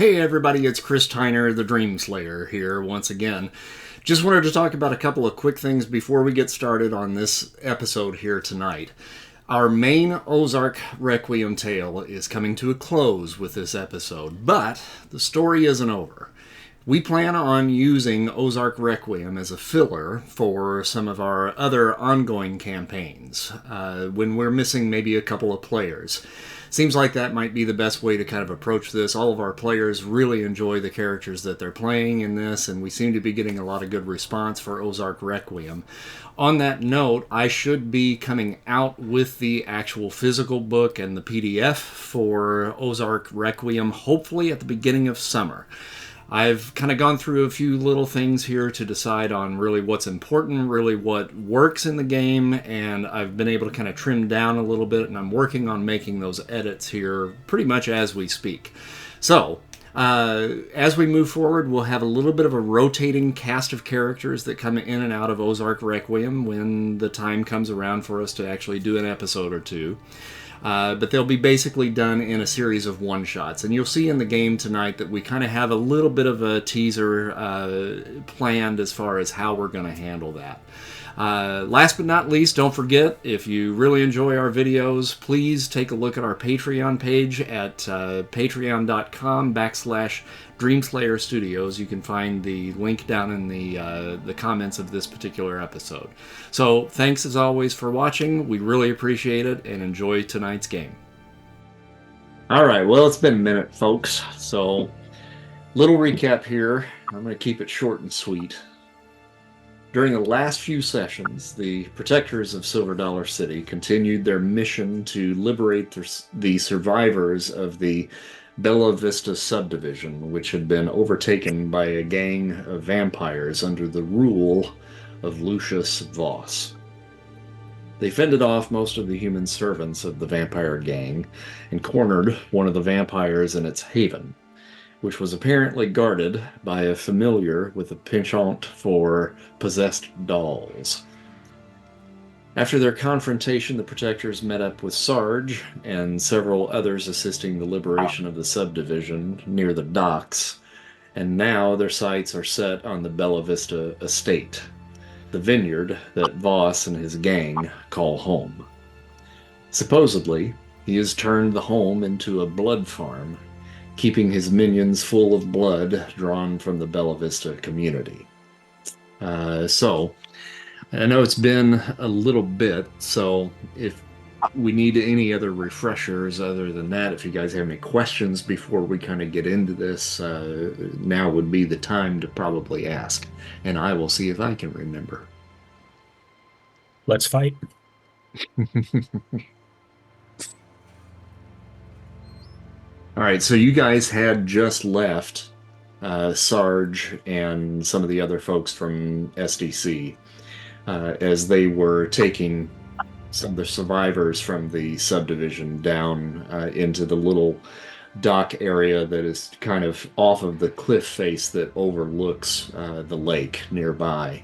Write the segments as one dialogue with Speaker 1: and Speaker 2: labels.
Speaker 1: Hey everybody, it's Chris Tyner, the Dreamslayer here once again. Just wanted to talk about a couple of quick things before we get started on this episode here tonight. Our main Ozark Requiem tale is coming to a close with this episode, but the story isn't over. We plan on using Ozark Requiem as a filler for some of our other ongoing campaigns, when we're missing maybe a couple of players. Seems like that might be the best way to kind of approach this. All of our players really enjoy the characters that they're playing in this, and we seem to be getting a lot of good response for Ozark Requiem. On that note, I should be coming out with the actual physical book and the PDF for Ozark Requiem, hopefully at the beginning of summer. I've kind of gone through a few little things here to decide on really what's important, really what works in the game, and I've been able to kind of trim down a little bit, and I'm working on making those edits here pretty much as we speak. So, as we move forward, we'll have a little bit of a rotating cast of characters that come in and out of Ozark Requiem when the time comes around for us to actually do an episode or two. But they'll be basically done in a series of one-shots. And you'll see in the game tonight that we kind of have a little bit of a teaser planned as far as how we're going to handle that. Last but not least, don't forget, if you really enjoy our videos, please take a look at our Patreon page at patreon.com/Dreamslayer Studios. You can find the link down in the comments of this particular episode. So thanks as always for watching. We really appreciate it and enjoy tonight's game. All right, well, it's been a minute, folks. So little recap here. I'm going to keep it short and sweet. During the last few sessions, the protectors of Silver Dollar City continued their mission to liberate the survivors of the Bella Vista subdivision, which had been overtaken by a gang of vampires under the rule of Lucius Voss. They fended off most of the human servants of the vampire gang and cornered one of the vampires in its haven, which was apparently guarded by a familiar with a penchant for possessed dolls. After their confrontation, the protectors met up with Sarge and several others assisting the liberation of the subdivision near the docks, and now their sights are set on the Bella Vista estate, the vineyard that Voss and his gang call home. Supposedly, he has turned the home into a blood farm, keeping his minions full of blood drawn from the Bella Vista community. So, I know it's been a little bit, so if we need any other refreshers other than that, if you guys have any questions before we kind of get into this, now would be the time to probably ask, and I will see if I can remember.
Speaker 2: Let's fight.
Speaker 1: All right, so you guys had just left Sarge and some of the other folks from SDC as they were taking some of the survivors from the subdivision down into the little dock area that is kind of off of the cliff face that overlooks the lake nearby.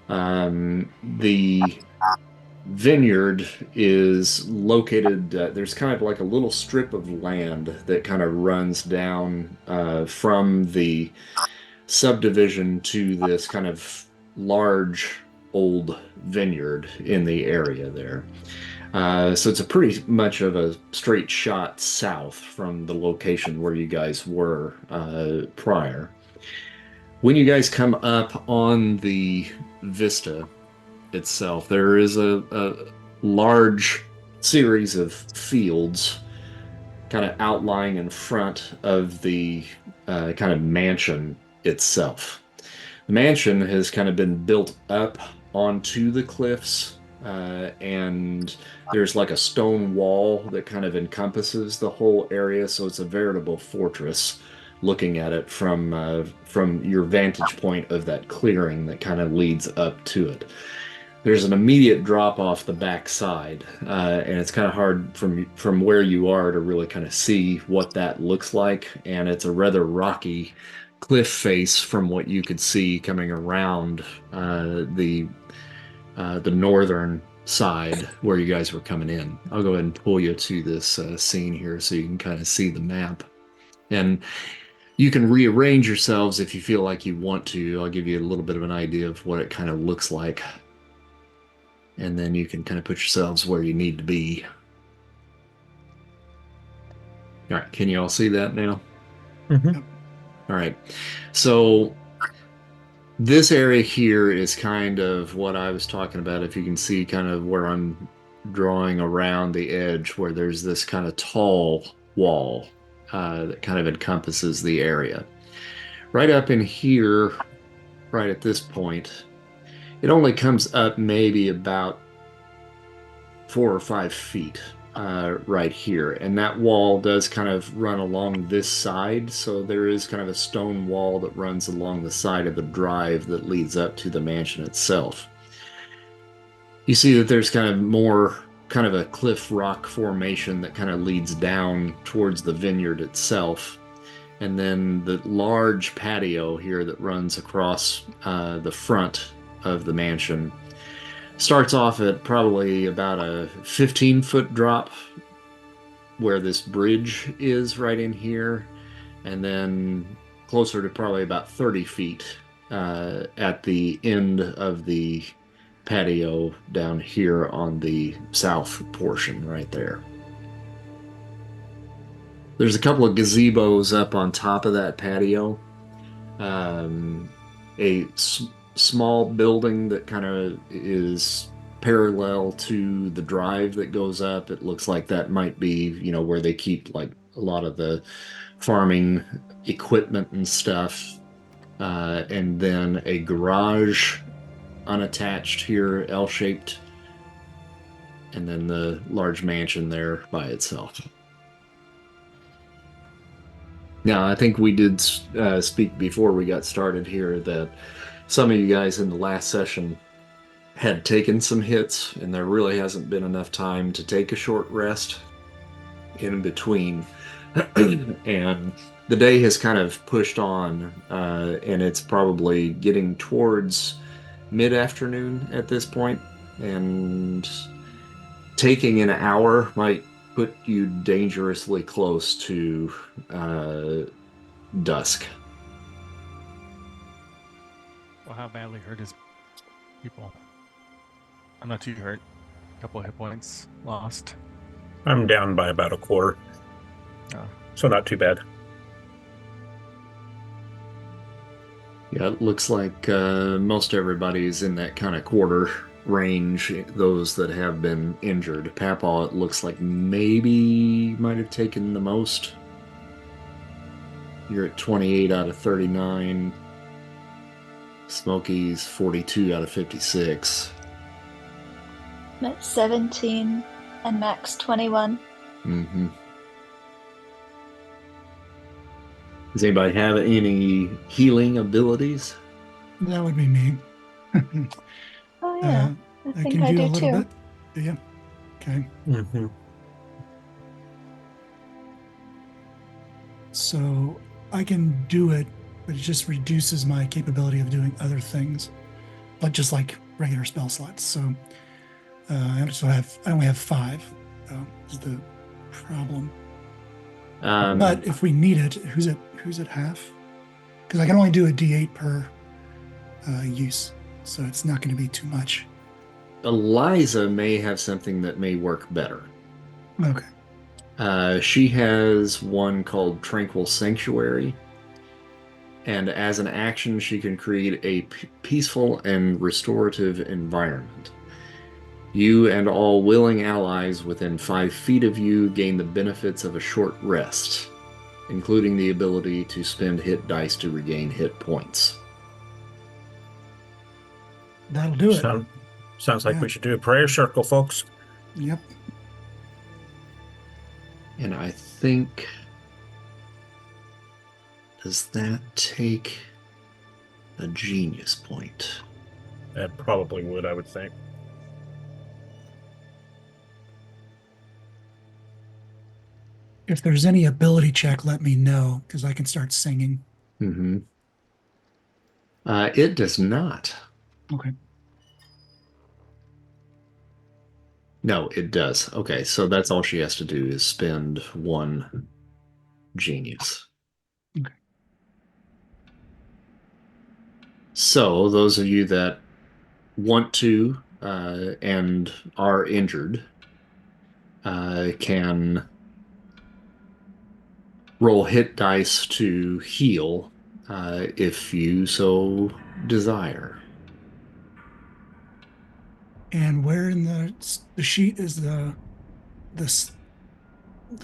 Speaker 1: The vineyard is located, there's kind of like a little strip of land that kind of runs down from the subdivision to this kind of large old vineyard in the area there. So it's a pretty much of a straight shot south from the location where you guys were prior. When you guys come up on the vista itself, there is a large series of fields kind of outlying in front of the kind of mansion itself. The mansion has kind of been built up onto the cliffs, and there's like a stone wall that kind of encompasses the whole area, so it's a veritable fortress looking at it from your vantage point of that clearing that kind of leads up to it. There's an immediate drop off the back side, and it's kind of hard from where you are to really kind of see what that looks like, and it's a rather rocky cliff face from what you could see coming around the northern side where you guys were coming in. I'll go ahead and pull you to this scene here so you can kind of see the map. And You can rearrange yourselves if you feel like you want to. I'll give you a little bit of an idea of what it kind of looks like. And then you can kind of put yourselves where you need to be. All right, can you all see that now?
Speaker 2: Mm-hmm.
Speaker 1: All right. So this area here is kind of what I was talking about. If you can see kind of where I'm drawing around the edge, where there's this kind of tall wall that kind of encompasses the area. Right up in here, right at this point, it only comes up maybe about 4 or 5 feet right here. And that wall does kind of run along this side. So there is kind of a stone wall that runs along the side of the drive that leads up to the mansion itself. You see that there's kind of more kind of a cliff rock formation that kind of leads down towards the vineyard itself. And then the large patio here that runs across the front of the mansion starts off at probably about a 15-foot drop where this bridge is right in here, and then closer to probably about 30 feet at the end of the patio down here on the south portion right there. There's a couple of gazebos up on top of that patio. A small building that kind of is parallel to the drive that goes up. It looks like that might be, where they keep like a lot of the farming equipment and stuff. And then a garage unattached here, L-shaped. And then the large mansion there by itself. Now, I think we did speak before we got started here that some of you guys in the last session had taken some hits, and there really hasn't been enough time to take a short rest in between. And the day has kind of pushed on, and it's probably getting towards mid-afternoon at this point, and taking an hour might put you dangerously close to dusk.
Speaker 3: Well, how badly hurt is people? I'm not too hurt. A couple of hit points lost.
Speaker 2: I'm down by about a quarter.
Speaker 3: Oh.
Speaker 2: So not too bad.
Speaker 1: Yeah, it looks like most everybody's in that kind of quarter range, those that have been injured. Papaw, it looks like maybe might have taken the most. You're at 28 out of 39. Smokey's 42 out of 56.
Speaker 4: I'm at 17 and Max 21.
Speaker 1: Mm-hmm. Does anybody have any healing abilities?
Speaker 5: That would be me.
Speaker 4: Oh yeah, I think
Speaker 5: can
Speaker 4: I
Speaker 5: do
Speaker 4: do
Speaker 5: a little
Speaker 4: too.
Speaker 5: bit. Do you? Okay.
Speaker 2: Mm-hmm.
Speaker 5: So I can do it, but it just reduces my capability of doing other things, but just like regular spell slots. So I only have 5. Is the problem. But if we need it, who's at half? Because I can only do a D8 per use, so it's not going to be too much.
Speaker 1: Eliza may have something that may work better.
Speaker 5: Okay.
Speaker 1: She has one called Tranquil Sanctuary, and as an action, she can create a peaceful and restorative environment. You and all willing allies within 5 feet of you gain the benefits of a short rest, including the ability to spend hit dice to regain hit points.
Speaker 5: That'll do it.
Speaker 2: Sounds like
Speaker 5: Yeah.
Speaker 2: we should do a prayer circle, folks.
Speaker 5: Yep.
Speaker 1: And I think... Does that take a genius point?
Speaker 2: That probably would, I would think.
Speaker 5: If there's any ability check, let me know, because I can start singing.
Speaker 1: Mm-hmm. It does not.
Speaker 5: Okay.
Speaker 1: No, it does. Okay, so that's all she has to do is spend 1 genius.
Speaker 5: Okay.
Speaker 1: So, those of you that want to and are injured can roll hit dice to heal if you so desire.
Speaker 5: And where in the sheet is the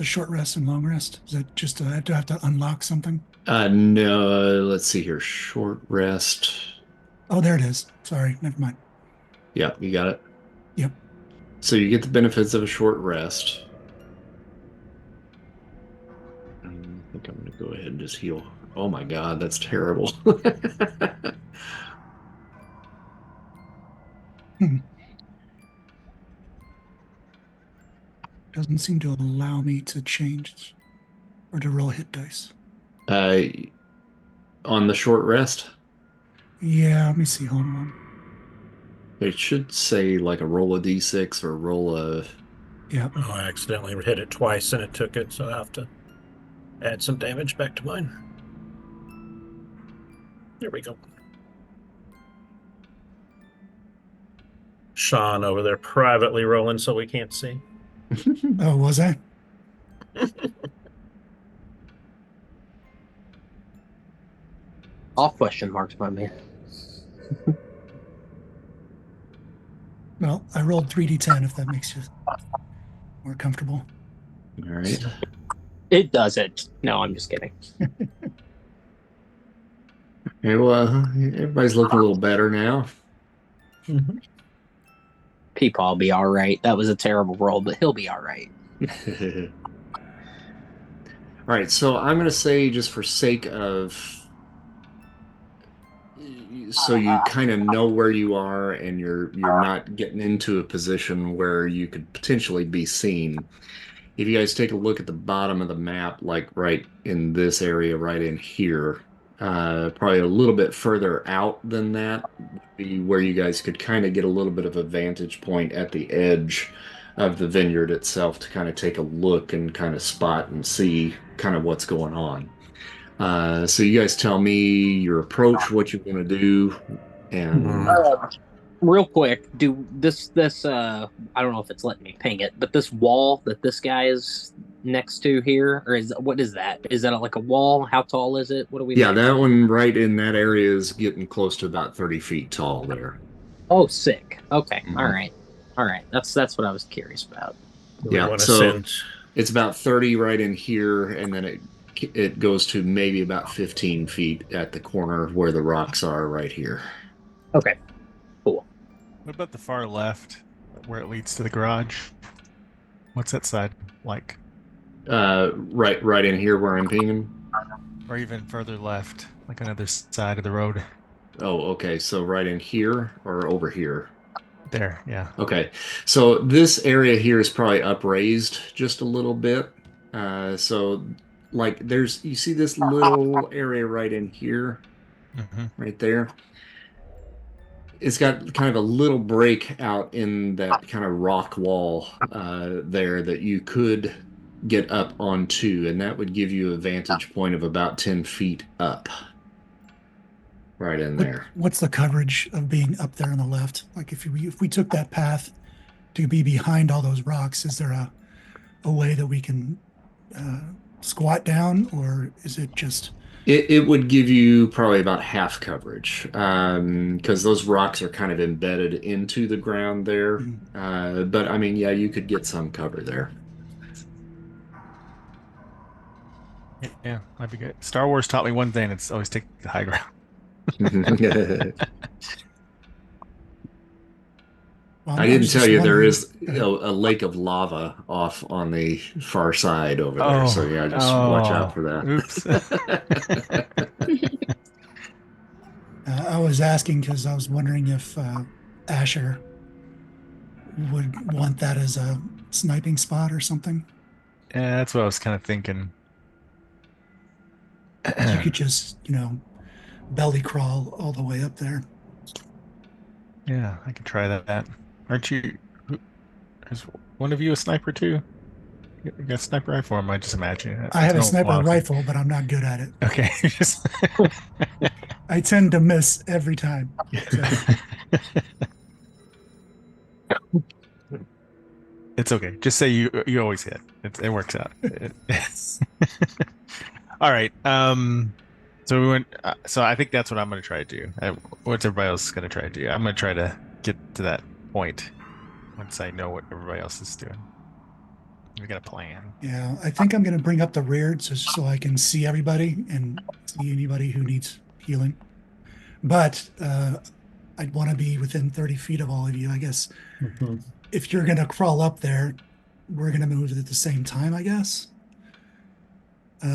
Speaker 5: short rest and long rest? Is that just I have to unlock something?
Speaker 1: No, let's see here. Short rest.
Speaker 5: Oh, there it is. Sorry, never mind.
Speaker 1: Yeah, you got it.
Speaker 5: Yep.
Speaker 1: So you get the benefits of a short rest. I think I'm going to go ahead and just heal. Oh my God, that's terrible.
Speaker 5: Doesn't seem to allow me to change or to roll hit dice.
Speaker 1: On the short rest,
Speaker 5: Yeah, let me see. Hold on.
Speaker 1: it should say like a roll a d6 or roll a.
Speaker 5: Yeah.
Speaker 2: Oh, I accidentally hit it twice and it took it, so I have to add some damage back to mine. There we go. Sean over there privately rolling so we can't see.
Speaker 5: Oh, was I?
Speaker 6: All question marks, my man.
Speaker 5: Well, I rolled 3d10 if that makes you more comfortable.
Speaker 1: All right.
Speaker 6: It doesn't. No, I'm just kidding.
Speaker 1: Okay, well, everybody's looking a little better now.
Speaker 6: Peepaw will be all right. That was a terrible roll, but he'll be all right.
Speaker 1: All right, so I'm going to say, just for sake of, so you kind of know where you are and you're not getting into a position where you could potentially be seen. If you guys take a look at the bottom of the map, like right in this area, right in here, probably a little bit further out than that would be where you guys could kind of get a little bit of a vantage point at the edge of the vineyard itself to kind of take a look and kind of spot and see kind of what's going on. So you guys tell me your approach, what you're going to do, and
Speaker 6: Real quick, do this I don't know if it's letting me ping it, but this wall that this guy is next to here, or what is that? Is that like a wall? How tall is it? What are we
Speaker 1: yeah,
Speaker 6: looking
Speaker 1: that
Speaker 6: at?
Speaker 1: one right in that area is getting close to about 30 feet tall there.
Speaker 6: Oh, sick. Okay.
Speaker 1: Mhm.
Speaker 6: All right. That's what I was curious about.
Speaker 1: Yeah, so it's about 30 right in here, and then it goes to maybe about 15 feet at the corner where the rocks are right here.
Speaker 6: Okay. Cool.
Speaker 3: What about the far left, where it leads to the garage? What's that side like?
Speaker 1: Right in here where I'm pinging.
Speaker 3: Or even further left, like another side of the road?
Speaker 1: Oh, okay. So right in here or over here?
Speaker 3: There, yeah.
Speaker 1: Okay. So this area here is probably upraised just a little bit. So like you see this little area right in here, right there. It's got kind of a little break out in that kind of rock wall there that you could get up onto, and that would give you a vantage point of about 10 feet up. Right in there.
Speaker 5: What's the coverage of being up there on the left? Like if we took that path to be behind all those rocks, is there a way that we can squat down, or is it just?
Speaker 1: It would give you probably about half coverage because those rocks are kind of embedded into the ground there. But I mean, yeah, you could get some cover there.
Speaker 3: Yeah, that'd be good. Star Wars taught me one thing: it's always take the high ground.
Speaker 5: Well,
Speaker 1: I didn't tell you there is a lake of lava off on the far side over there. So yeah, just watch out for that.
Speaker 3: Oops.
Speaker 5: I was asking because I was wondering if Asher would want that as a sniping spot or something.
Speaker 3: Yeah, that's what I was kind of thinking.
Speaker 5: You could just, belly crawl all the way up there.
Speaker 3: Yeah, I could try that. Aren't you? Is one of you a sniper too? You got a sniper rifle, or am I just imagining it?
Speaker 5: I have a sniper rifle, but I'm not good at it.
Speaker 3: Okay.
Speaker 5: I tend to miss every time. So.
Speaker 3: It's okay. Just say you always hit. It works out. All right. So we went. So I think that's what I'm going to try to do. What's everybody else going to try to do? I'm going to try to get to that point once I know what everybody else is doing. We got a plan.
Speaker 5: Yeah, I think I'm going to bring up the rear so I can see everybody and see anybody who needs healing. But I'd want to be within 30 feet of all of you, I guess.
Speaker 2: Mm-hmm.
Speaker 5: If you're going to crawl up there, we're going to move at the same time, I guess.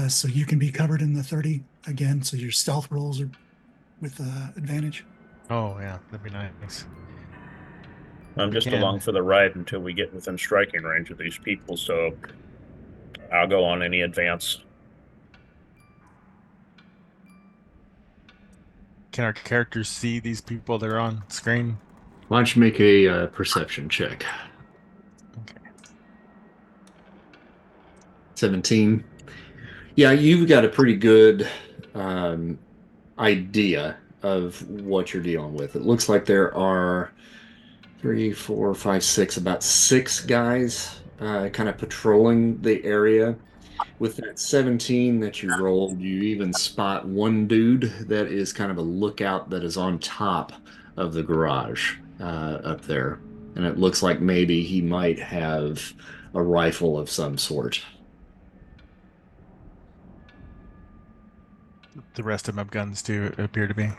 Speaker 5: So you can be covered in the 30 again. So your stealth rolls are with advantage.
Speaker 3: Oh, yeah. That'd be nice.
Speaker 2: I'm just along for the ride until we get within striking range of these people, so I'll go on any advance.
Speaker 3: Can our characters see these people that are on screen?
Speaker 1: Why don't you make a perception check?
Speaker 3: Okay.
Speaker 1: 17. Yeah, you've got a pretty good idea of what you're dealing with. It looks like there are 3, 4, 5, 6, about 6 guys kind of patrolling the area. With that 17 that you rolled, you even spot one dude that is kind of a lookout that is on top of the garage up there. And it looks like maybe he might have a rifle of some sort.
Speaker 3: The rest of them have guns too, appear to be.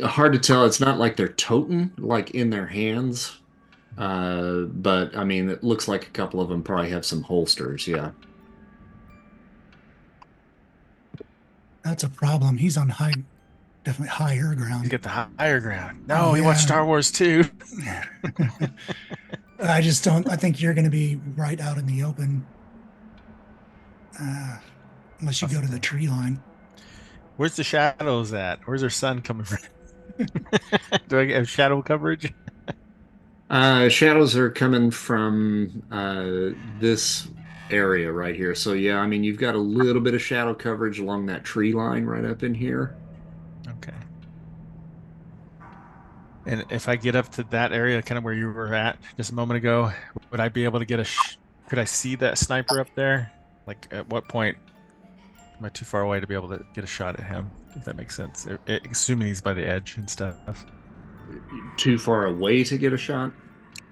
Speaker 1: Hard to tell. It's not like they're toting, like in their hands. But I mean, it looks like a couple of them probably have some holsters. Yeah.
Speaker 5: That's a problem. He's on definitely higher ground.
Speaker 3: You get the higher ground. No, he watched Star Wars too.
Speaker 5: I just don't. I think you're going to be right out in the open, unless you go to the tree line.
Speaker 3: Where's the shadows at? Where's our sun coming from? Do I have shadow coverage?
Speaker 1: Shadows are coming from this area right here. So yeah, I mean, you've got a little bit of shadow coverage along that tree line right up in here.
Speaker 3: Okay. And if I get up to that area, kind of where you were at just a moment ago, would I be able to get could I see that sniper up there? Like, at what point am I too far away to be able to get a shot at him? If that makes sense. Assuming he's by the edge and stuff.
Speaker 1: Too far away to get a shot?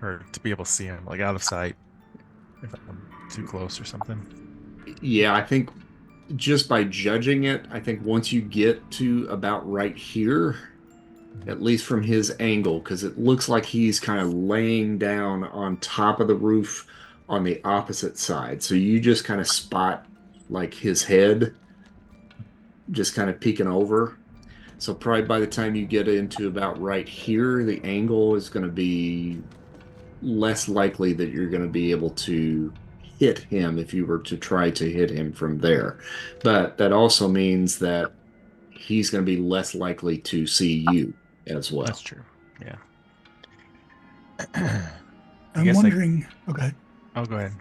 Speaker 3: Or to be able to see him, like out of sight. If I'm too close or something.
Speaker 1: Yeah, I think just by judging it, I think once you get to about right here, at least from his angle, because it looks like he's kind of laying down on top of the roof on the opposite side. So you just kind of spot like his head just kind of peeking over. So probably by the time you get into about right here, the angle is going to be less likely that you're going to be able to hit him if you were to try to hit him from there. But that also means that he's going to be less likely to see you as well.
Speaker 3: That's true. Yeah.
Speaker 5: I'm wondering. Okay.
Speaker 3: Oh, go ahead.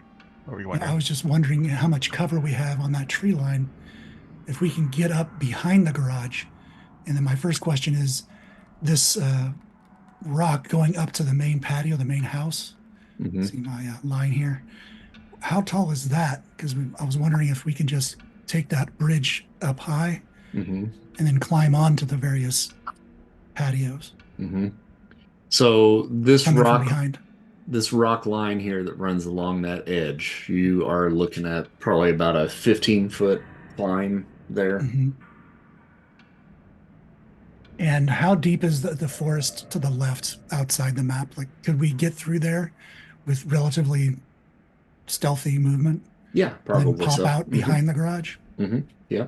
Speaker 3: What were you wondering?
Speaker 5: I was just wondering how much cover we have on that tree line. If we can get up behind the garage. And then my first question is this rock going up to the main patio, the main house.
Speaker 1: Mm-hmm.
Speaker 5: See my line here. How tall is that? Because I was wondering if we can just take that bridge up high
Speaker 1: Mm-hmm.
Speaker 5: and then climb onto the various patios.
Speaker 1: Mm-hmm. So this
Speaker 5: Coming from
Speaker 1: rock,
Speaker 5: behind.
Speaker 1: this rock line here that runs along that edge, you are looking at probably about a 15-foot climb there.
Speaker 5: Mm-hmm. And how deep is the forest to the left outside the map? Like, could we get through there with relatively stealthy movement?
Speaker 1: Yeah, probably
Speaker 5: and then pop
Speaker 1: so.
Speaker 5: out behind the garage?
Speaker 1: Mm-hmm. Yeah.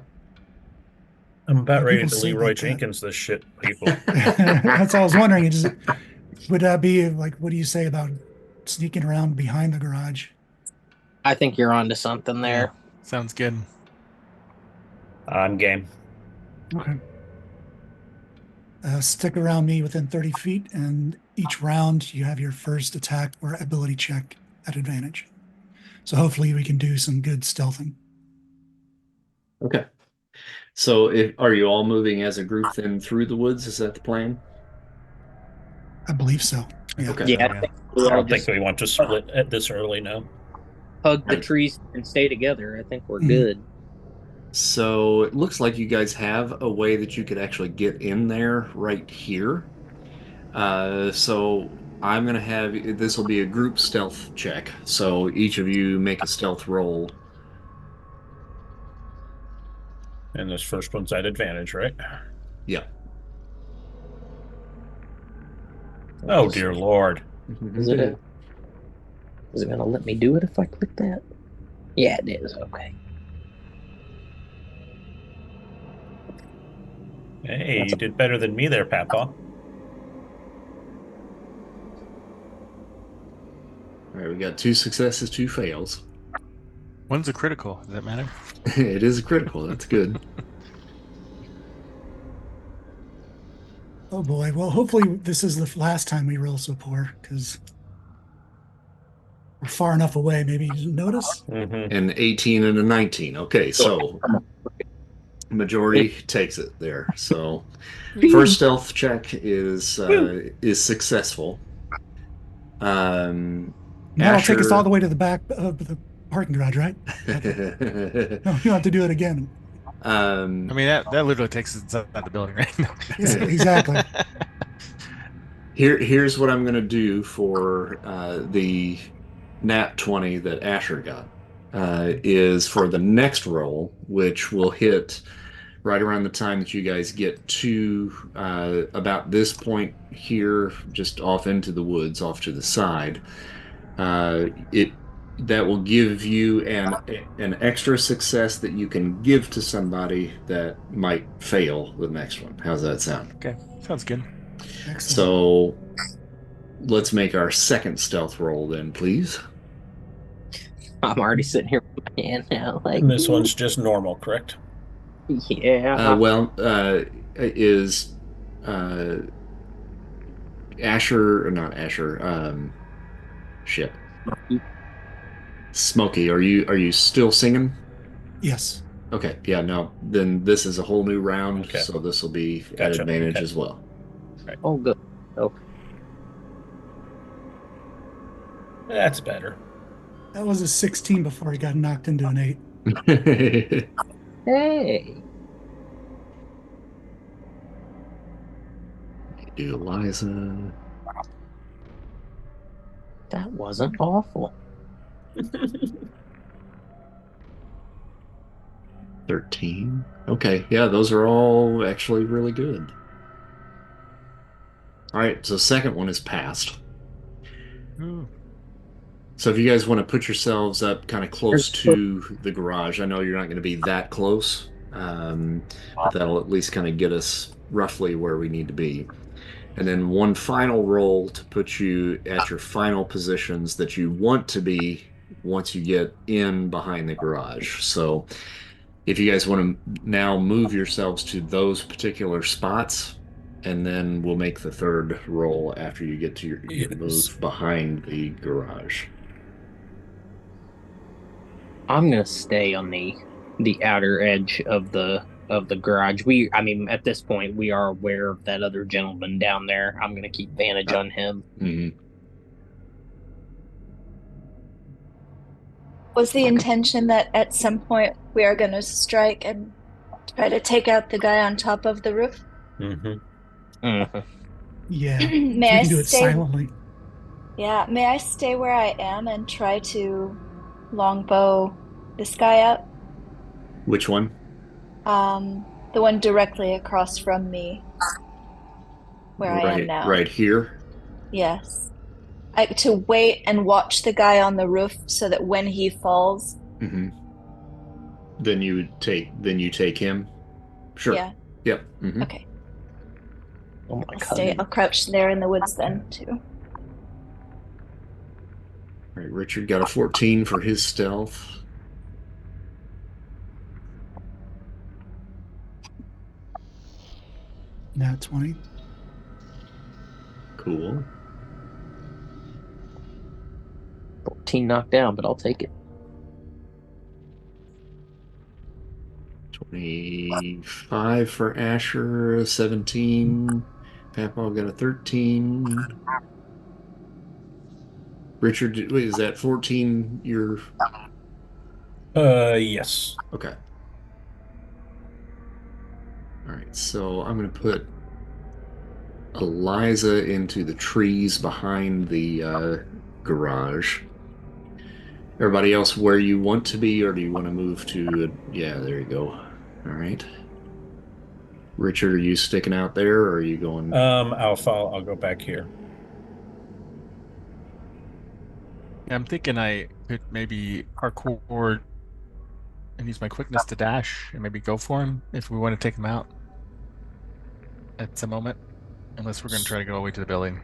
Speaker 2: I'm about
Speaker 5: When
Speaker 2: ready
Speaker 5: people
Speaker 2: to
Speaker 5: say
Speaker 2: Leroy
Speaker 5: like that-
Speaker 2: Jenkins this shit, people.
Speaker 5: That's all I was wondering. Would that be like, what do you say about sneaking around behind the garage?
Speaker 6: I think you're onto something there.
Speaker 3: Sounds good.
Speaker 2: I'm game.
Speaker 5: Okay. Stick around me within 30 feet, and each round you have your first attack or ability check at advantage. So hopefully we can do some good stealthing.
Speaker 1: Okay. So, are you all moving as a group then through the woods? Is that the plan?
Speaker 5: I believe so. Yeah.
Speaker 1: Okay.
Speaker 6: Yeah,
Speaker 3: So,
Speaker 6: I think
Speaker 2: I
Speaker 6: we'll all
Speaker 2: don't think
Speaker 6: just
Speaker 2: we want to split at this early now.
Speaker 6: hug the
Speaker 1: Right.
Speaker 6: trees and stay together. I think we're
Speaker 5: Mhm.
Speaker 6: good.
Speaker 1: So it looks like you guys have a way that you could actually get in there right here. So I'm gonna have this will be a group stealth check. So each of you make a stealth roll.
Speaker 2: And this first one's at advantage, right?
Speaker 1: Yeah.
Speaker 2: Oh, dear Lord.
Speaker 6: Is it gonna let me do it if I click that? Yeah, it is. Okay.
Speaker 2: Hey, you did better than me there, Papa.
Speaker 1: All right, we got 2 successes, 2 fails.
Speaker 3: One's a critical. Does that matter?
Speaker 1: It is a critical. That's good.
Speaker 5: Oh boy. Well, hopefully this is the last time we roll so poor because we're far enough away. Maybe you didn't notice.
Speaker 2: Mm-hmm.
Speaker 1: An 18 and a 19. Okay, so majority takes it there. So first stealth check is successful.
Speaker 5: That'll take us
Speaker 1: Asher.
Speaker 5: all the way to the back of the parking garage, right? No, you don't have to do it again.
Speaker 3: I mean, that literally takes us inside the building, right? No.
Speaker 5: Yeah, exactly.
Speaker 1: Here's what I'm going to do for the nat 20 that Asher got. Is for the next roll, which will hit right around the time that you guys get to about this point here, just off into the woods, off to the side. That will give you an extra success that you can give to somebody that might fail the next one. How's that sound?
Speaker 3: Okay, sounds good.
Speaker 5: Excellent.
Speaker 1: So let's make our second stealth roll then, please.
Speaker 6: I'm already sitting here with my hand now. Like,
Speaker 2: And this one's just normal, correct?
Speaker 6: yeah.
Speaker 1: Is Asher or not Asher? Shit. Smokey, are you still singing?
Speaker 5: Yes.
Speaker 1: Okay, yeah, no. Then this is a whole new round,
Speaker 2: Okay.
Speaker 1: so this will be at
Speaker 2: Gotcha.
Speaker 1: advantage
Speaker 2: Okay.
Speaker 1: as well.
Speaker 6: Oh, good. Okay.
Speaker 2: That's better.
Speaker 5: That was a 16 before he got knocked into an 8.
Speaker 6: Hey.
Speaker 1: Do Eliza.
Speaker 6: That wasn't awful.
Speaker 1: 13. Okay, yeah, those are all actually really good. All right, so second one is passed.
Speaker 3: Ooh.
Speaker 1: So if you guys want to put yourselves up kind of close to the garage, I know you're not going to be that close, but that'll at least kind of get us roughly where we need to be. And then one final roll to put you at your final positions that you want to be once you get in behind the garage. So if you guys want to now move yourselves to those particular spots, and then we'll make the third roll after you get to your move behind the garage.
Speaker 6: I'm gonna stay on the outer edge of the garage. I mean, at this point, we are aware of that other gentleman down there. I'm gonna keep vantage on him.
Speaker 1: Mm-hmm.
Speaker 4: Was the intention that at some point we are going to strike and try to take out the guy on top of the roof?
Speaker 2: Mm-hmm.
Speaker 6: Mm-hmm.
Speaker 5: Yeah.
Speaker 4: May
Speaker 5: we
Speaker 4: I
Speaker 5: can do it
Speaker 4: stay?
Speaker 5: silently.
Speaker 4: Yeah, may I stay where I am and try to longbow this guy up?
Speaker 1: Which one?
Speaker 4: The one directly across from me, where I am now.
Speaker 1: Right here.
Speaker 4: Yes. To wait and watch the guy on the roof so that when he falls.
Speaker 1: Mm-hmm. Then you take him. Sure.
Speaker 4: Yeah.
Speaker 1: Yep. Mm-hmm.
Speaker 4: Okay.
Speaker 6: Oh my
Speaker 4: I'll
Speaker 6: god.
Speaker 4: stay. I'll crouch there in the woods then too.
Speaker 1: All right, Richard got a 14 for his stealth.
Speaker 5: Nat 20.
Speaker 1: Cool.
Speaker 6: 14 knocked down, but I'll take it.
Speaker 1: A 5 for Asher, a 17. Papa got a 13. Richard, wait, is that 14? You're
Speaker 2: Yes.
Speaker 1: okay. All right, so I'm going to put Eliza into the trees behind the garage. Everybody else where you want to be, or do you want to move to? Yeah, there you go. All right. Richard, are you sticking out there, or are you going?
Speaker 2: I'll follow. I'll go back here.
Speaker 3: Yeah, I'm thinking I could maybe parkour and use my quickness to dash and maybe go for him if we want to take him out at some moment. Unless we're going to try to go all the way to the building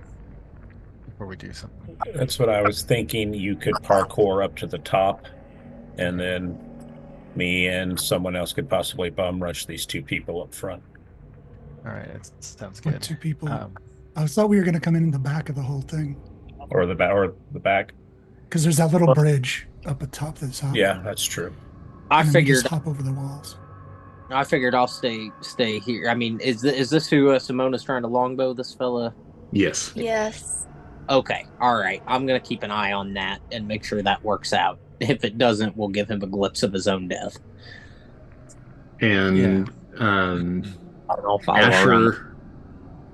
Speaker 3: before we do something.
Speaker 2: That's what I was thinking. You could parkour up to the top, and then me and someone else could possibly bum rush these two people up front.
Speaker 3: All right, that sounds
Speaker 5: What,
Speaker 3: good.
Speaker 5: 2 people? I thought we were going to come in the back of the whole thing.
Speaker 2: Or the back.
Speaker 5: Because there's that little bridge up at top that's hot.
Speaker 2: Yeah, that's true.
Speaker 6: I
Speaker 5: And then we
Speaker 6: figured.
Speaker 5: just hop over the walls.
Speaker 6: I figured I'll stay here. I mean, is this who Simona's trying to longbow this fella?
Speaker 1: Yes.
Speaker 4: Yes.
Speaker 6: Okay, all right. I'm gonna keep an eye on that and make sure that works out. If it doesn't, we'll give him a glimpse of his own death.
Speaker 1: And
Speaker 6: I'll follow around.
Speaker 1: Asher,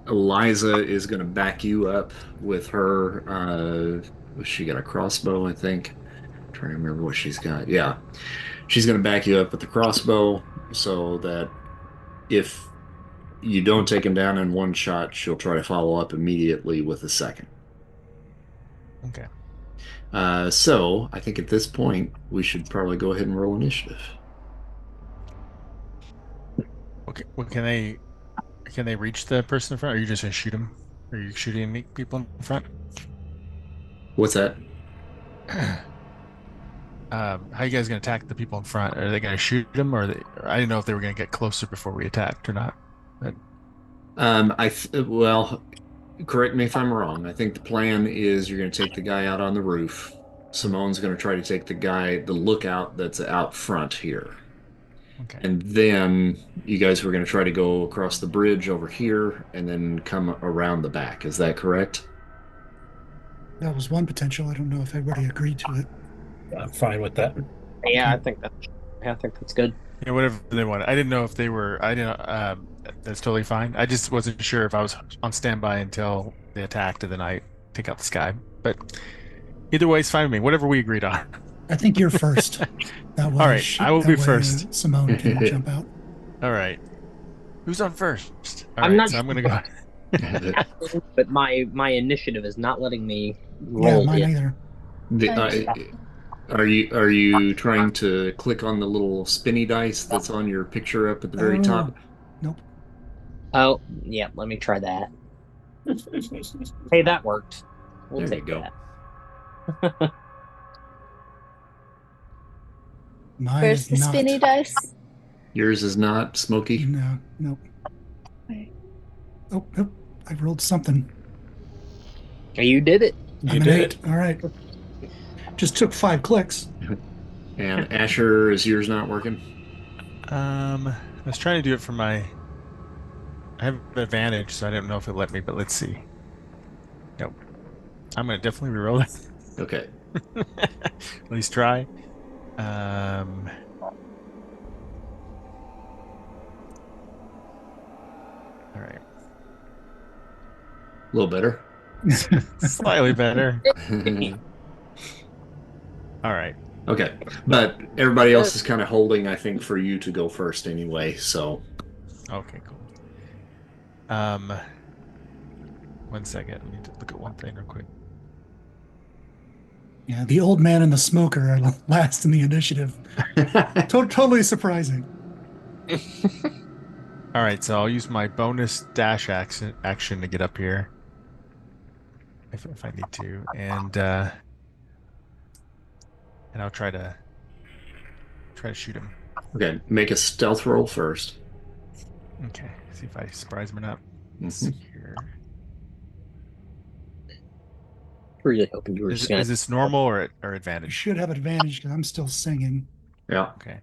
Speaker 1: Eliza is going to back you up with her. She got a crossbow, I think. I'm trying to remember what she's got. Yeah, she's going to back you up with the crossbow, so that if you don't take him down in one shot, she'll try to follow up immediately with a second.
Speaker 3: Okay.
Speaker 1: So I think at this point we should probably go ahead and roll initiative.
Speaker 3: Okay. Well, can they reach the person in front? Or are you just gonna shoot them? Are you shooting people in front?
Speaker 1: What's that?
Speaker 3: How are you guys gonna attack the people in front? Are they gonna shoot them, or I didn't know if they were gonna get closer before we attacked or not. But...
Speaker 1: Well, correct me if I'm wrong. I think the plan is you're going to take the guy out on the roof. Simone's going to try to take the lookout that's out front here.
Speaker 3: Okay.
Speaker 1: And then you guys were going to try to go across the bridge over here and then come around the back. Is that correct?
Speaker 5: That was one potential. I don't know if everybody agreed to it.
Speaker 2: I'm fine with that.
Speaker 6: Yeah, I think that's good.
Speaker 3: Yeah, whatever they wanted. I didn't know if they were. I didn't. That's totally fine. I just wasn't sure if I was on standby until they attacked, and then I take out this guy. But either way, it's fine with me. Whatever we agreed on.
Speaker 5: I think you're first. That way
Speaker 3: All right, I will be first.
Speaker 5: Simone can jump out.
Speaker 3: All right. Who's on first? All
Speaker 6: I'm
Speaker 3: right,
Speaker 6: not
Speaker 3: so I'm gonna go.
Speaker 6: But my initiative is not letting me
Speaker 5: Yeah,
Speaker 6: roll
Speaker 5: mine
Speaker 6: it.
Speaker 5: either.
Speaker 1: Are you trying to click on the little spinny dice that's on your picture up at the very top?
Speaker 5: Nope.
Speaker 6: Oh, yeah, let me try that. Hey, that worked. We'll
Speaker 1: There
Speaker 6: take
Speaker 1: you go.
Speaker 6: that.
Speaker 5: Mine
Speaker 4: Where's
Speaker 5: is
Speaker 4: the
Speaker 5: not.
Speaker 4: spinny dice?
Speaker 1: Yours is not, Smokey?
Speaker 5: No, nope.
Speaker 4: Okay.
Speaker 5: Oh, I rolled something.
Speaker 6: You did it.
Speaker 5: I'm an 8. All right. Just took 5 clicks.
Speaker 1: And Asher, is yours not working?
Speaker 3: I was trying to do it for my. I have an advantage, so I didn't know if it let me, but let's see. Nope. I'm gonna definitely reroll it.
Speaker 1: Okay.
Speaker 3: At least try. All right.
Speaker 1: A little better.
Speaker 3: Slightly better. All right.
Speaker 1: Okay. But everybody else is kind of holding, I think, for you to go first anyway, so.
Speaker 3: Okay, cool. 1 second. I need to look at one thing real quick.
Speaker 5: Yeah, the old man and the smoker are last in the initiative. Totally surprising.
Speaker 3: All right, so I'll use my bonus dash action to get up here, if I need to, and I'll try to shoot him.
Speaker 1: Okay, make a stealth roll first.
Speaker 3: Okay, see if I surprise him or not.
Speaker 1: Mhm.
Speaker 3: Here.
Speaker 6: Really hoping you were just gonna.
Speaker 3: Is this normal or
Speaker 5: You
Speaker 3: advantage?
Speaker 5: should have advantage because I'm still singing.
Speaker 1: Yeah.
Speaker 3: Okay.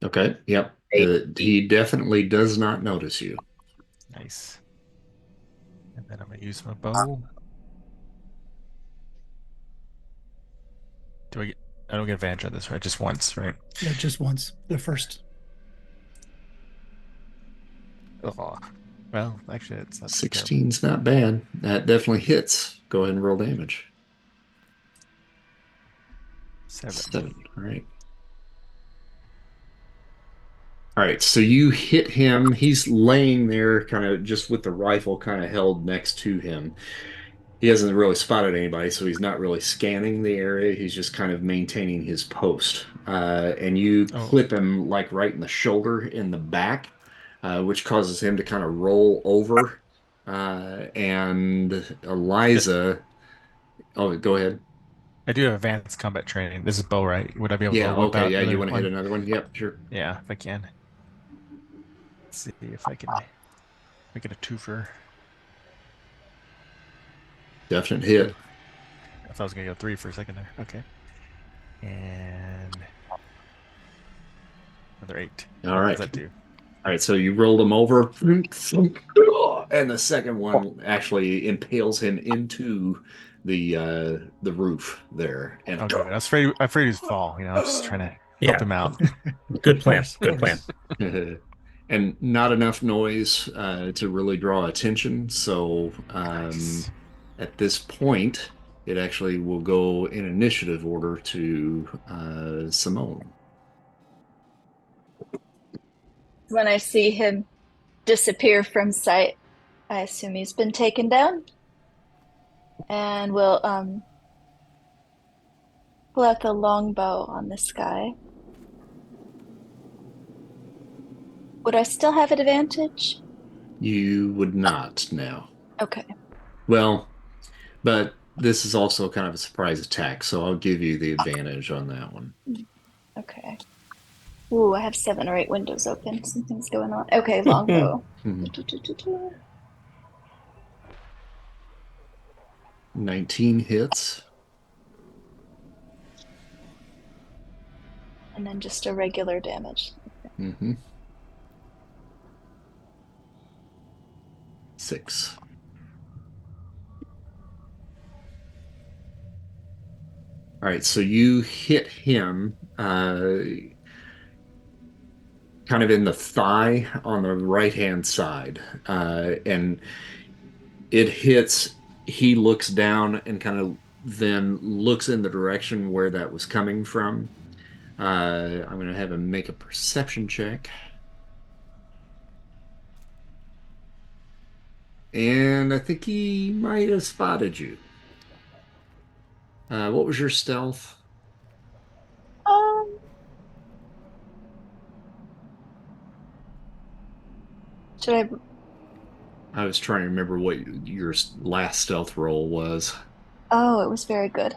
Speaker 1: Okay. Yep. He definitely does not notice you.
Speaker 3: Nice. And then I'm gonna use my bow. I don't get advantage on this, right? Just once, right?
Speaker 5: Yeah, just once. The first.
Speaker 3: Oh. Well, actually, it's not so terrible.
Speaker 1: 16's not bad. That definitely hits. Go ahead and roll damage.
Speaker 3: 7.
Speaker 1: 7. All right. All right, so you hit him. He's laying there kind of just with the rifle kind of held next to him. He hasn't really spotted anybody, so he's not really scanning the area. He's just kind of maintaining his post. And you
Speaker 3: Oh,
Speaker 1: clip him like right in the shoulder in the back, which causes him to kind of roll over. And Eliza, oh, go ahead.
Speaker 3: I do have advanced combat training. This is bow, right? Would I be able
Speaker 1: Yeah,
Speaker 3: to whip
Speaker 1: okay,
Speaker 3: out
Speaker 1: yeah, you
Speaker 3: another
Speaker 1: want to hit
Speaker 3: one?
Speaker 1: another one? Yep, sure.
Speaker 3: Yeah, if I can. Let's see if I can make it a twofer.
Speaker 1: Definite hit.
Speaker 3: Ooh, I thought I was gonna go 3 for a second there. Okay. And another 8.
Speaker 1: All
Speaker 3: What
Speaker 1: right.
Speaker 3: does that do?
Speaker 1: All right, so you rolled him over, and the second one actually impales him into the roof there. And
Speaker 3: Oh, good. I was afraid he'd fall. You know, I was just trying to help him out.
Speaker 2: Good plan.
Speaker 5: Of
Speaker 2: Good
Speaker 5: course.
Speaker 2: plan.
Speaker 1: and not enough noise to really draw attention. So
Speaker 3: Nice.
Speaker 1: at this point, it actually will go in initiative order to Simone.
Speaker 4: When I see him disappear from sight, I assume he's been taken down. And we'll pull out the longbow on this guy. Would I still have an advantage?
Speaker 1: You would not now.
Speaker 4: Okay.
Speaker 1: Well, but this is also kind of a surprise attack, so I'll give you the advantage on that one.
Speaker 4: Okay. Ooh, I have 7 or 8 windows open. Something's going on. Okay, longbow.
Speaker 1: Mhm. 19 hits.
Speaker 4: And then just a regular damage.
Speaker 1: Mm-hmm. 6. All right, so you hit him kind of in the thigh on the right-hand side, and it hits. He looks down and kind of then looks in the direction where that was coming from. I'm going to have him make a perception check. And I think he might have spotted you. What was your stealth?
Speaker 4: Um, should I?
Speaker 1: I was trying to remember what your last stealth roll was.
Speaker 4: Oh, it was very good.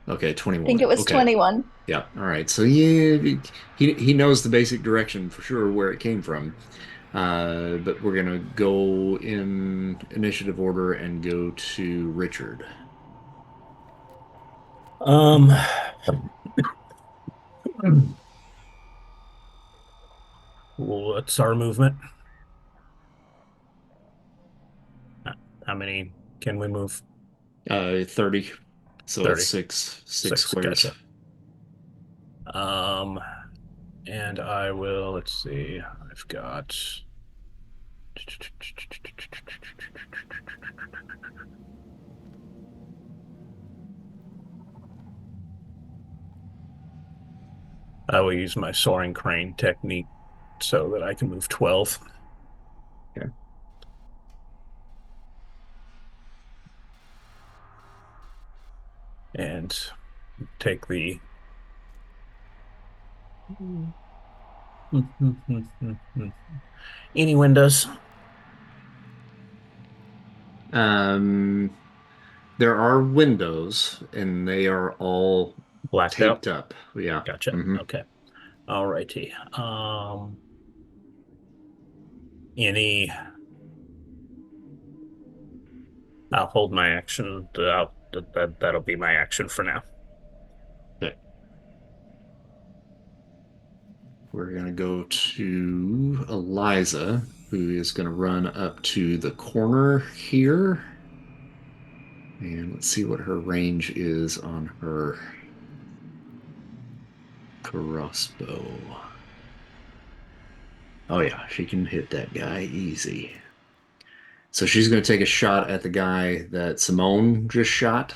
Speaker 1: Okay,
Speaker 4: I
Speaker 1: 21.
Speaker 4: think it was
Speaker 1: Okay.
Speaker 4: 21.
Speaker 1: Yeah. All right. So yeah, he knows the basic direction for sure where it came from. But we're gonna go in initiative order and go to Richard.
Speaker 2: What's our movement? How many can we move?
Speaker 1: 30. So
Speaker 2: 30.
Speaker 1: it's six squares.
Speaker 2: Gotcha. And I will, let's see, I've got I will use my soaring crane technique so that I can move 12.
Speaker 1: Okay.
Speaker 2: And take the any windows.
Speaker 1: There are windows, and they are all
Speaker 2: Blacked out.
Speaker 1: taped up. Yeah.
Speaker 2: Gotcha.
Speaker 1: Mhm.
Speaker 2: Okay. All righty. Any I'll hold my action. That'll be my action for now.
Speaker 1: Okay. we're going to go to Eliza, who is going to run up to the corner here. And let's see what her range is on her crossbow. Oh yeah, she can hit that guy easy. So she's going to take a shot at the guy that Simone just shot.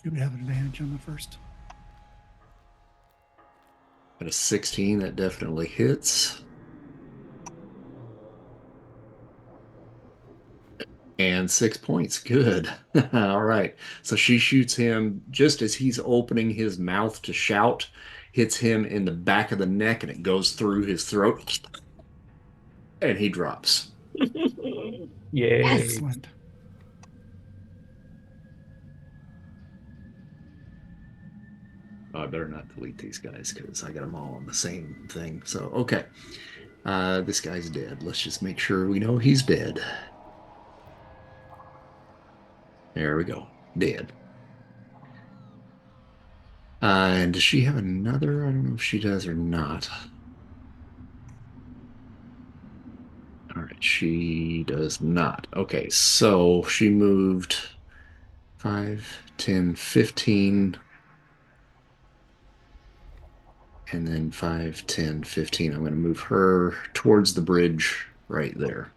Speaker 5: She would have advantage on the first.
Speaker 1: At a 16, that definitely hits. And 6 points. Good. All right. So she shoots him just as he's opening his mouth to shout, hits him in the back of the neck, and it goes through his throat. And he drops.
Speaker 2: Yay.
Speaker 5: Excellent.
Speaker 1: Oh, I better not delete these guys because I got them all on the same thing. So, okay. This guy's dead. Let's just make sure we know he's dead. There we go. Dead. And does she have another? I don't know if she does or not. All right, she does not. Okay, so she moved 5, 10, 15, and then 5, 10, 15. I'm going to move her towards the bridge right there.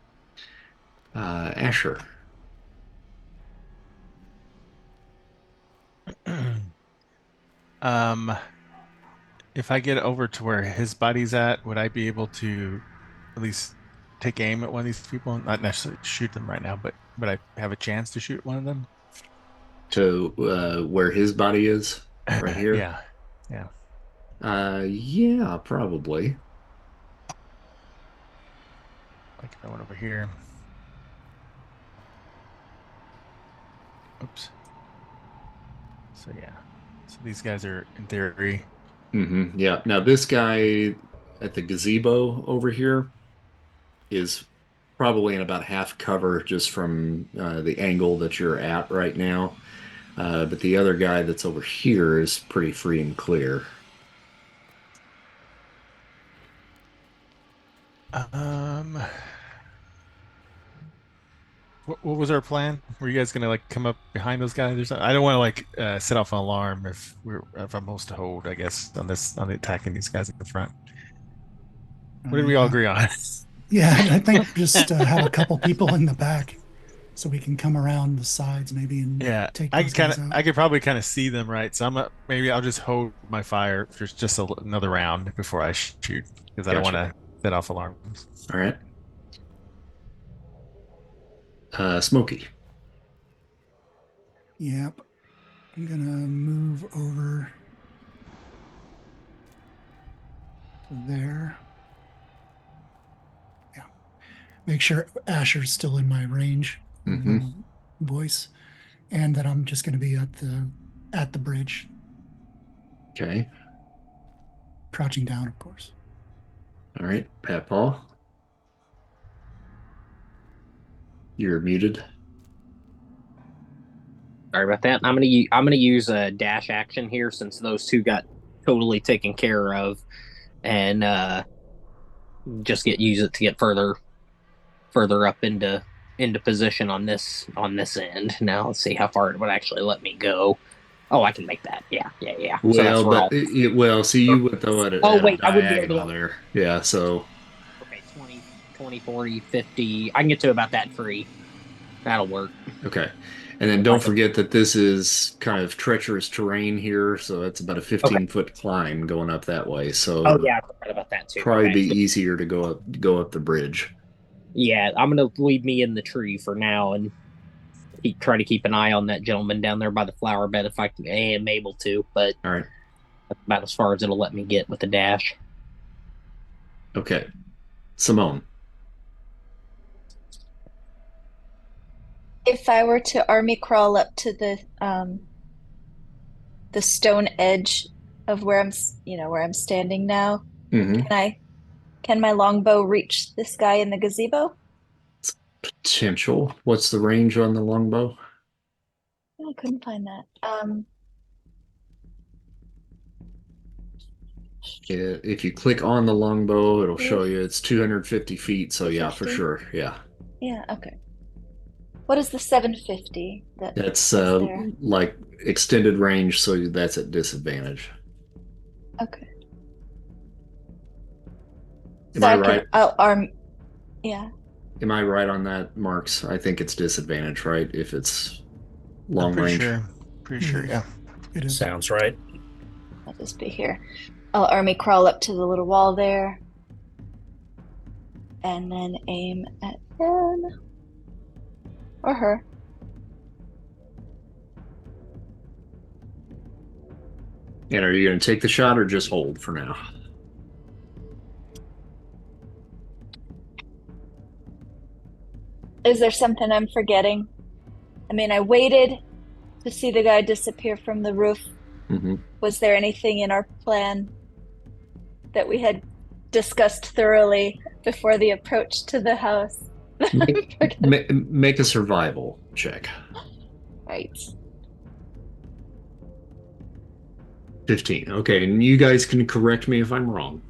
Speaker 1: Asher.
Speaker 3: If I get over to where his body's at, would I be able to at least take aim at one of these people? Not necessarily shoot them right now, but would I have a chance to shoot one of them?
Speaker 1: To where his body is, right here?
Speaker 3: Yeah.
Speaker 1: Yeah, probably.
Speaker 3: Like I went over here. Oops. So yeah. So these guys are in theory.
Speaker 1: Yeah. Now this guy at the gazebo over here is probably in about half cover just from the angle that you're at right now. But the other guy that's over here is pretty free and clear.
Speaker 3: What was our plan? Were you guys gonna like come up behind those guys or something? I don't want to like set off an alarm if I'm supposed to hold, I guess, on the attacking these guys at the front. What did we all agree on?
Speaker 5: Yeah, I think just have a couple people in the back so we can come around the sides maybe and
Speaker 3: Yeah,
Speaker 5: take
Speaker 3: I
Speaker 5: those
Speaker 3: could
Speaker 5: guys out.
Speaker 3: I could probably kind of see them, right? So maybe I'll just hold my fire for just another round before I shoot because I don't want
Speaker 1: Gotcha.
Speaker 3: to set off alarms.
Speaker 1: All right. Smokey.
Speaker 5: Yep. I'm gonna move over to there. Yeah. Make sure Asher's still in my range of voice, and that I'm just gonna be at the bridge,
Speaker 1: Okay.
Speaker 5: crouching down, of course.
Speaker 1: All right. Pat Paul. You're muted.
Speaker 6: Sorry about that. I'm gonna use a dash action here since those two got totally taken care of, and just use it to get further up into position on this end. Now let's see how far it would actually let me go. Oh, I can make that. Yeah.
Speaker 1: Well,
Speaker 6: So that's where
Speaker 1: see, you would throw it at,
Speaker 6: Oh,
Speaker 1: at
Speaker 6: wait,
Speaker 1: a
Speaker 6: I wouldn't be able
Speaker 1: diagonal
Speaker 6: to-
Speaker 1: there. Yeah, so
Speaker 6: Okay, 20, 40, 50. I can get to about that free. That'll work.
Speaker 1: okay. And then don't forget that this is kind of treacherous terrain here, so it's about a 15-foot climb going up that way. So
Speaker 6: Oh yeah, I forgot about that too.
Speaker 1: probably
Speaker 6: Okay.
Speaker 1: be easier to go up the bridge.
Speaker 6: Yeah, I'm gonna leave me in the tree for now and try to keep an eye on that gentleman down there by the flower bed if I am able to. But
Speaker 1: All right.
Speaker 6: that's about as far as it'll let me get with the dash.
Speaker 1: Okay. Simone.
Speaker 4: If I were to army crawl up to the stone edge of where I'm standing now, can my longbow reach this guy in the gazebo?
Speaker 1: Potential. What's the range on the longbow?
Speaker 4: Oh, I couldn't find that.
Speaker 1: If you click on the longbow, it'll show you it's 250 feet. So yeah, for
Speaker 4: 250?
Speaker 1: sure. Yeah.
Speaker 4: Yeah, okay. What is the 750
Speaker 1: That's
Speaker 4: is there?
Speaker 1: like extended range, so that's at disadvantage.
Speaker 4: Okay.
Speaker 1: Am
Speaker 4: So
Speaker 1: I
Speaker 4: I
Speaker 1: right?
Speaker 4: can, I'll arm, yeah.
Speaker 1: Am I right on that, Marks? I think it's disadvantage, right? If it's
Speaker 3: I'm
Speaker 1: long
Speaker 3: pretty
Speaker 1: range.
Speaker 3: sure. Pretty sure, yeah.
Speaker 5: It is.
Speaker 2: Sounds right.
Speaker 4: I'll just be here. I'll army crawl up to the little wall there. And then aim at him. Or her.
Speaker 1: And are you going to take the shot or just hold for now?
Speaker 4: Is there something I'm forgetting? I mean, I waited to see the guy disappear from the roof.
Speaker 1: Mm-hmm.
Speaker 4: Was there anything in our plan that we had discussed thoroughly before the approach to the house?
Speaker 1: Make a survival check.
Speaker 4: Right.
Speaker 1: 15. Okay, and you guys can correct me if I'm wrong.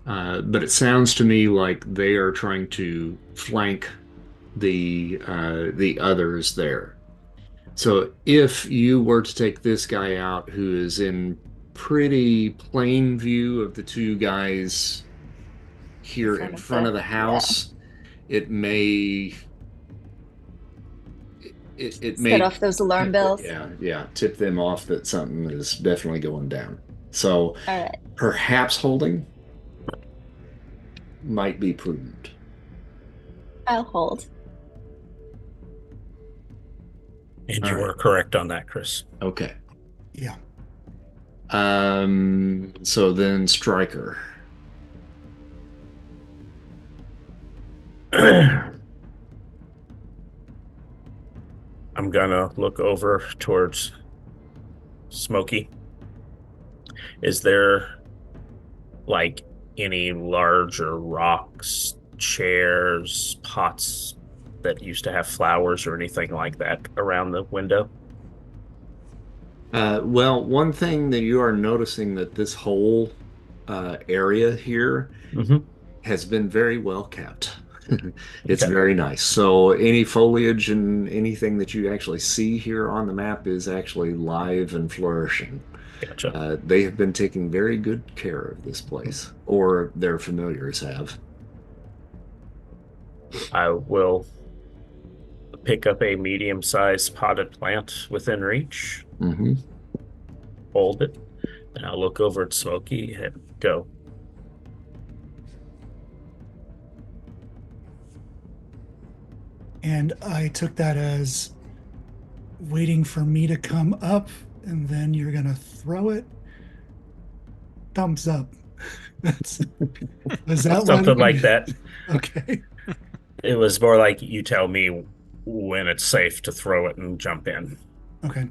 Speaker 1: But it sounds to me like they are trying to flank the others there. So if you were to take this guy out, who is in pretty plain view of the two guys here in front of the house, it may it may
Speaker 4: set off those alarm bells.
Speaker 1: Yeah, tip them off that something is definitely going down. So
Speaker 4: All right.
Speaker 1: perhaps holding might be prudent.
Speaker 4: I'll hold.
Speaker 2: And
Speaker 1: All
Speaker 2: you
Speaker 1: right.
Speaker 2: were correct on that, Chris.
Speaker 1: Okay.
Speaker 5: Yeah.
Speaker 1: So then Striker.
Speaker 2: I'm gonna look over towards Smokey. Is there like any larger rocks, chairs, pots that used to have flowers or anything like that around the window?
Speaker 1: Well, one thing that you are noticing that this whole area here has been very well kept. It's
Speaker 2: Okay.
Speaker 1: very nice. So any foliage and anything that you actually see here on the map is actually live and flourishing.
Speaker 2: Gotcha.
Speaker 1: They have been taking very good care of this place, or their familiars have.
Speaker 2: I will pick up a medium-sized potted plant within reach,
Speaker 1: Mm-hmm.
Speaker 2: hold it, and I'll look over at Smokey and go.
Speaker 5: And I took that as waiting for me to come up, and then you're gonna throw it. Thumbs up. Is that
Speaker 2: Something like that.
Speaker 5: Okay.
Speaker 2: It was more like you tell me when it's safe to throw it and jump in.
Speaker 5: Okay.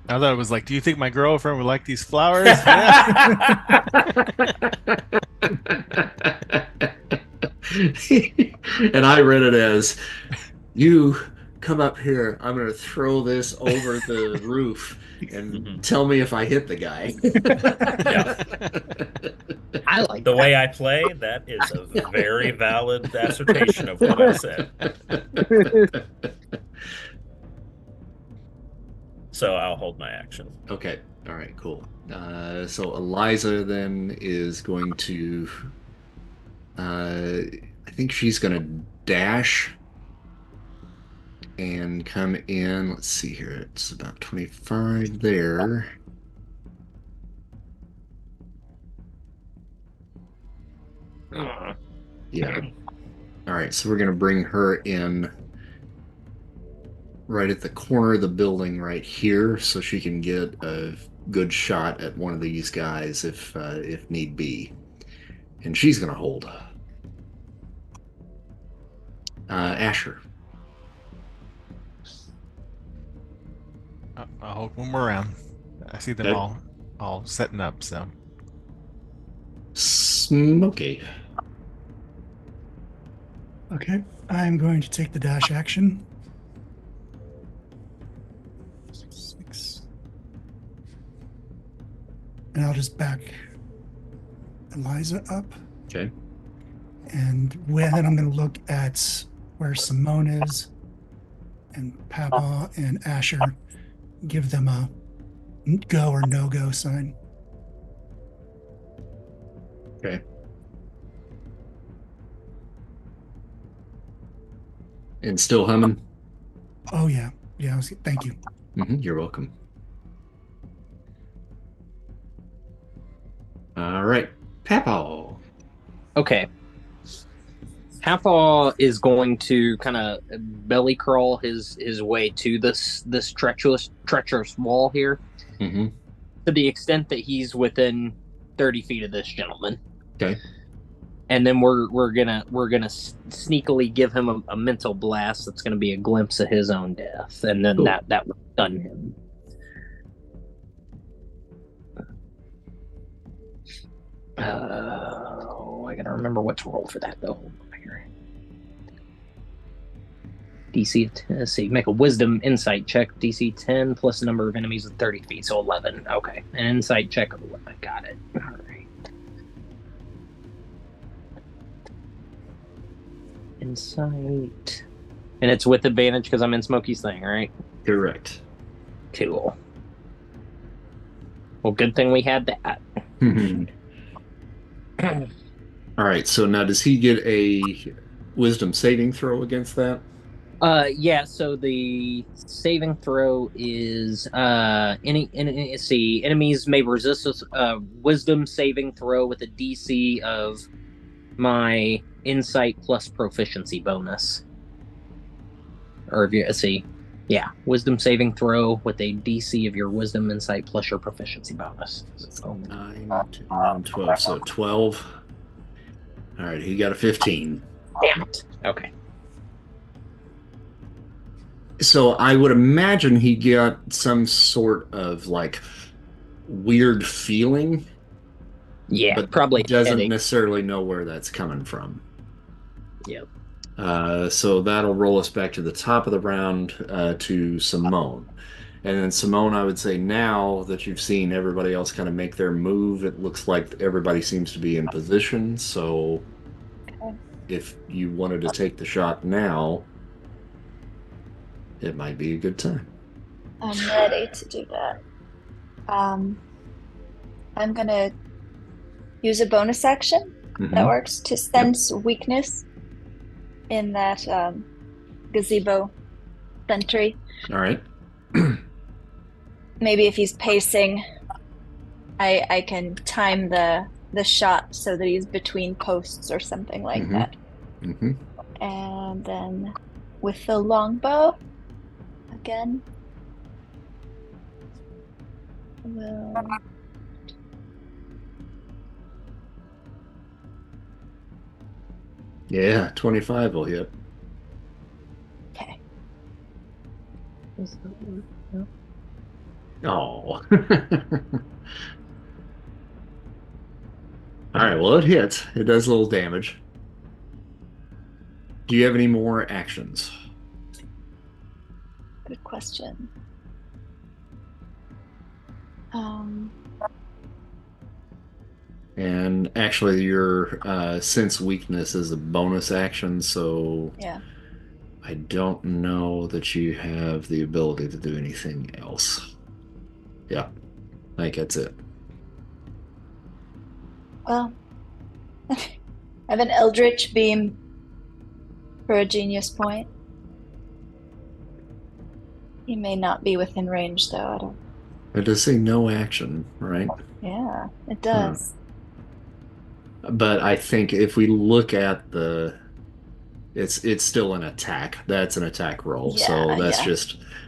Speaker 3: I thought it was like, do you think my girlfriend would like these flowers? Yeah.
Speaker 1: And I read it as, you come up here, I'm going to throw this over the roof and tell me if I hit the guy.
Speaker 6: I like
Speaker 2: The
Speaker 6: that.
Speaker 2: way I play, that is a very valid assertion of what I said. So I'll hold my action.
Speaker 1: Okay. All right, cool. So Eliza then is going to, I think she's going to dash and come in. Let's see here. It's about 25 there. Yeah. All right, so we're going to bring her in right at the corner of the building right here so she can get a good shot at one of these guys if need be. And she's going to hold. Asher.
Speaker 3: I'll hold one more round. I see them
Speaker 1: Okay.
Speaker 3: all setting up, so.
Speaker 1: Smokey.
Speaker 5: Okay. I'm going to take the dash action. 6. and I'll just back Eliza up.
Speaker 1: Okay.
Speaker 5: And then I'm going to look at where Simone is, and Papa and Asher, give them a go or no go sign.
Speaker 1: Okay. And still humming?
Speaker 5: Oh, yeah. Yeah, thank you.
Speaker 1: You're welcome. All right. Papa.
Speaker 6: Okay. Halfall is going to kind of belly crawl his way to this treacherous wall here,
Speaker 1: Mm-hmm.
Speaker 6: to the extent that he's within 30 feet of this gentleman.
Speaker 1: Okay.
Speaker 6: And then we're gonna sneakily give him a mental blast that's gonna be a glimpse of his own death, and then
Speaker 1: Cool.
Speaker 6: that will stun him. I gotta remember what to roll for that though. DC, let's see, make a wisdom insight check. DC 10 plus the number of enemies at 30 feet, so 11. Okay, an insight check of 11. Got it. All right. Insight. And it's with advantage because I'm in Smokey's thing, right?
Speaker 1: Correct.
Speaker 6: Cool. Well, good thing we had that.
Speaker 1: All right. So now, does he get a wisdom saving throw against that?
Speaker 6: Yeah, so the saving throw is let's see, enemies may resist a wisdom saving throw with a DC of my insight plus proficiency bonus. Or if you let's see. Yeah, wisdom saving throw with a DC of your wisdom, insight plus your proficiency bonus. So
Speaker 1: 9, 10, 12. So 12. All right, he got a 15.
Speaker 6: damn it. Okay.
Speaker 1: So I would imagine he got some sort of like weird feeling.
Speaker 6: Yeah,
Speaker 1: but
Speaker 6: probably
Speaker 1: doesn't
Speaker 6: headache.
Speaker 1: necessarily know where that's coming from.
Speaker 6: Yep.
Speaker 1: So that'll roll us back to the top of the round to Simone. And then Simone, I would say now that you've seen everybody else kind of make their move, it looks like everybody seems to be in position. So if you wanted to take the shot now, it might be a good time.
Speaker 4: I'm ready to do that. I'm gonna use a bonus action that works to sense weakness in that gazebo sentry.
Speaker 1: All right.
Speaker 4: Maybe if he's pacing, I can time the shot so that he's between posts or something like that. And then with the longbow again, we'll
Speaker 1: Yeah, 25 will hit.
Speaker 4: okay.
Speaker 1: Oh. All right, well, it hits. It does a little damage. Do you have any more actions?
Speaker 4: Good question.
Speaker 1: And actually, your sense weakness is a bonus action, so
Speaker 4: Yeah.
Speaker 1: I don't know that you have the ability to do anything else. Yeah, I think that's it.
Speaker 4: Well, I have an Eldritch Beam for a genius point. He may not be within range, though. I don't.
Speaker 1: It does say no action, right?
Speaker 4: Yeah, it does.
Speaker 1: But I think if we look at it's still an attack. That's an attack roll. So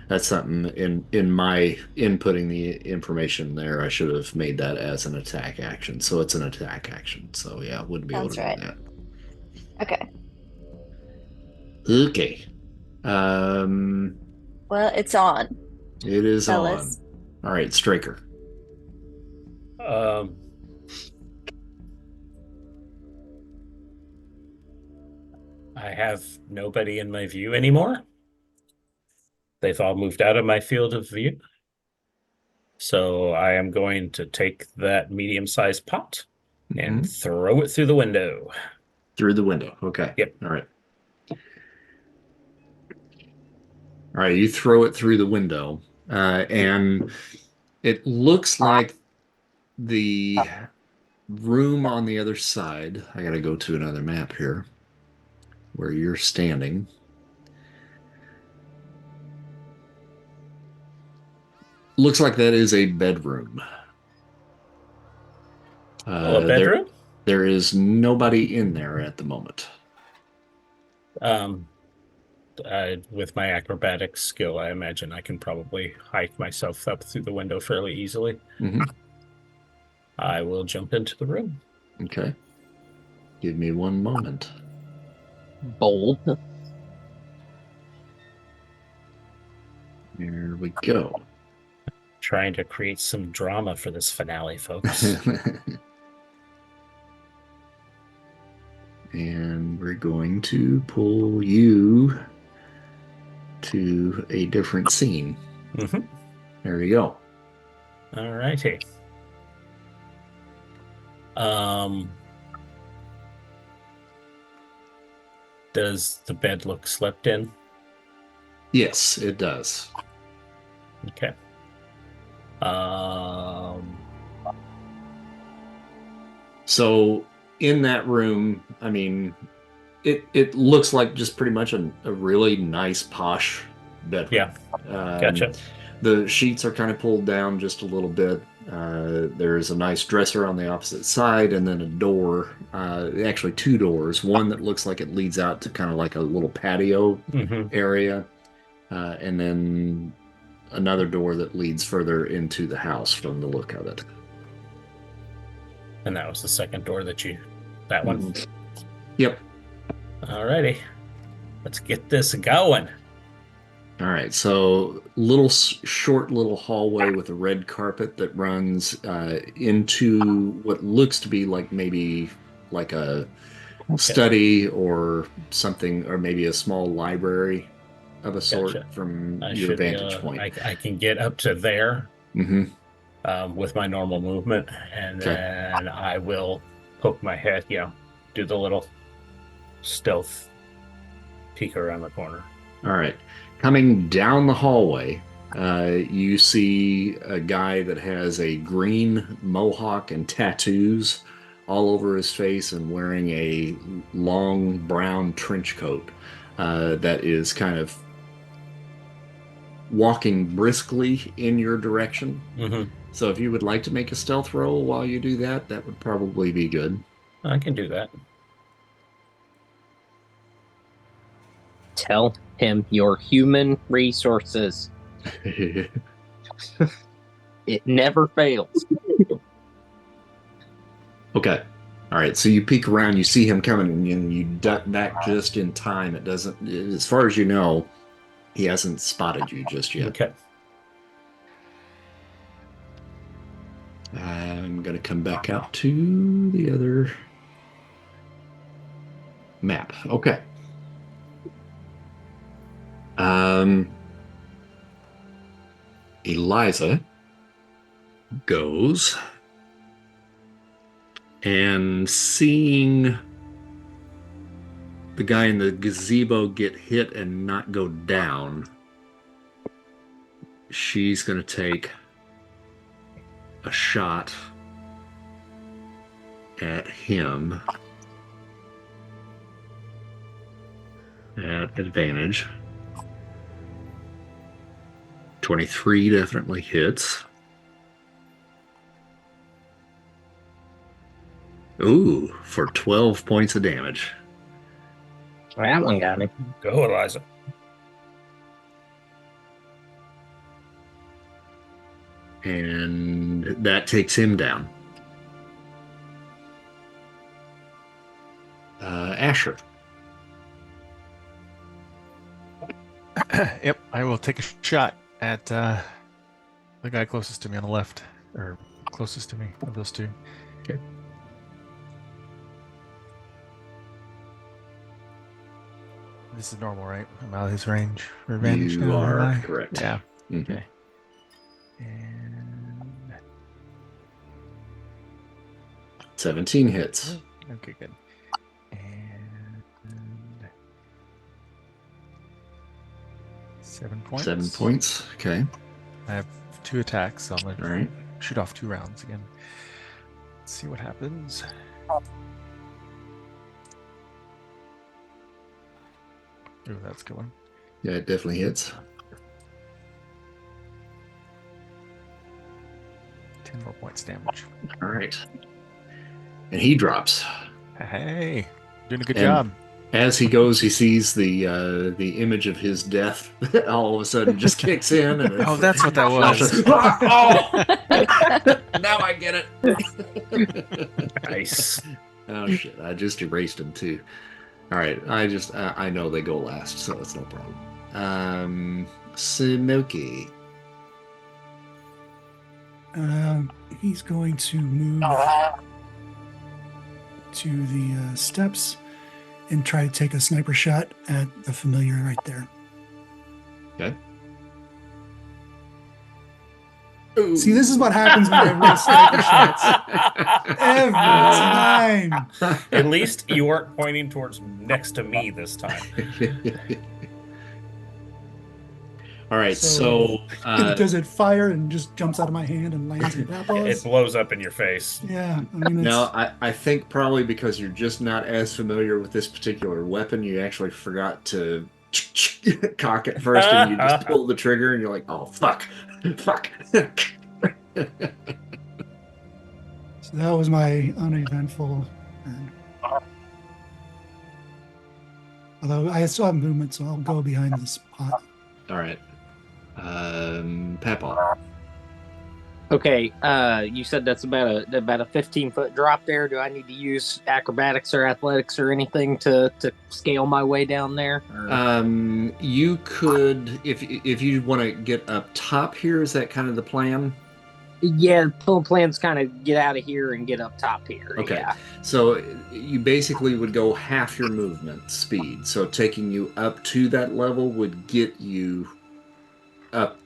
Speaker 1: that's something in my inputting the information there, I should have made that as an attack action. So it's an attack action. So yeah, I wouldn't be able to do that.
Speaker 4: Okay.
Speaker 1: Okay.
Speaker 4: Well, it's on.
Speaker 1: It is
Speaker 4: fellas.
Speaker 1: on. All right, Straker.
Speaker 2: I have nobody in my view anymore. They've all moved out of my field of view. So I am going to take that medium-sized pot and
Speaker 1: Mhm.
Speaker 2: throw it through the window.
Speaker 1: Through the window. Okay.
Speaker 2: Yep.
Speaker 1: All right. All right. You throw it through the window, and it looks like the room on the other side. I got to go to another map here where you're standing. Looks like that is a bedroom.
Speaker 2: A bedroom?
Speaker 1: There is nobody in there at the moment.
Speaker 2: With my acrobatic skill, I imagine I can probably hike myself up through the window fairly easily.
Speaker 1: Mm-hmm.
Speaker 2: I will jump into the room.
Speaker 1: Okay. Give me one moment.
Speaker 6: Bold.
Speaker 1: There we go.
Speaker 2: Trying to create some drama for this finale, folks.
Speaker 1: And we're going to pull you to a different scene.
Speaker 2: Mm-hmm.
Speaker 1: There we go.
Speaker 2: All righty. Does the bed look slept in?
Speaker 1: Yes, it does.
Speaker 2: Okay.
Speaker 1: So in that room, I mean, it looks like just pretty much a really nice posh bedroom.
Speaker 2: Yeah. Gotcha.
Speaker 1: The sheets are kind of pulled down just a little bit. There's a nice dresser on the opposite side, and then a door, actually two doors. One that looks like it leads out to kind of like a little patio area, and then another door that leads further into the house from the look of it.
Speaker 2: And that was the second door that one?
Speaker 1: Yep.
Speaker 2: Alrighty. Let's get this going.
Speaker 1: All right, so short little hallway with a red carpet that runs into what looks to be like maybe like a study or something, or maybe a small library of a sort from your vantage point.
Speaker 2: I can get up to there with my normal movement, and then I will poke my head, do the little stealth peek around the corner.
Speaker 1: All right. Coming down the hallway, you see a guy that has a green mohawk and tattoos all over his face and wearing a long brown trench coat that is kind of walking briskly in your direction. So if you would like to make a stealth roll while you do that, that would probably be good.
Speaker 2: I can do that.
Speaker 6: Tell him your human resources. It never fails.
Speaker 1: Okay. All right. So you peek around, you see him coming, and you duck back just in time. It doesn't, as far as you know, he hasn't spotted you just yet.
Speaker 2: Okay.
Speaker 1: I'm going to come back out to the other map. Okay. Eliza goes and seeing the guy in the gazebo get hit and not go down, she's going to take a shot at him at advantage. 23 definitely hits. Ooh, for 12 points of damage.
Speaker 6: That one got me.
Speaker 2: Go, Eliza.
Speaker 1: And that takes him down. Asher.
Speaker 3: Yep, I will take a shot at the guy closest to me on the left, or closest to me of those two.
Speaker 1: Okay.
Speaker 3: This is normal, right? I'm out of his range for advantage.
Speaker 1: You
Speaker 3: now,
Speaker 1: are
Speaker 3: am I?
Speaker 1: correct.
Speaker 3: Yeah.
Speaker 1: Mhm.
Speaker 3: Okay. And
Speaker 1: 17 hits.
Speaker 3: Okay, good. And 7 points.
Speaker 1: 7 points. Okay.
Speaker 3: I have 2 attacks, so I'm going
Speaker 1: All right.
Speaker 3: to shoot off 2 rounds again. Let's see what happens. Ooh, that's a good one.
Speaker 1: Yeah, it definitely hits.
Speaker 3: 10 more points damage.
Speaker 1: All right. And he drops.
Speaker 3: Hey, doing a good
Speaker 1: And
Speaker 3: job.
Speaker 1: As he goes, he sees the image of his death. All of a sudden, just kicks in. And
Speaker 3: Oh, that's what that was.
Speaker 1: Oh, now I get it.
Speaker 2: Nice.
Speaker 1: Oh shit! I just erased him too. All right, I know they go last, so it's no problem. Smoky.
Speaker 5: He's going to move to the steps and try to take a sniper shot at the familiar right there.
Speaker 1: Okay.
Speaker 5: See, this is what happens when I roll sniper shots. Every time.
Speaker 2: At least you weren't pointing towards next to me this time.
Speaker 1: All right, so
Speaker 5: does it fire and just jumps out of my hand and lands in Papa's?
Speaker 2: It blows up in your face.
Speaker 5: Yeah. I mean,
Speaker 1: now I think probably because you're just not as familiar with this particular weapon, you actually forgot to cock it first, and you just pull the trigger, and you're like, "Oh fuck, fuck."
Speaker 5: So that was my uneventful. Although I still have movement, so I'll go behind this pot.
Speaker 1: All right, Papa.
Speaker 6: Okay, you said that's about a 15-foot drop there. Do I need to use acrobatics or athletics or anything to scale my way down there? Or?
Speaker 1: You could, if you want to get up top here, is that kind of the plan?
Speaker 6: Yeah, the plan's kind of get out of here and get up top here.
Speaker 1: Okay,
Speaker 6: yeah.
Speaker 1: So you basically would go half your movement speed. So taking you up to that level would get you up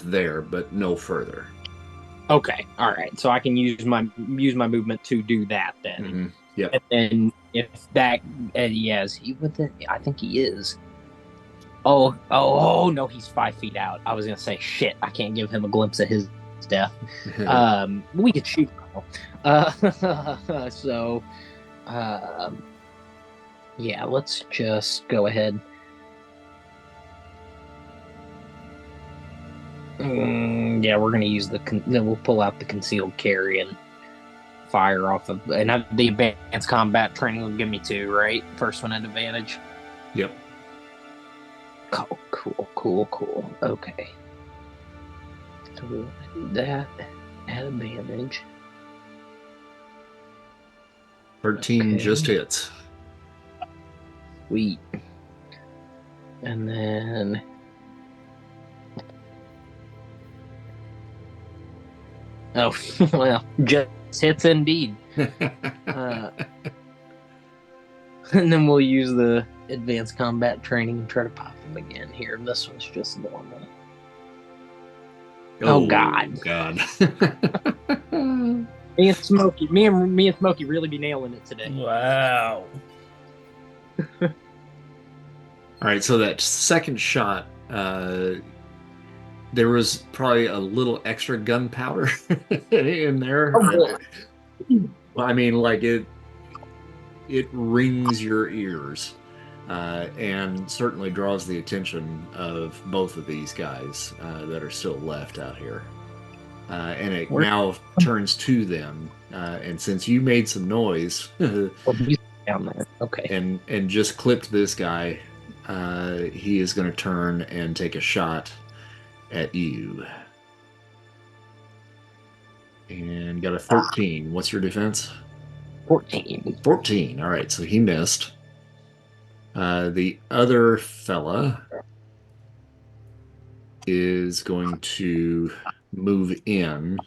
Speaker 1: there, but no further.
Speaker 6: Okay, all right. So I can use my movement to do that then.
Speaker 1: Mm-hmm. Yeah.
Speaker 6: And then if that, is he with it? I think he is. Oh no, he's 5 feet out. I was gonna say shit. I can't give him a glimpse of his death. We could shoot. Yeah. Let's just go ahead. Yeah, we're gonna use then we'll pull out the concealed carry and fire off of, and the advanced combat training will give me 2, right? First one at advantage.
Speaker 1: Yep.
Speaker 6: Oh, cool. Okay. So we'll do that at advantage.
Speaker 1: 13 just hits.
Speaker 6: Sweet. And then well, just hits indeed. And then we'll use the advanced combat training and try to pop him again here. This one's just normal. Oh God. Me and Smokey really be nailing it today.
Speaker 2: Wow.
Speaker 1: All right, so that second shot, there was probably a little extra gunpowder in there.
Speaker 6: Oh,
Speaker 1: well, I mean, like it rings your ears, and certainly draws the attention of both of these guys that are still left out here. And it now turns to them, and since you made some noise,
Speaker 6: he's down there. Okay,
Speaker 1: and just clipped this guy, he is going to turn and take a shot at you. And got a 13. What's your defense?
Speaker 6: 14.
Speaker 1: 14. All right, so he missed. The other fella is going to move in.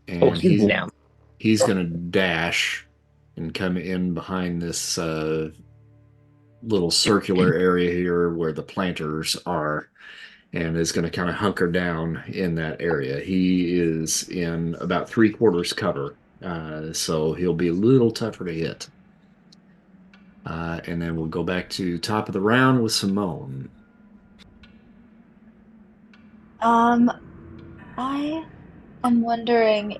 Speaker 1: And
Speaker 6: he's down.
Speaker 1: He's going to dash and come in behind this little circular area here where the planters are, and is going to kind of hunker down in that area. He is in about 3/4 cover, so he'll be a little tougher to hit. And then we'll go back to top of the round with Simone.
Speaker 4: I am wondering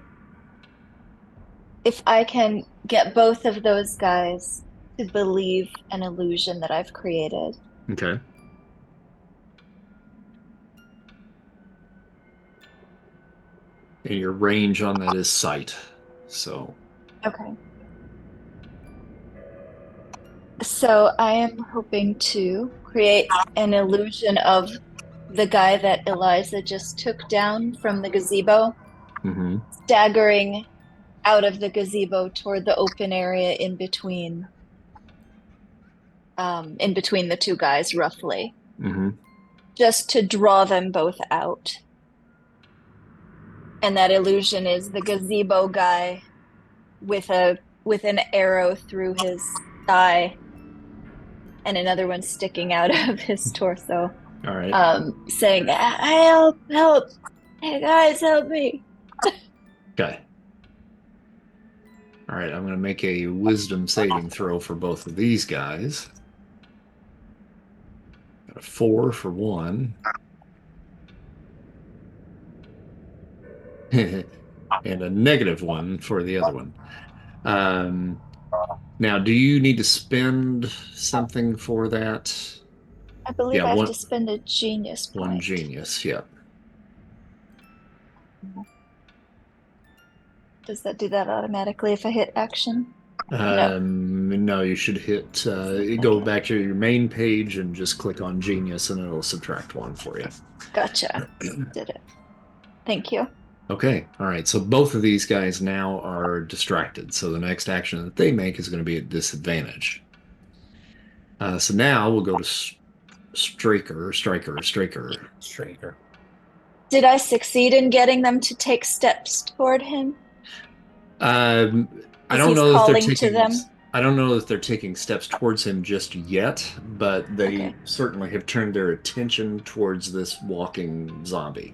Speaker 4: if I can get both of those guys to believe an illusion that I've created.
Speaker 1: Okay. And your range on that is sight. So.
Speaker 4: Okay. So I am hoping to create an illusion of the guy that Eliza just took down from the gazebo, staggering out of the gazebo toward the open area in between the two guys, roughly. Just to draw them both out. And that illusion is the gazebo guy with an arrow through his thigh and another one sticking out of his torso.
Speaker 1: All right.
Speaker 4: Saying, help, hey guys, help me.
Speaker 1: Okay. All right, I'm going to make a wisdom saving throw for both of these guys. Got a 4 for one. And a -1 for the other one. Now, do you need to spend something for that?
Speaker 4: I believe I have to spend a genius point.
Speaker 1: 1 genius, yep.
Speaker 4: Does that do that automatically if I hit action?
Speaker 1: No, you should hit, go back to your main page and just click on genius and it'll subtract 1 for you.
Speaker 4: Gotcha. Did it. Thank you.
Speaker 1: Okay, all right, so both of these guys now are distracted, so the next action that they make is going to be at disadvantage. So now we'll go to Striker.
Speaker 4: Did I succeed in getting them to take steps toward him?
Speaker 1: I don't know if they're taking steps towards him just yet, but they certainly have turned their attention towards this walking zombie.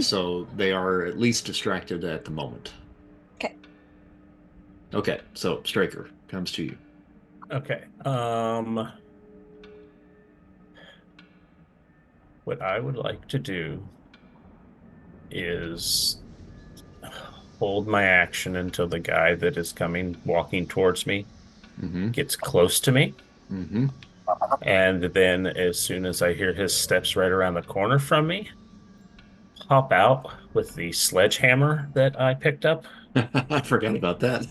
Speaker 1: So they are at least distracted at the moment.
Speaker 4: Okay.
Speaker 1: Okay, so Striker comes to you.
Speaker 2: Okay. What I would like to do is hold my action until the guy that is walking towards me gets close to me. And then as soon as I hear his steps right around the corner from me, pop out with the sledgehammer that I picked up.
Speaker 1: I forgot about that.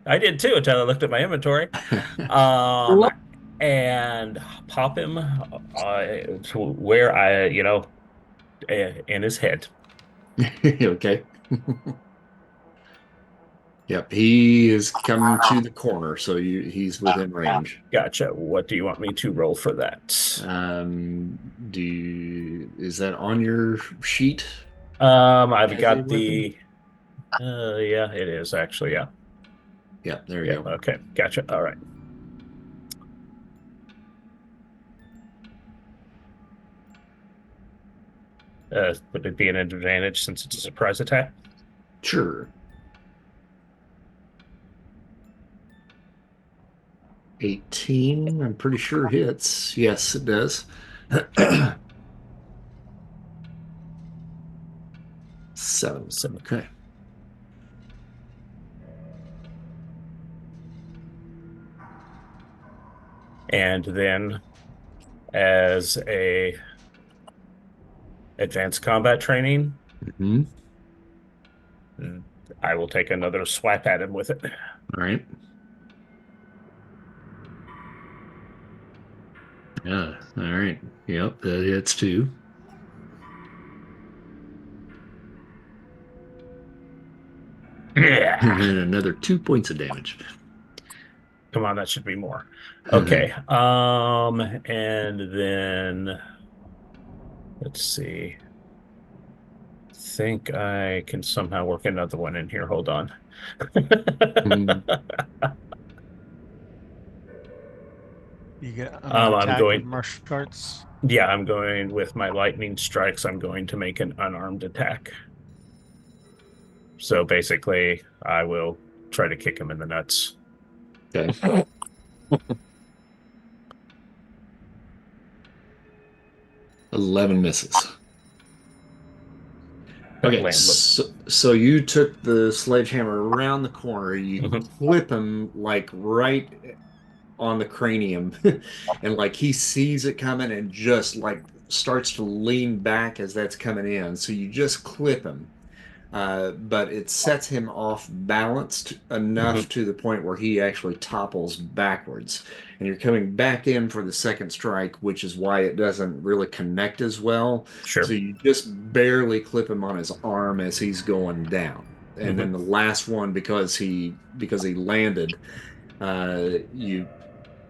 Speaker 2: I did too until I looked at my inventory. And pop him to where in his head.
Speaker 1: Okay. Yep, he is coming to the corner, so he's within range.
Speaker 2: Gotcha. What do you want me to roll for that?
Speaker 1: Is that on your sheet?
Speaker 2: I've got the. Yeah, it is actually. Yeah.
Speaker 1: Yeah, there you go.
Speaker 2: Okay, gotcha. All right. Would it be an advantage since it's a surprise attack?
Speaker 1: Sure. 18, I'm pretty sure hits. Yes, it does. 7. Okay.
Speaker 2: And then, as a advanced combat training, I will take another swipe at him with it.
Speaker 1: All right. Yeah. All right. Yep. That hits too.
Speaker 2: Yeah.
Speaker 1: And another 2 points of damage.
Speaker 2: Come on, that should be more. Okay. And then let's see. I think I can somehow work another one in here. Hold on.
Speaker 3: You get
Speaker 2: I'm going
Speaker 3: martial arts.
Speaker 2: Yeah, I'm going with my lightning strikes. I'm going to make an unarmed attack. So basically, I will try to kick him in the nuts.
Speaker 1: Okay. 11 misses. Okay, so you took the sledgehammer around the corner. You clip him like right on the cranium, and like he sees it coming and just like starts to lean back as that's coming in. So you just clip him. But it sets him off balanced enough to the point where he actually topples backwards. And you're coming back in for the second strike, which is why it doesn't really connect as well.
Speaker 2: Sure.
Speaker 1: So you just barely clip him on his arm as he's going down. And then the last one, because he landed, you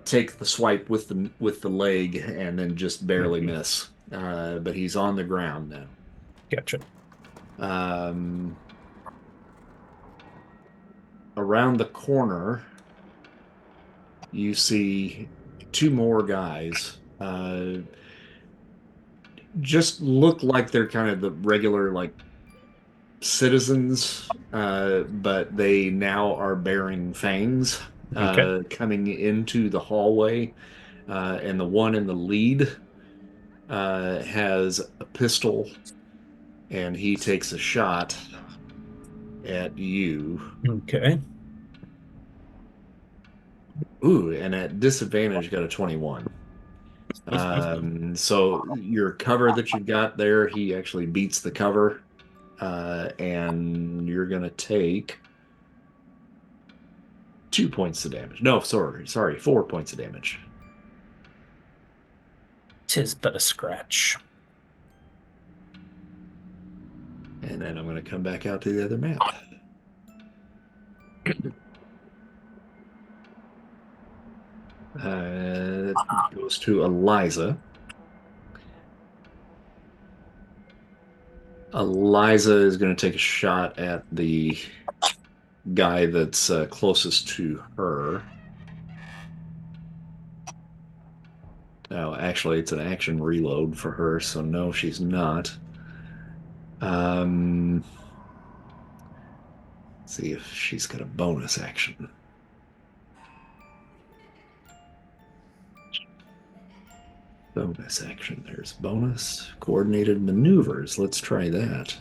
Speaker 1: take the swipe with the leg and then just barely miss. But he's on the ground now.
Speaker 2: Gotcha.
Speaker 1: Around the corner, you see two more guys. Just look like they're kind of the regular like citizens, but they now are bearing fangs coming into the hallway. And the one in the lead has a pistol, and he takes a shot at you.
Speaker 2: Okay.
Speaker 1: Ooh, and at disadvantage, got a 21. So your cover that you got there, he actually beats the cover, and you're gonna take 2 points of damage. No, sorry, 4 points of damage.
Speaker 2: 'Tis but a scratch.
Speaker 1: And then I'm gonna come back out to the other map. Goes to Eliza. Eliza is going to take a shot at the guy that's closest to her. Oh, actually, it's an action reload for her, so no, she's not. Let's see if she's got a bonus action. Bonus action. There's bonus. Coordinated maneuvers. Let's try that.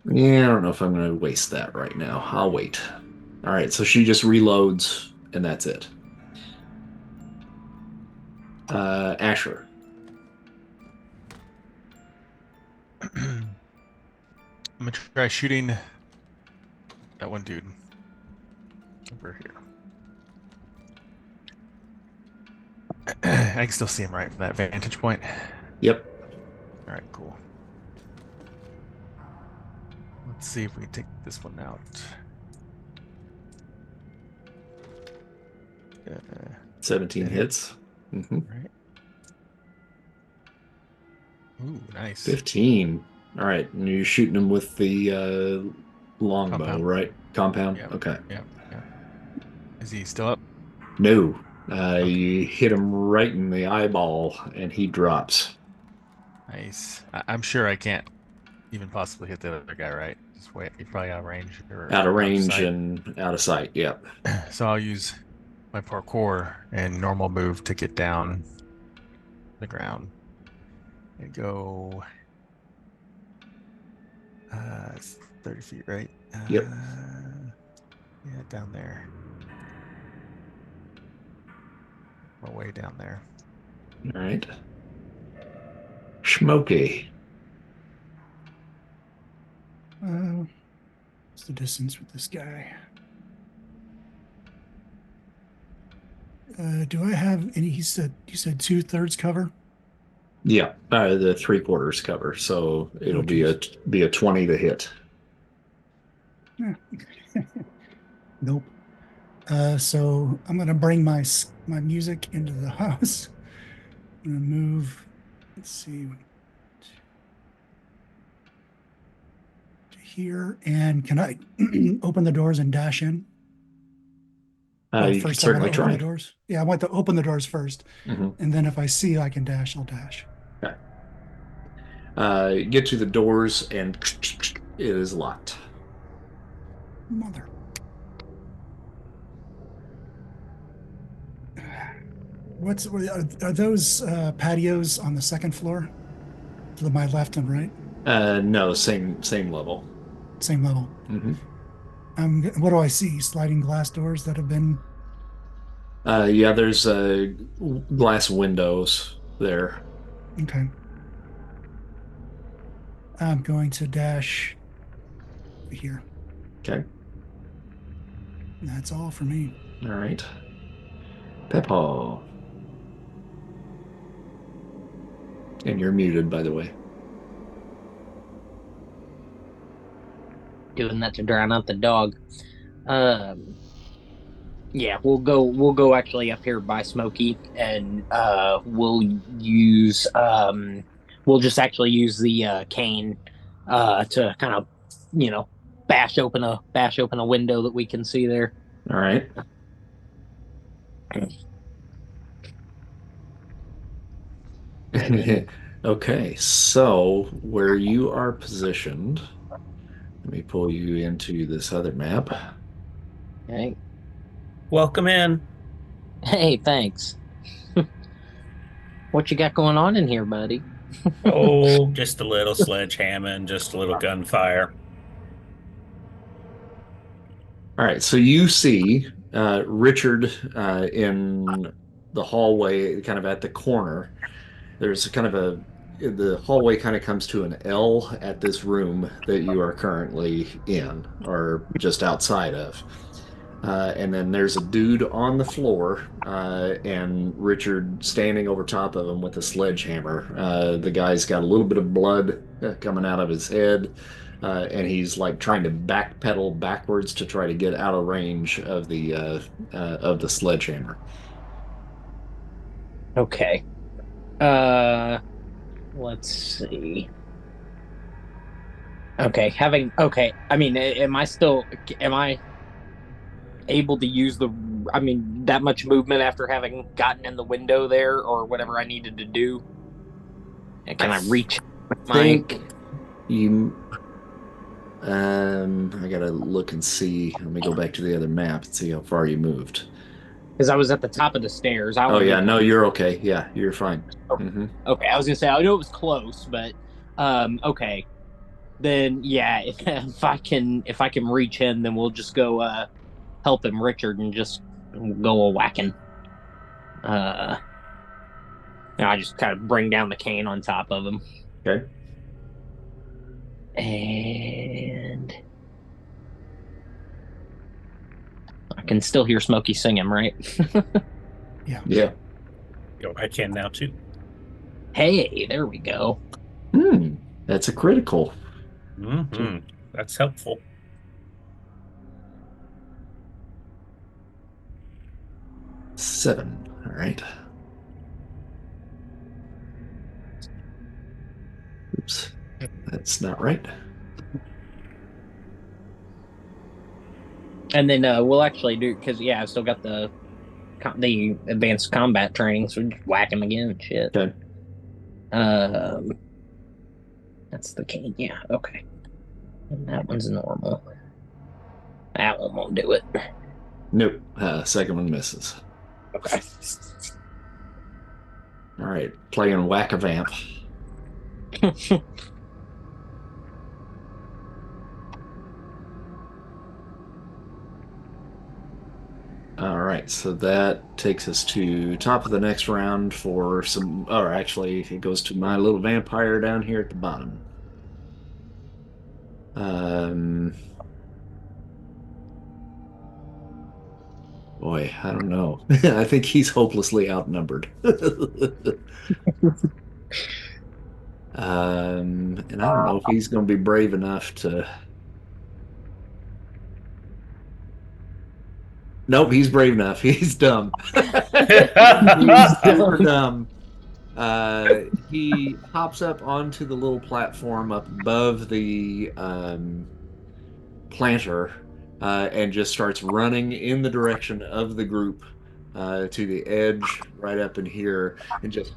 Speaker 1: Yeah, I don't know if I'm going to waste that right now. I'll wait. All right, so she just reloads, and that's it. Asher.
Speaker 3: I'm gonna try shooting that one dude over here. I can still see him right from that vantage point.
Speaker 1: Yep.
Speaker 3: All right, cool. Let's see if we can take this one out.
Speaker 1: 17 hits.
Speaker 3: Right. Ooh, nice.
Speaker 1: 15. All right, and you're shooting him with the longbow, right? Compound?
Speaker 3: Yep.
Speaker 1: Okay.
Speaker 3: Yep. Is he still up?
Speaker 1: No. You hit him right in the eyeball, and he drops.
Speaker 3: Nice. I'm sure I can't even possibly hit the other guy, right? Just wait. He's probably out of range.
Speaker 1: Out of range and out of sight, yep.
Speaker 3: So I'll use my parkour and normal move to get down the ground and go 30 feet, right?
Speaker 1: Yep.
Speaker 3: Yeah, down there. Or way down there.
Speaker 1: All right. Smokey.
Speaker 5: What's the distance with this guy? Do I have any? You said 2/3 cover.
Speaker 1: Yeah, the 3/4 cover, so it'll be a 20 to hit.
Speaker 5: Nope. So I'm gonna bring my music into the house. I'm gonna move. Let's see. To here, and can I open the doors and dash in?
Speaker 1: You can
Speaker 5: First, I want
Speaker 1: certainly
Speaker 5: to open the
Speaker 1: try.
Speaker 5: doors. Yeah, I want to open the doors first,
Speaker 1: Mm-hmm.
Speaker 5: and then if I see I can dash, I'll dash.
Speaker 1: Okay. You get to the doors, and it is locked.
Speaker 5: Mother. Are those patios on the second floor to my left and right?
Speaker 1: No, same level.
Speaker 5: Same level.
Speaker 1: Mm-hmm.
Speaker 5: What do I see? Sliding glass doors that have been.
Speaker 1: Yeah, there's glass windows there.
Speaker 5: Okay. I'm going to dash here.
Speaker 1: Okay.
Speaker 5: That's all for me.
Speaker 1: All right. Peppo. And you're muted, by the way.
Speaker 6: Doing that to drown out the dog. Yeah, we'll go actually up here by Smokey, and we'll just actually use the cane to kind of, you know, bash open a window that we can see there.
Speaker 1: All right. Okay, so where you are positioned, let me pull you into this other map.
Speaker 6: Okay.
Speaker 2: Welcome in.
Speaker 6: Hey, thanks. What you got going on in here, buddy?
Speaker 2: Oh, just a little sledgehammer and just a little gunfire.
Speaker 1: All right, so you see Richard in the hallway, kind of at the corner. There's kind of the hallway kind of comes to an L at this room that you are currently in, or just outside of. And then there's a dude on the floor, and Richard standing over top of him with a sledgehammer. The guy's got a little bit of blood coming out of his head, and he's like trying to backpedal backwards to try to get out of range of the sledgehammer.
Speaker 6: Okay. Let's see. Okay, I mean, am I able to use that much movement after having gotten in the window there or whatever I needed to do? And can I reach with
Speaker 1: I
Speaker 6: my
Speaker 1: think you. I gotta look and see. Let me go back to the other map and see how far you moved.
Speaker 6: because I was at the top of the stairs. I
Speaker 1: Oh
Speaker 6: don't
Speaker 1: yeah,
Speaker 6: need
Speaker 1: no, you're okay. Yeah, you're fine.
Speaker 6: Okay.
Speaker 1: Hmm.
Speaker 6: Okay, I was gonna say I know it was close, but okay. Then yeah, if I can reach him, then we'll just go help him, Richard, and just go a whacking. And I just kind of bring down the cane on top of him.
Speaker 1: Okay.
Speaker 6: And I can still hear Smokey singing, right?
Speaker 5: Yeah.
Speaker 1: Yeah.
Speaker 2: Yo, I can now too.
Speaker 6: Hey, there we go.
Speaker 1: That's a critical.
Speaker 2: Mm-hmm. That's helpful.
Speaker 1: Seven. All right. Oops. That's not right.
Speaker 6: And then we'll actually do, because yeah, I've still got the advanced combat training, so just whack him again and shit.
Speaker 1: Okay.
Speaker 6: That's the cane. Yeah. Okay. And that one's normal. That one won't do it.
Speaker 1: Nope. Second one misses.
Speaker 6: Okay.
Speaker 1: All right. Playing Whack-A-Vamp. All right, so that takes us to top of the next round for some, or actually, it goes to my little vampire down here at the bottom. Boy, I don't know. I think he's hopelessly outnumbered. And I don't know if he's going to be brave enough to. Nope, he's brave enough. He's dumb. He's super dumb. He hops up onto the little platform up above the planter and just starts running in the direction of the group to the edge right up in here and just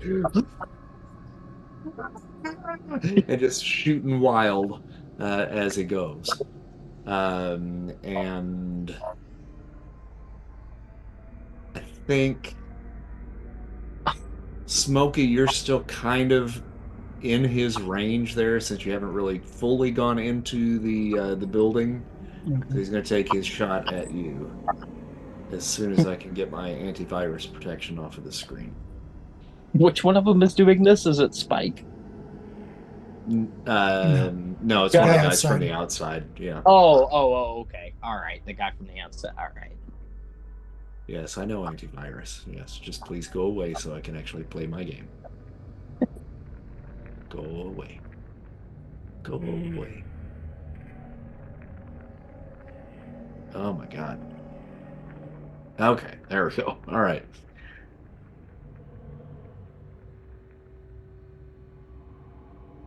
Speaker 1: shooting wild as he goes. And I think, Smokey, you're still kind of in his range there since you haven't really fully gone into the building.
Speaker 5: Okay.
Speaker 1: So he's going to take his shot at you as soon as I can get my antivirus protection off of the screen.
Speaker 6: Which one of them is doing this? Is it Spike?
Speaker 1: No, it's
Speaker 5: Guy
Speaker 1: one of the guys
Speaker 5: outside.
Speaker 1: from the outside. Yeah.
Speaker 6: Oh, okay. All right. The guy from the outside. All right.
Speaker 1: Yes, I know antivirus. Yes, just please go away so I can actually play my game. Go away. Go away. Oh my God. Okay, there we go. All right.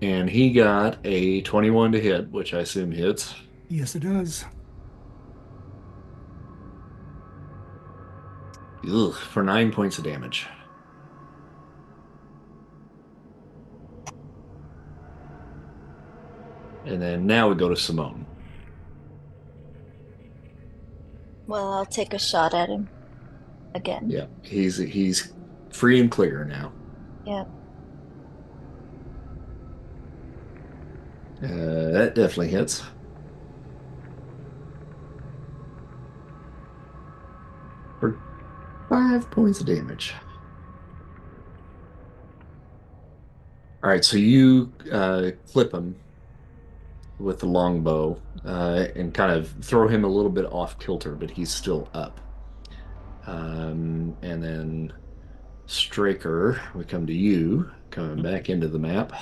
Speaker 1: And he got a 21 to hit, which I assume hits.
Speaker 5: Yes, it does.
Speaker 1: Ugh, for 9 points of damage. And then now we go to Simone.
Speaker 4: Well, I'll take a shot at him again.
Speaker 1: Yeah, he's free and clear now.
Speaker 4: Yep.
Speaker 1: That definitely hits. For 5 points of damage. All right, so you clip him with the longbow and kind of throw him a little bit off kilter, but he's still up. And then Straker, we come to you, coming back into the map.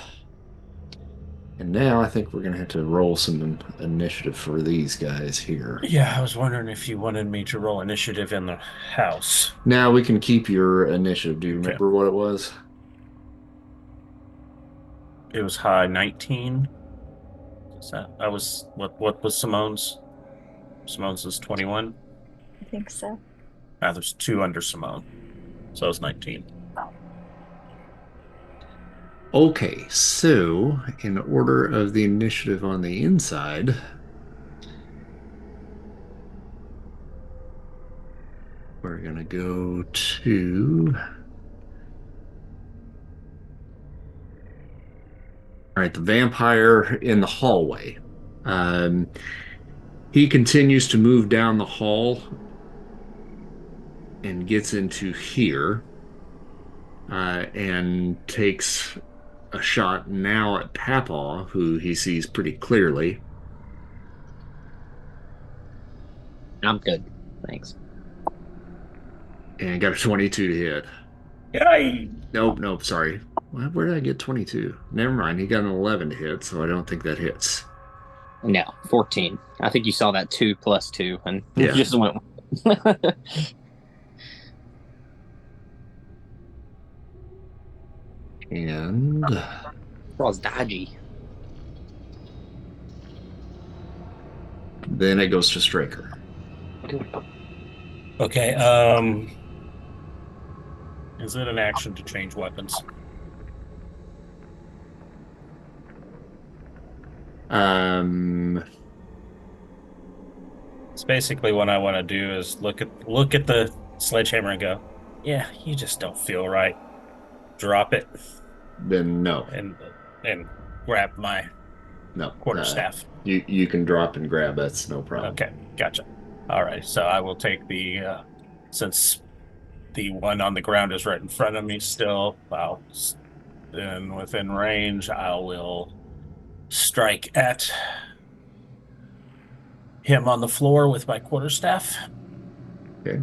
Speaker 1: And now I think we're going to have to roll some initiative for these guys here.
Speaker 2: Yeah, I was wondering if you wanted me to roll initiative in the house.
Speaker 1: Now we can keep your initiative. Do you remember what it was?
Speaker 2: It was high 19. That was what was Simone's? Simone's is 21.
Speaker 4: I think so.
Speaker 2: There's 2 under Simone, so it was 19.
Speaker 1: Okay, so in order of the initiative on the inside, we're going to go to... All right, the vampire in the hallway. He continues to move down the hall and gets into here and takes a shot now at Papaw, who he sees pretty clearly.
Speaker 6: I'm good. Thanks.
Speaker 1: And got a 22 to hit.
Speaker 2: Yay!
Speaker 1: Nope, sorry. Where did I get 22? Never mind, he got an 11 to hit, so I don't think that hits.
Speaker 6: No, 14. I think you saw that 2 plus 2 and
Speaker 1: Yeah.
Speaker 6: just went.
Speaker 1: And
Speaker 6: That was dodgy.
Speaker 1: then it goes to Straker.
Speaker 2: Okay, is it an action to change weapons? It's basically what I want to do is look at the sledgehammer and go, yeah, you just don't feel right. Drop it
Speaker 1: Then no.
Speaker 2: and grab my quarterstaff.
Speaker 1: You can drop and grab, that's no problem.
Speaker 2: Okay, gotcha. All right, so I will take the since the one on the ground is right in front of me still, then within range, I will strike at him on the floor with my quarterstaff.
Speaker 1: Okay.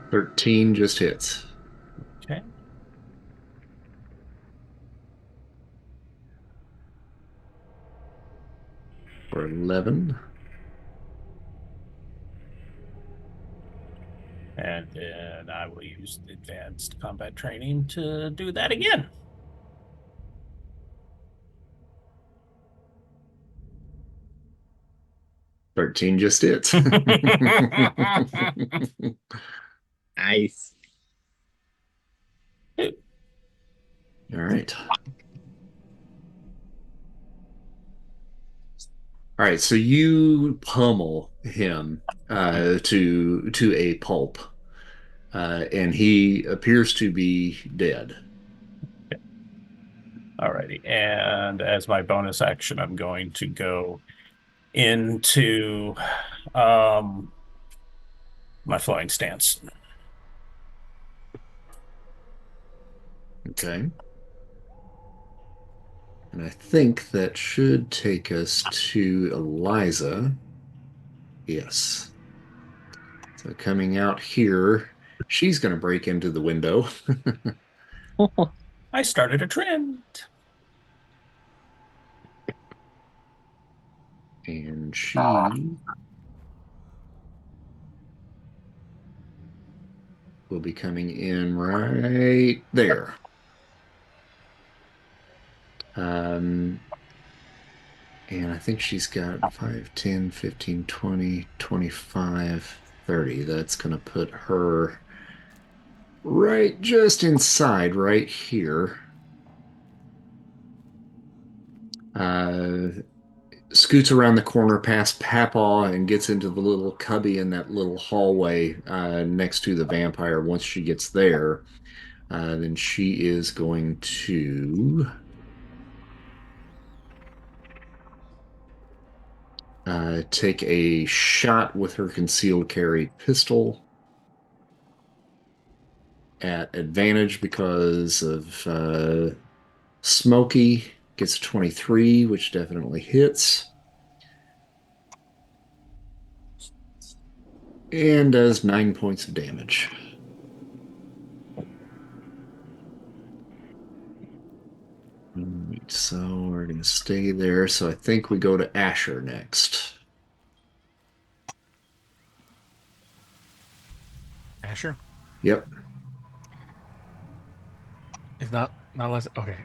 Speaker 1: 13 just hits.
Speaker 2: Okay.
Speaker 1: For 11.
Speaker 2: And then I will use advanced combat training to do that again.
Speaker 1: 13 just hits.
Speaker 6: Nice.
Speaker 1: All right. All right, so you pummel him to a pulp, and he appears to be dead.
Speaker 2: Alrighty. And as my bonus action, I'm going to go into my flying stance.
Speaker 1: Okay. And I think that should take us to Eliza. Yes. So coming out here, she's going to break into the window.
Speaker 2: I started a trend.
Speaker 1: And she will be coming in right there. And I think she's got 5, 10, 15, 20, 25, 30. That's going to put her right just inside right here. Scoots around the corner past Papaw and gets into the little cubby in that little hallway next to the vampire. Once she gets there, then she is going to take a shot with her concealed carry pistol at advantage because of Smokey. Gets 23, which definitely hits. And does 9 points of damage. So we're going to stay there. So I think we go to Asher next.
Speaker 3: Asher?
Speaker 1: Yep.
Speaker 3: If not less. Okay.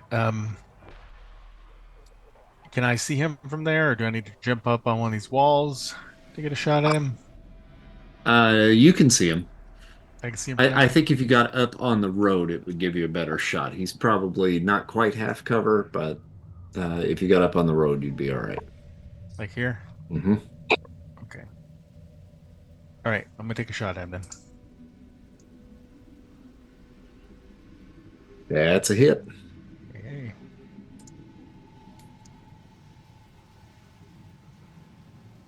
Speaker 3: Can I see him from there, or do I need to jump up on one of these walls to get a shot at him?
Speaker 1: You can see him.
Speaker 3: I can see him.
Speaker 1: I think if you got up on the road, it would give you a better shot. He's probably not quite half cover, but if you got up on the road, you'd be all right.
Speaker 3: Like here?
Speaker 1: Mm-hmm.
Speaker 3: Okay. All right, I'm gonna take a shot at him then.
Speaker 1: That's a hit.
Speaker 3: Hey.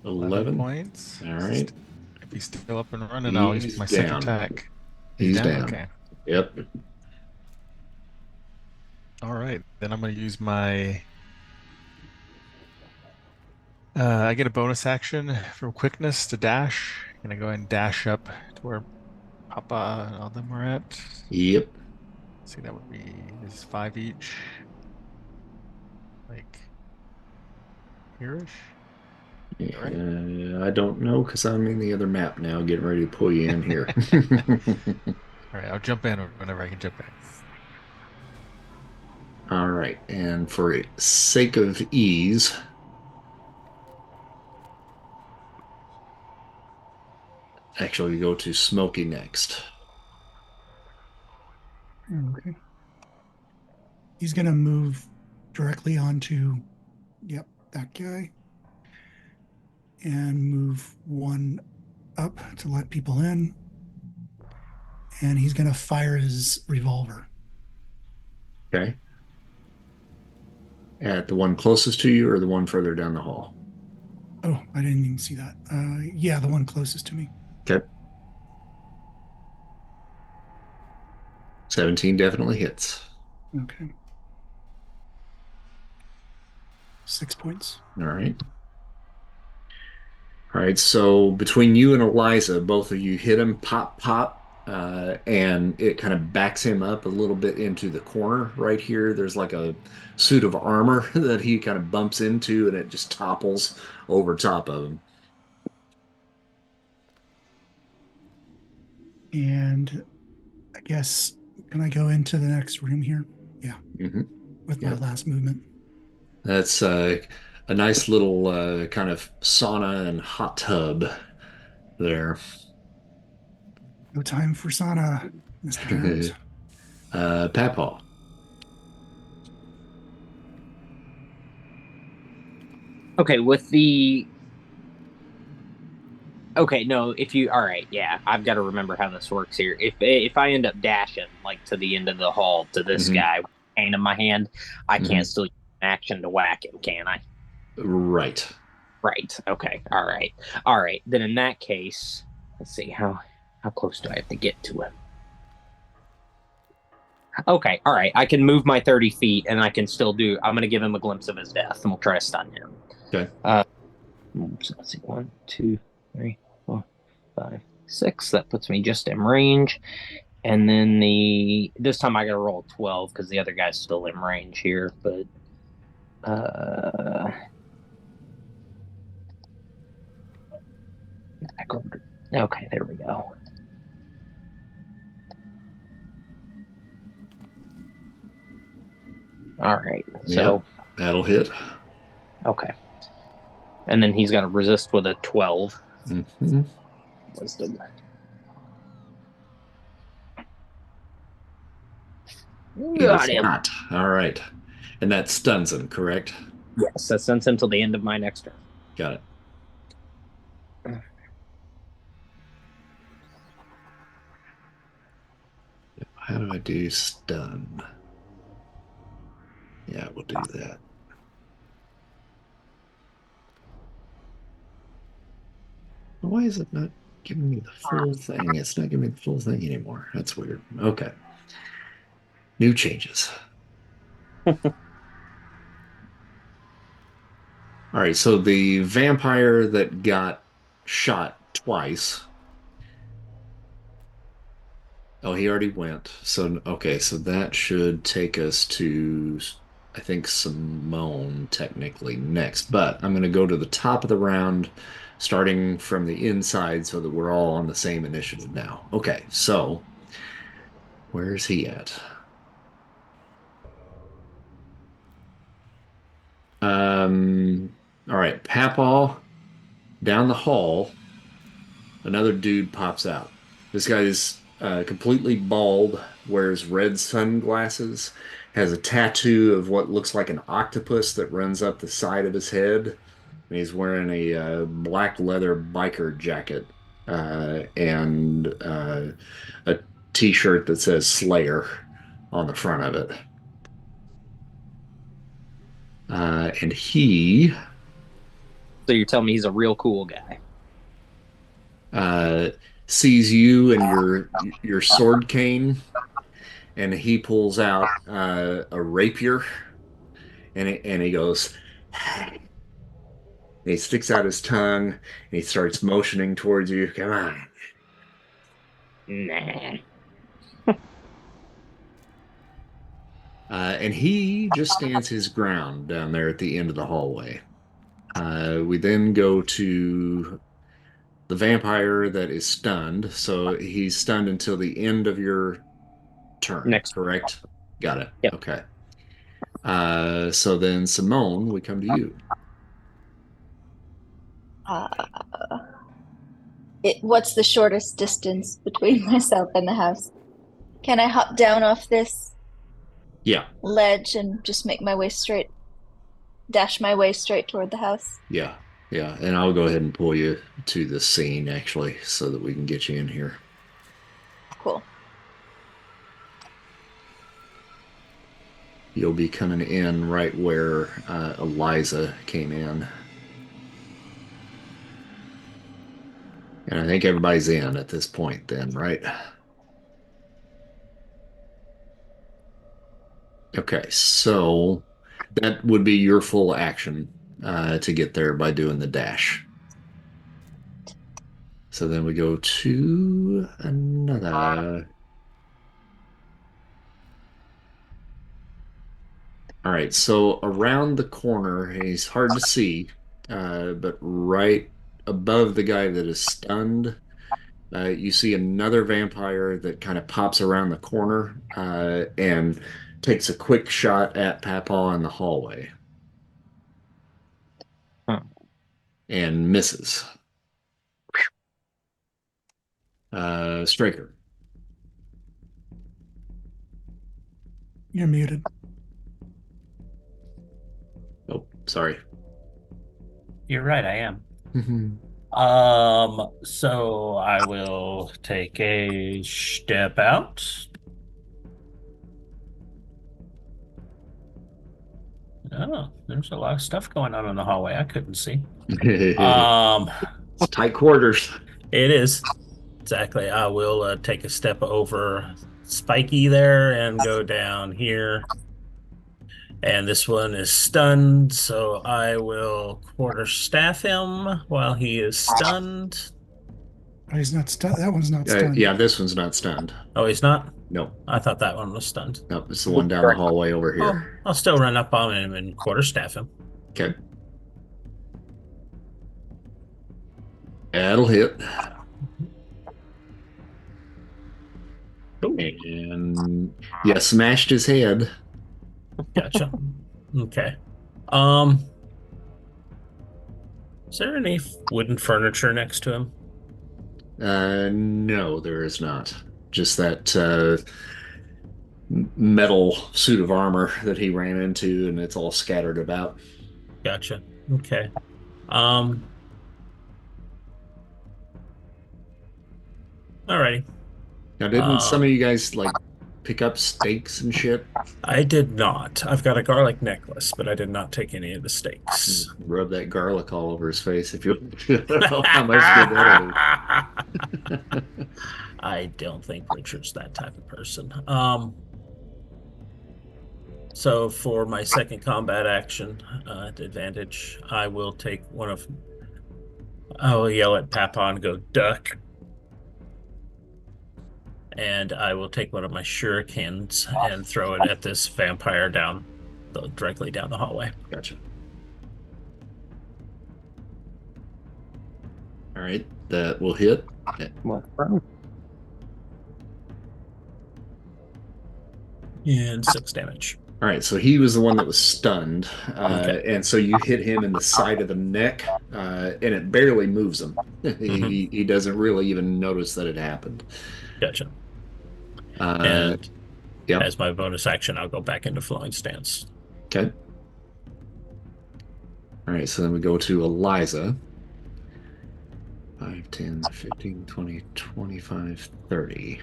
Speaker 1: $11
Speaker 3: points.
Speaker 1: All right.
Speaker 3: If he's still up and running, I'll use my second attack.
Speaker 1: He's down.
Speaker 3: Okay.
Speaker 1: Yep.
Speaker 3: All right. Then I'm going to use my. I get a bonus action from quickness to dash. I'm going to go ahead and dash up to where Papa and all them are at.
Speaker 1: Yep.
Speaker 3: See, that would be this 5 each. Like here-ish.
Speaker 1: Yeah,
Speaker 3: right?
Speaker 1: I don't know because I'm in the other map now, getting ready to pull you in here.
Speaker 3: All right, I'll jump in whenever I can jump in.
Speaker 1: All right, and for sake of ease, actually we go to Smokey next.
Speaker 5: Okay. He's going to move directly onto, yep, that guy. And move one up to let people in. And he's going to fire his revolver.
Speaker 1: Okay. At the one closest to you or the one further down the hall?
Speaker 5: Oh, I didn't even see that. Yeah, the one closest to me.
Speaker 1: Okay. 17 definitely hits.
Speaker 5: Okay. 6 points.
Speaker 1: All right. All right, so between you and Eliza, both of you hit him, pop, pop, and it kind of backs him up a little bit into the corner right here. There's like a suit of armor that he kind of bumps into, and it just topples over top of him.
Speaker 5: And I guess, can I go into the next room here? Yeah.
Speaker 1: Mm-hmm.
Speaker 5: With my last movement.
Speaker 1: That's a nice little kind of sauna and hot tub there.
Speaker 5: No time for sauna, Mr. Jones.
Speaker 1: Papaw.
Speaker 6: Okay, with the okay, no, if you all right, yeah, I've got to remember how this works here. If I end up dashing like to the end of the hall to this
Speaker 1: Mhm.
Speaker 6: guy with a cane in my hand, I can't
Speaker 1: Mhm.
Speaker 6: still use an action to whack him, can I?
Speaker 1: Right.
Speaker 6: Right. Okay. All right. All right. Then in that case, let's see how close do I have to get to him? Okay. All right. I can move my 30 feet, and I can still do. I'm going to give him a glimpse of his death, and we'll try to stun him.
Speaker 1: Okay.
Speaker 6: So let's see. 1, 2, 3, 4, 5, 6. That puts me just in range. And then this time I got to roll 12 because the other guy's still in range here. But okay, there we go. All right. So
Speaker 1: that'll hit.
Speaker 6: okay. And then he's got to resist with a 12.
Speaker 1: Mm-hmm.
Speaker 6: Wisdom. Got him.
Speaker 1: Not. All right. And that stuns him, correct?
Speaker 6: Yes, that sends him till the end of my next turn.
Speaker 1: Got it. How do I do stun? Yeah, we'll do that. Why is it not giving me the full thing? It's not giving me the full thing anymore. That's weird. Okay. New changes. All right, so the vampire that got shot twice. Oh, he already went. So, okay, so that should take us to, I think, Simone technically next. But I'm going to go to the top of the round, starting from the inside so that we're all on the same initiative now. Okay, so where's he at? All right, Papaw down the hall. Another dude pops out. This guy is completely bald, wears red sunglasses, has a tattoo of what looks like an octopus that runs up the side of his head. And he's wearing a black leather biker jacket and a t-shirt that says Slayer on the front of it. And he
Speaker 6: So you're telling me he's a real cool guy?
Speaker 1: uh, sees you and your sword cane, and he pulls out a rapier, and he goes, and he sticks out his tongue, and he starts motioning towards you. Come on.
Speaker 6: Nah.
Speaker 1: And he just stands his ground down there at the end of the hallway. We then go to the vampire that is stunned. So he's stunned until the end of your turn,
Speaker 6: Next.
Speaker 1: correct? Got it.
Speaker 6: Yep.
Speaker 1: Okay. So then, Simone, we come to you.
Speaker 4: What's the shortest distance between myself and the house? Can I hop down off this
Speaker 1: Yeah.
Speaker 4: ledge and just make my way straight, dash my way straight toward the house?
Speaker 1: Yeah. Yeah. And I'll go ahead and pull you to the scene, actually, so that we can get you in here.
Speaker 4: Cool.
Speaker 1: You'll be coming in right where Eliza came in. And I think everybody's in at this point then, right? Okay, so that would be your full action to get there by doing the dash. So then we go to another. All right, so around the corner, he's hard to see, but right above the guy that is stunned, you see another vampire that kind of pops around the corner and takes a quick shot at Papaw in the hallway. and misses. Straker.
Speaker 5: You're muted.
Speaker 1: Oh, sorry.
Speaker 2: You're right, I am. So I will take a step out. Oh, there's a lot of stuff going on in the hallway I couldn't see.
Speaker 1: It's tight quarters.
Speaker 2: It is. Exactly. I will take a step over Spiky there and go down here. And this one is stunned, so I will quarterstaff him while he is stunned.
Speaker 5: Oh, he's not stunned. That one's not stunned.
Speaker 1: Yeah, this one's not stunned.
Speaker 2: Oh, he's not?
Speaker 1: No.
Speaker 2: I thought that one was stunned.
Speaker 1: No, it's the one down the hallway over here.
Speaker 2: I'll still run up on him and quarterstaff him.
Speaker 1: Okay. That'll hit. And yeah, smashed his head.
Speaker 2: Gotcha. Okay. Is there any wooden furniture next to him?
Speaker 1: No, there is not. Just that metal suit of armor that he ran into, and it's all scattered about.
Speaker 2: Gotcha. Okay. Alrighty.
Speaker 1: Now, didn't some of you guys like pick up steaks and shit?
Speaker 2: I did not. I've got a garlic necklace, but I did not take any of the steaks.
Speaker 1: Rub that garlic all over his face if you know how much good that is.
Speaker 2: I don't think Richard's that type of person. So for my second combat action at advantage, I will take I will yell at Papa and go, duck. And I will take one of my shurikens and throw it at this vampire directly down the hallway.
Speaker 1: Gotcha. All right, that will hit.
Speaker 2: And 6 damage.
Speaker 1: All right, so he was the one that was stunned,
Speaker 2: Okay.
Speaker 1: And so you hit him in the side of the neck, and it barely moves him. He doesn't really even notice that it happened.
Speaker 2: Gotcha. And as my bonus action, I'll go back into flowing stance.
Speaker 1: Okay. All right, so then we go to Eliza. 5, 10, 15, 20, 25, 30.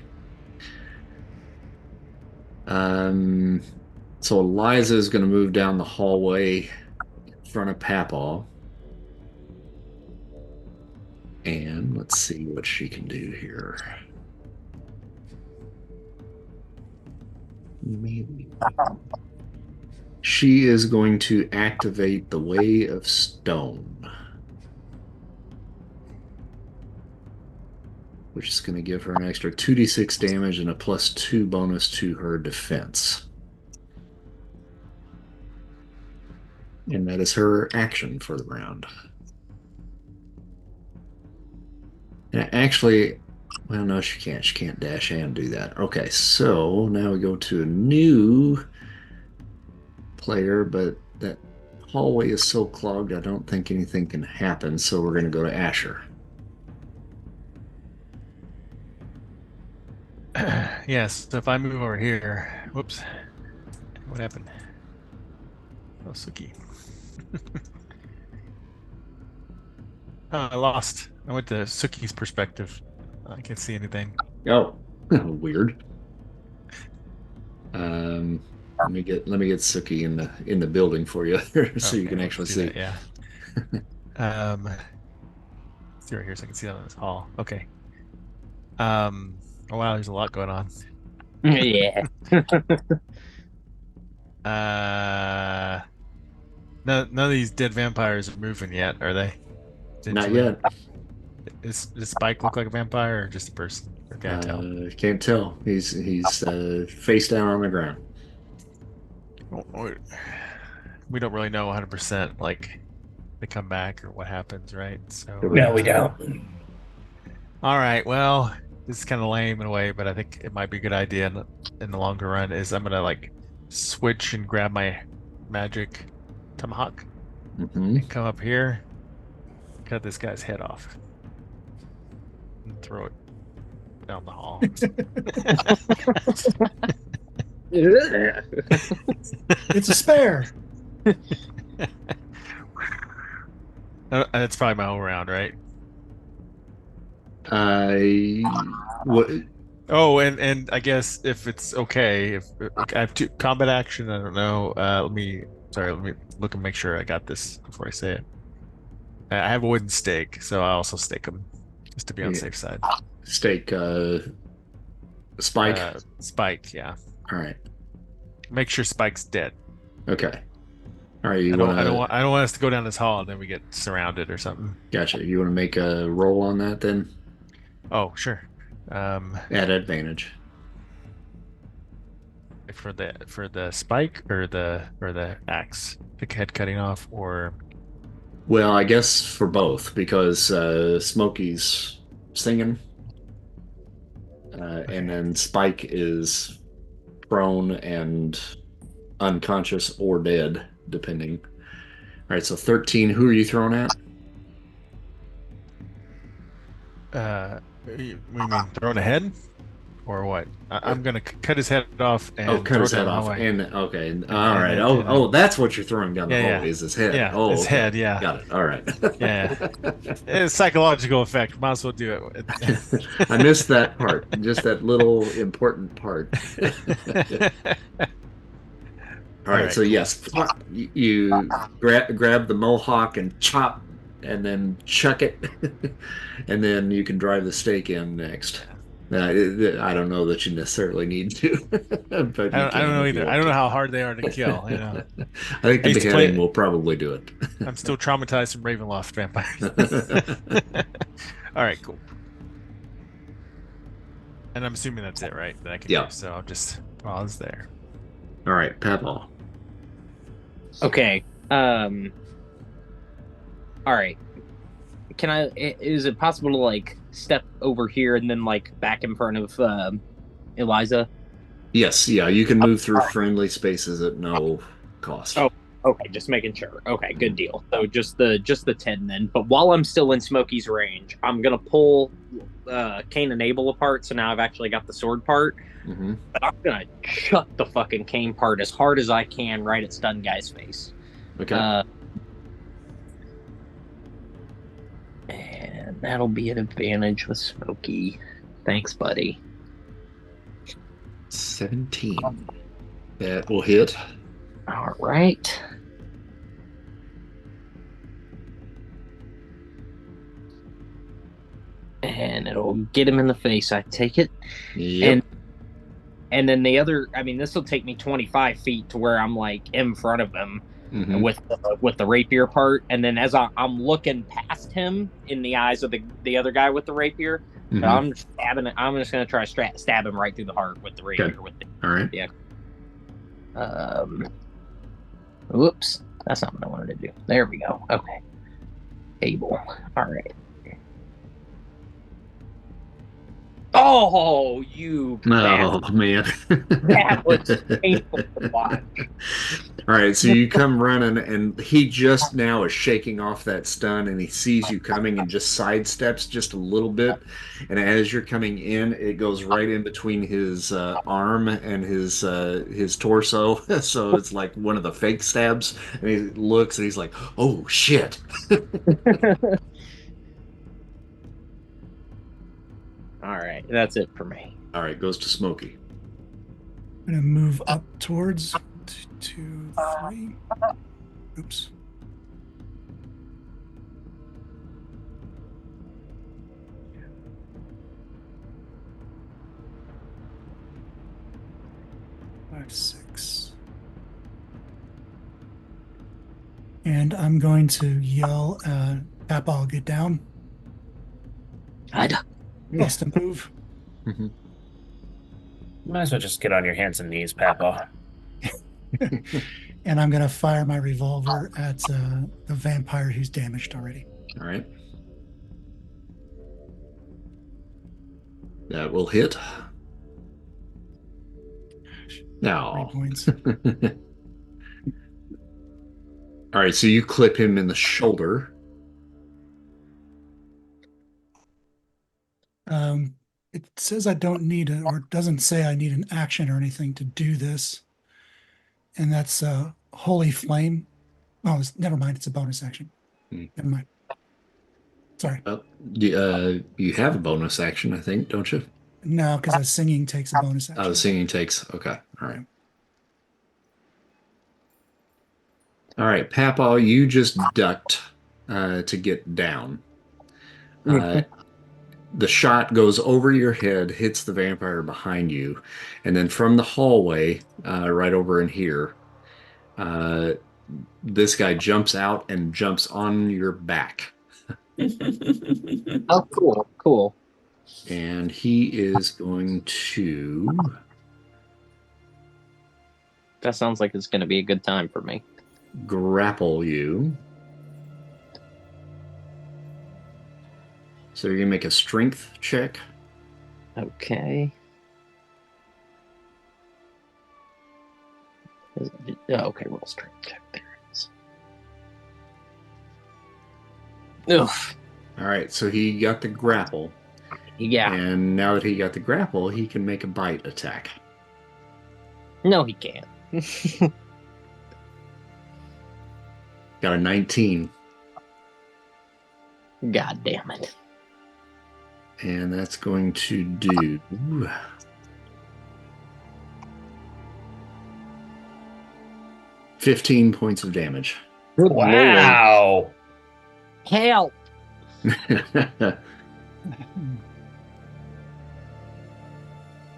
Speaker 1: So Eliza is going to move down the hallway in front of Papaw. And let's see what she can do here. Maybe. She is going to activate the Way of Stone, which is going to give her an extra 2d6 damage and a +2 bonus to her defense. And that is her action for the round. And actually, well, no, she can't. She can't dash and do that. Okay, so now we go to a new player, but that hallway is so clogged, I don't think anything can happen. So we're going to go to Asher.
Speaker 3: Yes, so if I move over here, whoops, what happened? Oh, Suki. Oh, I lost. I went to Suki's perspective. I can't see anything.
Speaker 1: Oh, weird. Let me get Suki in the building for you, so okay, you can actually see.
Speaker 3: That, yeah. See right here, so I can see that in this hall. Okay. Oh wow, there's a lot going on.
Speaker 6: Yeah.
Speaker 3: None of these dead vampires are moving yet, are they?
Speaker 1: Not yet.
Speaker 3: Does Spike look like a vampire or just a person? Or can't tell.
Speaker 1: Can't tell. He's face down on the ground.
Speaker 3: We don't really know 100%. Like they come back or what happens, right? So
Speaker 2: no, we don't.
Speaker 3: All right. Well, this is kind of lame in a way, but I think it might be a good idea in the longer run. Is I'm gonna like switch and grab my magic tomahawk and come up here cut this guy's head off and throw it down the hall.
Speaker 5: It's a spare.
Speaker 3: That's probably my whole round, right?
Speaker 1: What?
Speaker 3: Oh, and I guess if it's okay, if I have two combat action, I don't know. Let me look and make sure I got this before I say it. I have a wooden stake, so I also stake them just to be on the safe side.
Speaker 1: Stake, Spike.
Speaker 3: Spike, yeah.
Speaker 1: All right.
Speaker 3: Make sure Spike's dead.
Speaker 1: Okay. All right.
Speaker 3: I don't want us to go down this hall and then we get surrounded or something.
Speaker 1: Gotcha. You want to make a roll on that then?
Speaker 3: Oh, sure.
Speaker 1: At advantage.
Speaker 3: For the spike or the axe, the head cutting off, or
Speaker 1: Well, I guess for both, because Smokey's singing, and then Spike is prone and unconscious or dead, depending. All right, so 13. Who are you throwing at?
Speaker 3: we mean throwing a head, or what? I'm gonna cut his head off and
Speaker 1: cut his head off. And okay, all right. That's what you're throwing down the hallway is his head.
Speaker 3: Yeah, his head. Yeah,
Speaker 1: got it. All right.
Speaker 3: Yeah, it's psychological effect. Might as well do it.
Speaker 1: I missed that part. Just that little important part. All right. So yes, you grab the mohawk and chop, and then chuck it, and then you can drive the stake in next. I don't know that you necessarily need to. But
Speaker 3: I don't know either. I don't know how hard they are to kill. You know,
Speaker 1: I think the beheading will probably do it.
Speaker 3: I'm still traumatized from Ravenloft vampires. All right, cool. And I'm assuming that's it, right? That I can do. So I'll just pause there.
Speaker 1: All right, Pavlov.
Speaker 6: Okay. All right. Can I? Is it possible to like step over here and then like back in front of Eliza?
Speaker 1: Yes. Yeah. You can move through friendly spaces at no cost.
Speaker 6: Oh, okay. Just making sure. Okay, good deal. So just the 10 then. But while I'm still in Smokey's range, I'm gonna pull Cain and Abel apart. So now I've actually got the sword part.
Speaker 1: Mm-hmm.
Speaker 6: But I'm gonna chuck the fucking Cain part as hard as I can right at Stun Guy's face.
Speaker 1: Okay.
Speaker 6: And that'll be an advantage with Smokey. Thanks, buddy.
Speaker 1: 17. That will hit.
Speaker 6: All right. And it'll get him in the face, I take it.
Speaker 1: Yep.
Speaker 6: And then the other, I mean, this will take me 25 feet to where I'm like in front of him.
Speaker 1: Mm-hmm.
Speaker 6: with the rapier part, and then as I'm looking past him in the eyes of the other guy with the rapier,
Speaker 1: mm-hmm.
Speaker 6: I'm stabbing it. I'm just gonna try to stab him right through the heart with the rapier.
Speaker 1: Okay.
Speaker 6: All
Speaker 1: right.
Speaker 6: Yeah. Whoops, that's not what I wanted to do. There we go. Okay. Abel. All right. Oh, you!
Speaker 1: Oh man,
Speaker 6: that was painful to watch.
Speaker 1: All right, so you come running, and he just now is shaking off that stun, and he sees you coming and just sidesteps just a little bit. And as you're coming in, it goes right in between his arm and his torso. So it's like one of the fake stabs. And he looks, and he's like, "Oh shit!"
Speaker 6: All right, that's it for me.
Speaker 1: All right, goes to Smokey.
Speaker 5: I'm gonna move up towards 2, 3. Oops. Five, 6. And I'm going to yell, Papa, get down. Bust a move.
Speaker 1: Mm-hmm.
Speaker 2: Might as well just get on your hands and knees, Papa.
Speaker 5: And I'm going to fire my revolver at the vampire who's damaged already.
Speaker 1: All right. That will hit. Now.
Speaker 5: 3 points.
Speaker 1: All right, so you clip him in the shoulder.
Speaker 5: It says I don't need it, or it doesn't say I need an action or anything to do this. And that's Holy Flame. Oh, never mind. It's a bonus action. Never mind. Sorry.
Speaker 1: You have a bonus action, I think, don't you?
Speaker 5: No, because singing takes a bonus action.
Speaker 1: Oh, the singing takes. Okay. All right. All right, Papa, you just ducked to get down. The shot goes over your head, hits the vampire behind you, and then from the hallway, right over in here, this guy jumps out and jumps on your back.
Speaker 6: Oh, cool, cool.
Speaker 1: And he is going to...
Speaker 6: That sounds like it's going to be a good time for me.
Speaker 1: grapple you. So you're going to make a strength check.
Speaker 6: Okay. Okay, roll strength check. There it is. Ugh.
Speaker 1: All right, so he got the grapple.
Speaker 6: Yeah.
Speaker 1: And now that he got the grapple, he can make a bite attack.
Speaker 6: No, he can't.
Speaker 1: Got a 19.
Speaker 6: God damn it.
Speaker 1: And that's going to do 15 points of damage.
Speaker 6: Good
Speaker 2: Wow.
Speaker 6: Lord. Help.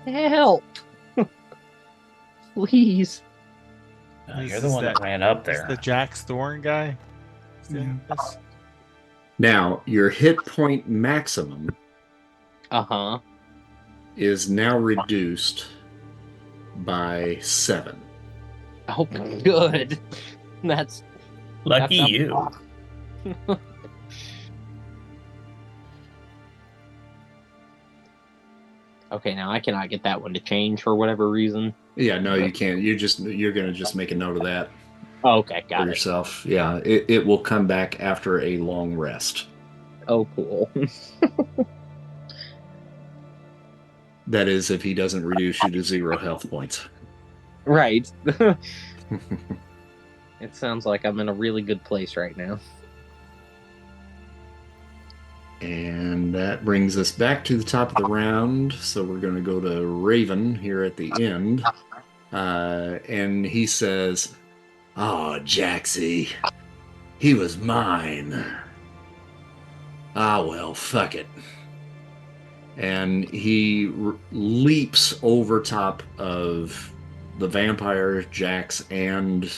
Speaker 6: Help. Please.
Speaker 2: No, you're the one that ran up there.
Speaker 3: The Jack's Thorn guy?
Speaker 5: Yeah.
Speaker 1: Now, your hit point maximum
Speaker 6: Uh-huh.
Speaker 1: is now reduced by 7.
Speaker 6: Oh, good. That's
Speaker 2: Lucky
Speaker 6: that's
Speaker 2: you.
Speaker 6: Okay, now I cannot get that one to change for whatever reason.
Speaker 1: Yeah, no, you can't. You're going to just make a note of that
Speaker 6: Oh, okay,
Speaker 1: for
Speaker 6: got it.
Speaker 1: yourself. Yeah, it will come back after a long rest.
Speaker 6: Oh, cool.
Speaker 1: That is, if he doesn't reduce you to 0 health points.
Speaker 6: Right. It sounds like I'm in a really good place right now.
Speaker 1: And that brings us back to the top of the round. So we're going to go to Raven here at the end. And he says, "Oh, Jaxie, he was mine. Ah, well, fuck it." And he leaps over top of the vampire, Jax, and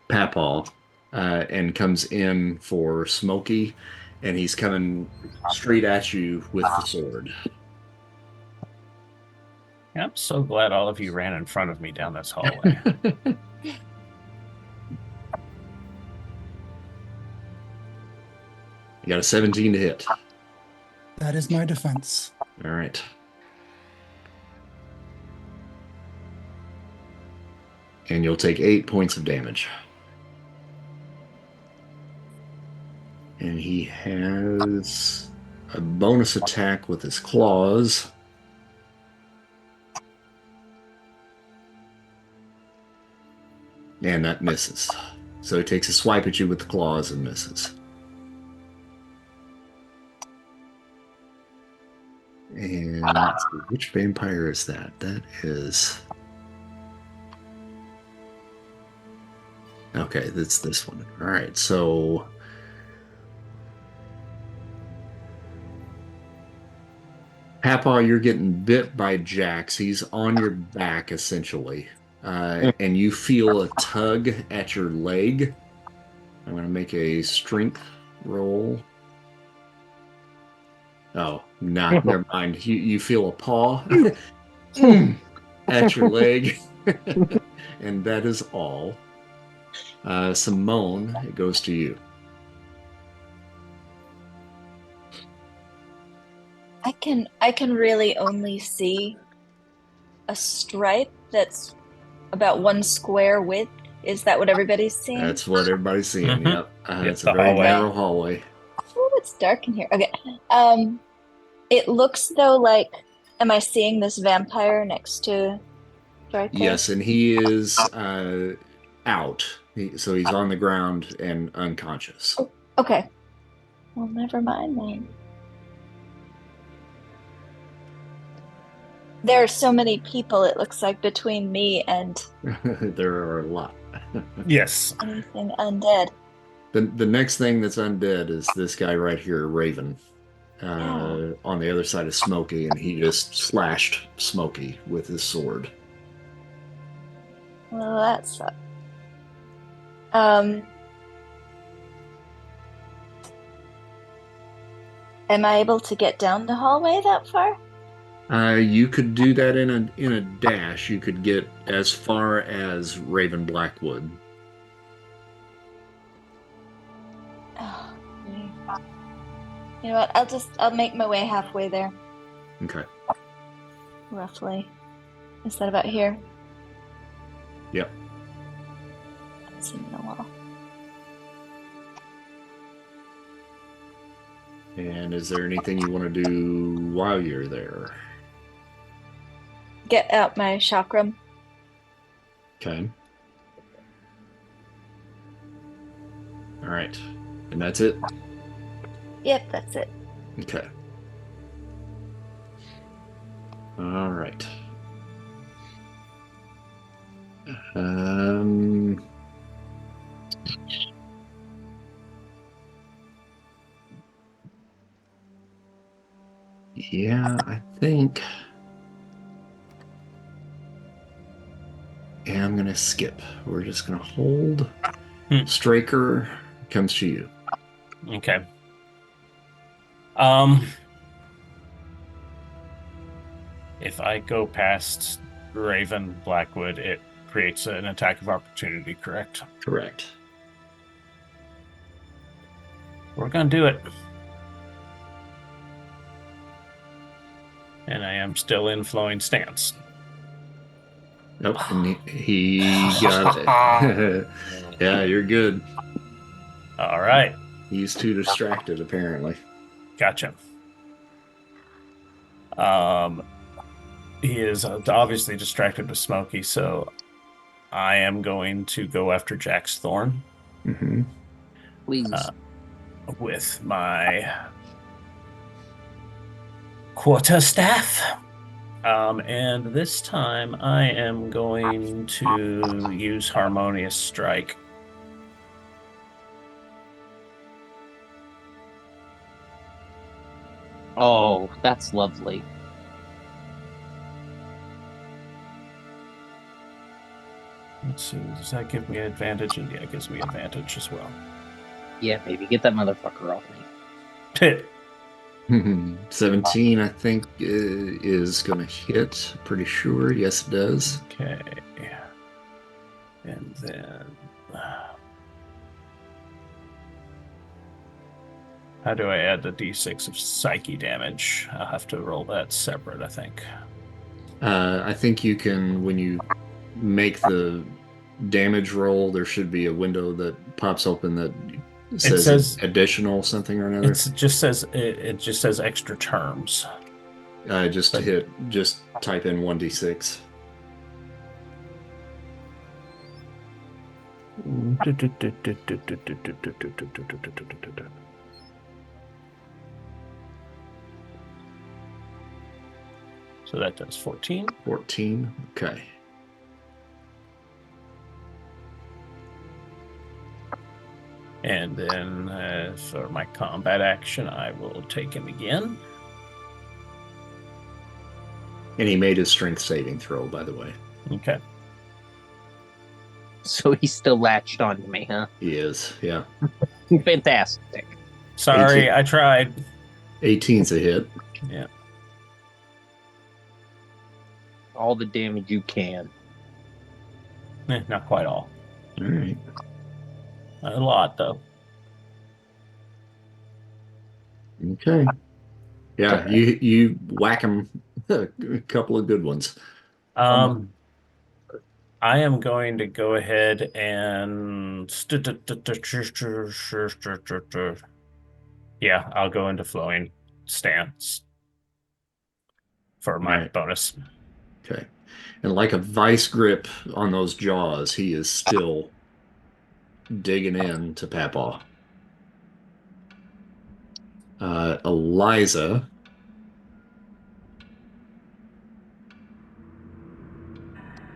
Speaker 1: Papaw, and comes in for Smokey. And he's coming straight at you with the sword.
Speaker 2: I'm so glad all of you ran in front of me down this hallway.
Speaker 1: You got a 17 to hit.
Speaker 5: That is my defense.
Speaker 1: All right. And you'll take 8 points of damage. And he has a bonus attack with his claws. And that misses. So he takes a swipe at you with the claws and misses. And let's see, which vampire is that? That is... Okay, that's this one. All right, so... Papaw, you're getting bit by Jax. He's on your back, essentially. And you feel a tug at your leg. I'm going to make a strength roll. Oh, never mind. You feel a paw at your leg. And that is all. Simone, it goes to you.
Speaker 4: I can really only see a stripe that's about 1 square width. Is that what everybody's seeing?
Speaker 1: That's what everybody's seeing. Yep. It's
Speaker 2: It's
Speaker 1: a
Speaker 2: the
Speaker 1: very
Speaker 2: hallway.
Speaker 1: narrow hallway.
Speaker 4: Oh, it's dark in here. Okay. It looks though like, am I seeing this vampire next to Striker?
Speaker 1: Yes, and he is out. So he's on the ground and unconscious.
Speaker 4: Oh, okay. Well, never mind then. There are so many people, it looks like, between me and
Speaker 1: There are a lot.
Speaker 2: Yes.
Speaker 4: anything undead.
Speaker 1: The next thing that's undead is this guy right here, Raven, on the other side of Smokey, and he just slashed Smokey with his sword.
Speaker 4: Well, that sucks. Am I able to get down the hallway that far?
Speaker 1: You could do that in a dash. You could get as far as Raven Blackwood.
Speaker 4: Oh, you know what? I'll make my way halfway there,
Speaker 1: Okay.
Speaker 4: roughly. Is that about here?
Speaker 1: Yep.
Speaker 4: That's in the wall.
Speaker 1: And is there anything you want to do while you're there?
Speaker 4: Get out my chakram.
Speaker 1: Okay. All right. And that's it?
Speaker 4: Yep, that's it.
Speaker 1: Okay. All right. Yeah, I think. And I'm gonna skip. We're just gonna hold. Straker comes to you.
Speaker 2: Okay. If I go past Raven Blackwood, it creates an attack of opportunity, correct?
Speaker 1: Correct.
Speaker 2: We're gonna do it. And I am still in flowing stance.
Speaker 1: Nope, and he got it. Yeah, you're good.
Speaker 2: All right.
Speaker 1: He's too distracted, apparently.
Speaker 2: Gotcha. He is obviously distracted with Smokey, so I am going to go after Jack's Thorn.
Speaker 1: Mm-hmm.
Speaker 6: Please.
Speaker 2: With my quarterstaff. And this time I am going to use Harmonious Strike.
Speaker 6: Oh, that's lovely.
Speaker 2: Let's see, does that give me advantage? And yeah, it gives me advantage as well.
Speaker 6: Yeah, maybe get that motherfucker off me.
Speaker 2: Pit.
Speaker 1: 17, I think, is going to hit. Pretty sure. Yes, it does.
Speaker 2: Okay. And then... how do I add the d6 of psyche damage? I'll have to roll that separate, I think.
Speaker 1: I think you can, when you make the damage roll, there should be a window that pops open that says additional something or another.
Speaker 2: It just says extra terms.
Speaker 1: Just type in 1d6.
Speaker 2: So that does 14.
Speaker 1: 14, okay.
Speaker 2: And then for my combat action, I will take him again.
Speaker 1: And he made his strength saving throw, by the way.
Speaker 2: Okay.
Speaker 6: So he's still latched on to me, huh?
Speaker 1: He is, yeah.
Speaker 6: Fantastic.
Speaker 2: Sorry,
Speaker 1: 18.
Speaker 2: I tried.
Speaker 1: 18's a hit.
Speaker 2: Yeah.
Speaker 6: All the damage you can.
Speaker 2: Not quite all.
Speaker 1: All right.
Speaker 2: A lot, though.
Speaker 1: Okay. Yeah, you whack him a couple of good ones.
Speaker 2: I am going to go ahead and... yeah, I'll go into flowing stance. for my
Speaker 1: Right.
Speaker 2: bonus.
Speaker 1: Okay. And like a vice grip on those jaws, he is still digging in to Papaw. Eliza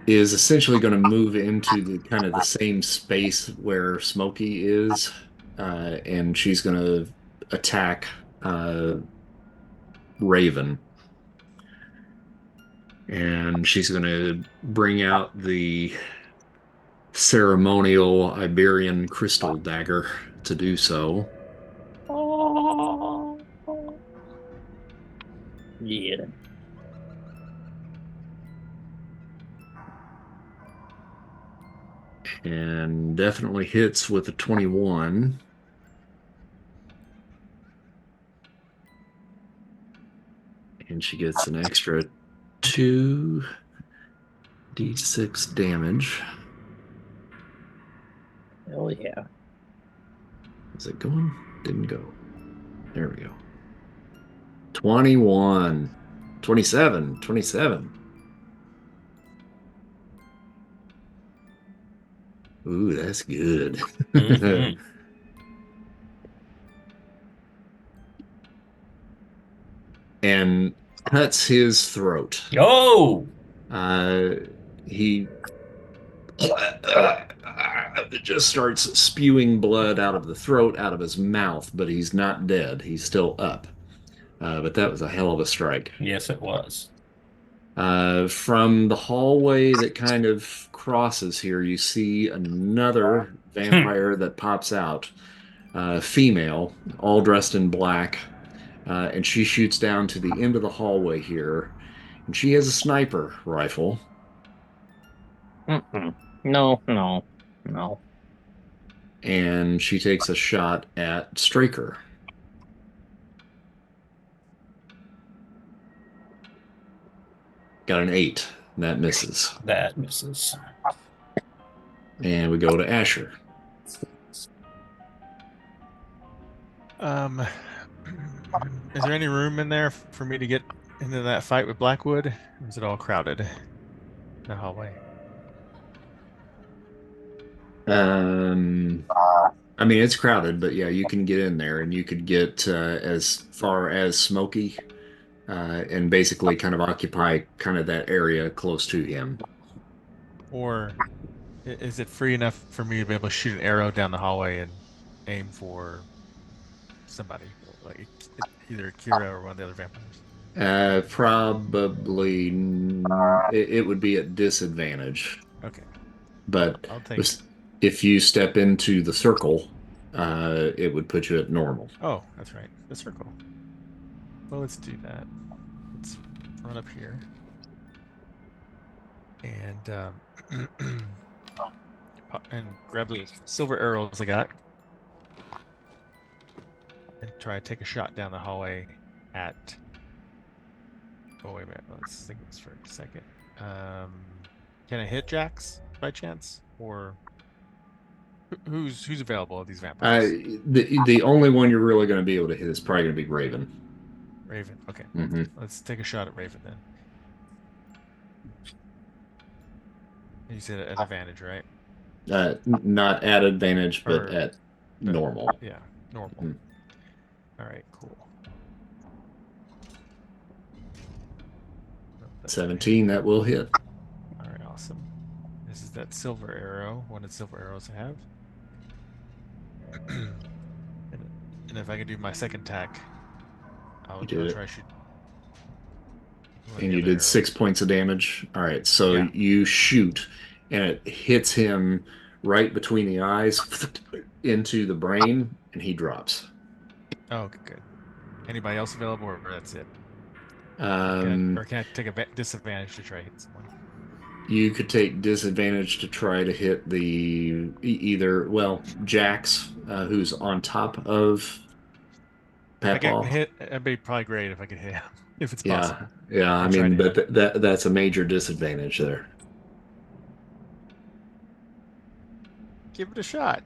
Speaker 1: is essentially going to move into the kind of the same space where Smokey is, and she's going to attack Raven. And she's going to bring out the ceremonial Iberian crystal dagger to do so.
Speaker 6: Yeah.
Speaker 1: And definitely hits with a 21. And she gets an extra 2d6 damage.
Speaker 6: Hell yeah.
Speaker 1: Is it going? Didn't go. There we go. 21. 27. 27. Ooh, that's good.
Speaker 2: Mhm.
Speaker 1: And cuts his throat.
Speaker 2: Oh!
Speaker 1: He just starts spewing blood out of the throat, out of his mouth, but he's not dead. He's still up. But that was a hell of a strike.
Speaker 2: Yes, it was.
Speaker 1: From the hallway that kind of crosses here, you see another vampire that pops out. Female, all dressed in black. And she shoots down to the end of the hallway here. And she has a sniper rifle.
Speaker 6: No.
Speaker 1: And she takes a shot at Straker. Got an 8. That misses.
Speaker 2: That misses.
Speaker 1: And we go to Asher.
Speaker 3: Is there any room in there for me to get into that fight with Blackwood? Or is it all crowded in the hallway?
Speaker 1: I mean, it's crowded, but yeah, you can get in there and you could get as far as Smokey and basically kind of occupy kind of that area close to him.
Speaker 3: Or is it free enough for me to be able to shoot an arrow down the hallway and aim for somebody, like either Kira or one of the other vampires?
Speaker 1: Probably it would be at disadvantage.
Speaker 3: Okay.
Speaker 1: But
Speaker 3: I'll take.
Speaker 1: If you step into the circle, it would put you at normal.
Speaker 3: Oh, that's right. The circle. Well, let's do that. Let's run up here. And and grab the silver arrows I got. And try to take a shot down the hallway at... Oh, wait a minute. Let's think this for a second. Can I hit Jax by chance? Or who's available of these vampires?
Speaker 1: The only one you're really going to be able to hit is probably going to be Raven.
Speaker 3: Raven. Okay.
Speaker 1: Mm-hmm.
Speaker 3: Let's take a shot at Raven then. You said at advantage, right?
Speaker 1: Not at advantage, but at normal.
Speaker 3: Yeah, normal.
Speaker 1: Mm.
Speaker 3: All right, cool.
Speaker 1: 17, that will hit.
Speaker 3: All right, awesome. This is that silver arrow, one of the silver arrows I have. And if I can do my second attack, I'll try to shoot.
Speaker 1: And you did 6 points of damage. All right, so
Speaker 3: Yeah.
Speaker 1: you shoot, and it hits him right between the eyes, into the brain, and he drops.
Speaker 3: Oh, okay, good. Anybody else available, or that's it?
Speaker 1: Can
Speaker 3: I take a disadvantage to try to hit someone?
Speaker 1: You could take disadvantage to try to hit the Jax, who's on top of
Speaker 3: I
Speaker 1: Papaw.
Speaker 3: can hit. That'd be probably great if I could hit him, if it's possible.
Speaker 1: Yeah. I mean, but that's a major disadvantage there.
Speaker 3: Give it a shot.